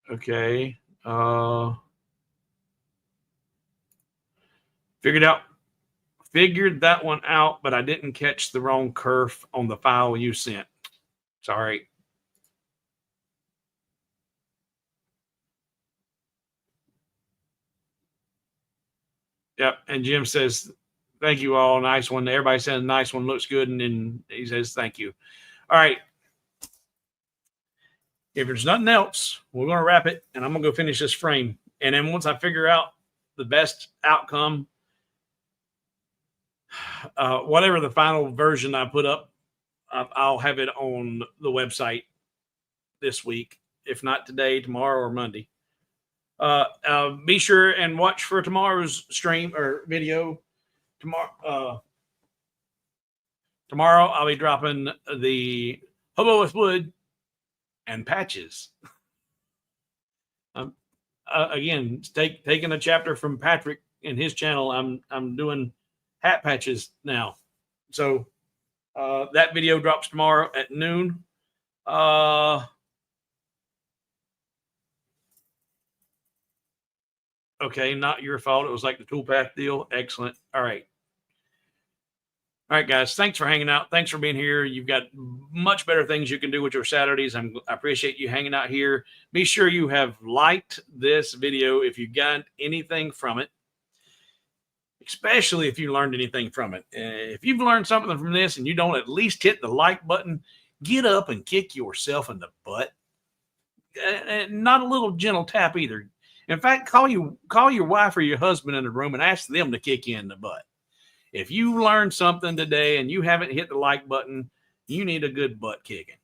Okay. Figured that one out, but I didn't catch the wrong kerf on the file you sent. Sorry. Yep. And Jim says, thank you all. Nice one. Everybody says nice one, looks good. And then he says, thank you. All right. If there's nothing else, we're going to wrap it, and I'm going to go finish this frame. And then once I figure out the best outcome, whatever the final version I put up, I'll have it on the website this week. If not today, tomorrow, or Monday. Be sure and watch for tomorrow's stream or video. Tomorrow I'll be dropping the Hobo with Wood and patches. Again, taking a chapter from Patrick in his channel. I'm doing hat patches now. So that video drops tomorrow at noon. Okay, not your fault. It was like the toolpath deal. Excellent. All right. All right, guys. Thanks for hanging out. Thanks for being here. You've got much better things you can do with your Saturdays. I appreciate you hanging out here. Be sure you have liked this video if you got anything from it, especially if you learned anything from it. If you've learned something from this and you don't at least hit the like button, get up and kick yourself in the butt. Not a little gentle tap either. In fact, call your wife or your husband in the room and ask them to kick you in the butt. If you learned something today and you haven't hit the like button, you need a good butt kicking.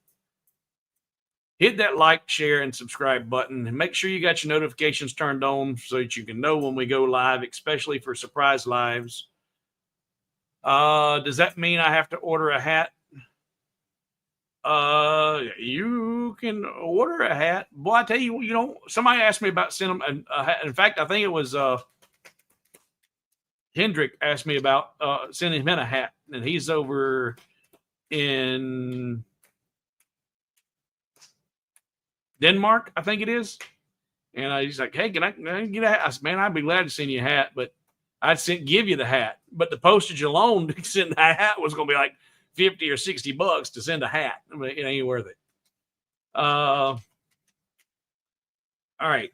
Hit that like, share, and subscribe button, and make sure you got your notifications turned on so that you can know when we go live, especially for surprise lives. Does that mean I have to order a hat? You can order a hat. Boy, I tell you, somebody asked me about sending a hat. In fact, I think it was Hendrick asked me about sending him a hat, and he's over in Denmark, I think it is. And he's like, hey, can I get a hat? I said, man, I'd be glad to send you a hat, but I'd give you the hat. But the postage alone to send that hat was going to be like $50 or $60 to send a hat. I mean, it ain't worth it. All right.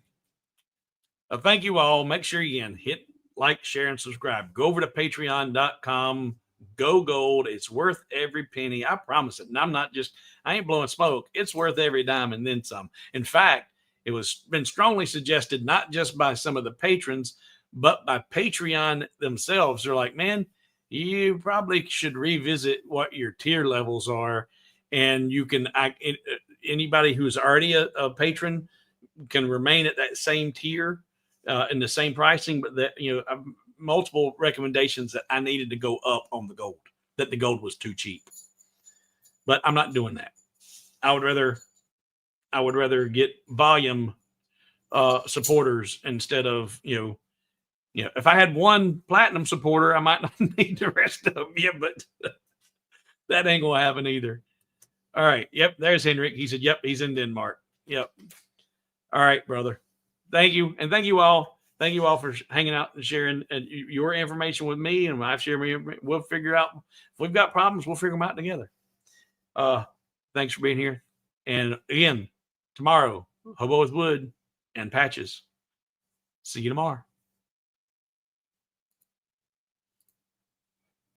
Thank you all. Make sure you hit like, share, and subscribe. Go over to patreon.com. Go gold. It's worth every penny. I promise it. And I ain't blowing smoke. It's worth every dime and then some. In fact, it was been strongly suggested, not just by some of the patrons, but by Patreon themselves. They're like, man, you probably should revisit what your tier levels are. And you can, anybody who's already a patron can remain at that same tier in the same pricing, but that, multiple recommendations that I needed to go up on the gold, that the gold was too cheap. But I'm not doing that. I would rather get volume supporters instead of, if I had one platinum supporter, I might not need the rest of them. Yeah, but that ain't going to happen either. All right. Yep. There's Henrik. He said, yep, he's in Denmark. Yep. All right, brother. Thank you. And thank you all. Thank you all for hanging out and sharing your information with me. And I've shared we'll figure out if we've got problems, we'll figure them out together. Thanks for being here. And again, tomorrow, Hobo with Wood and patches. See you tomorrow.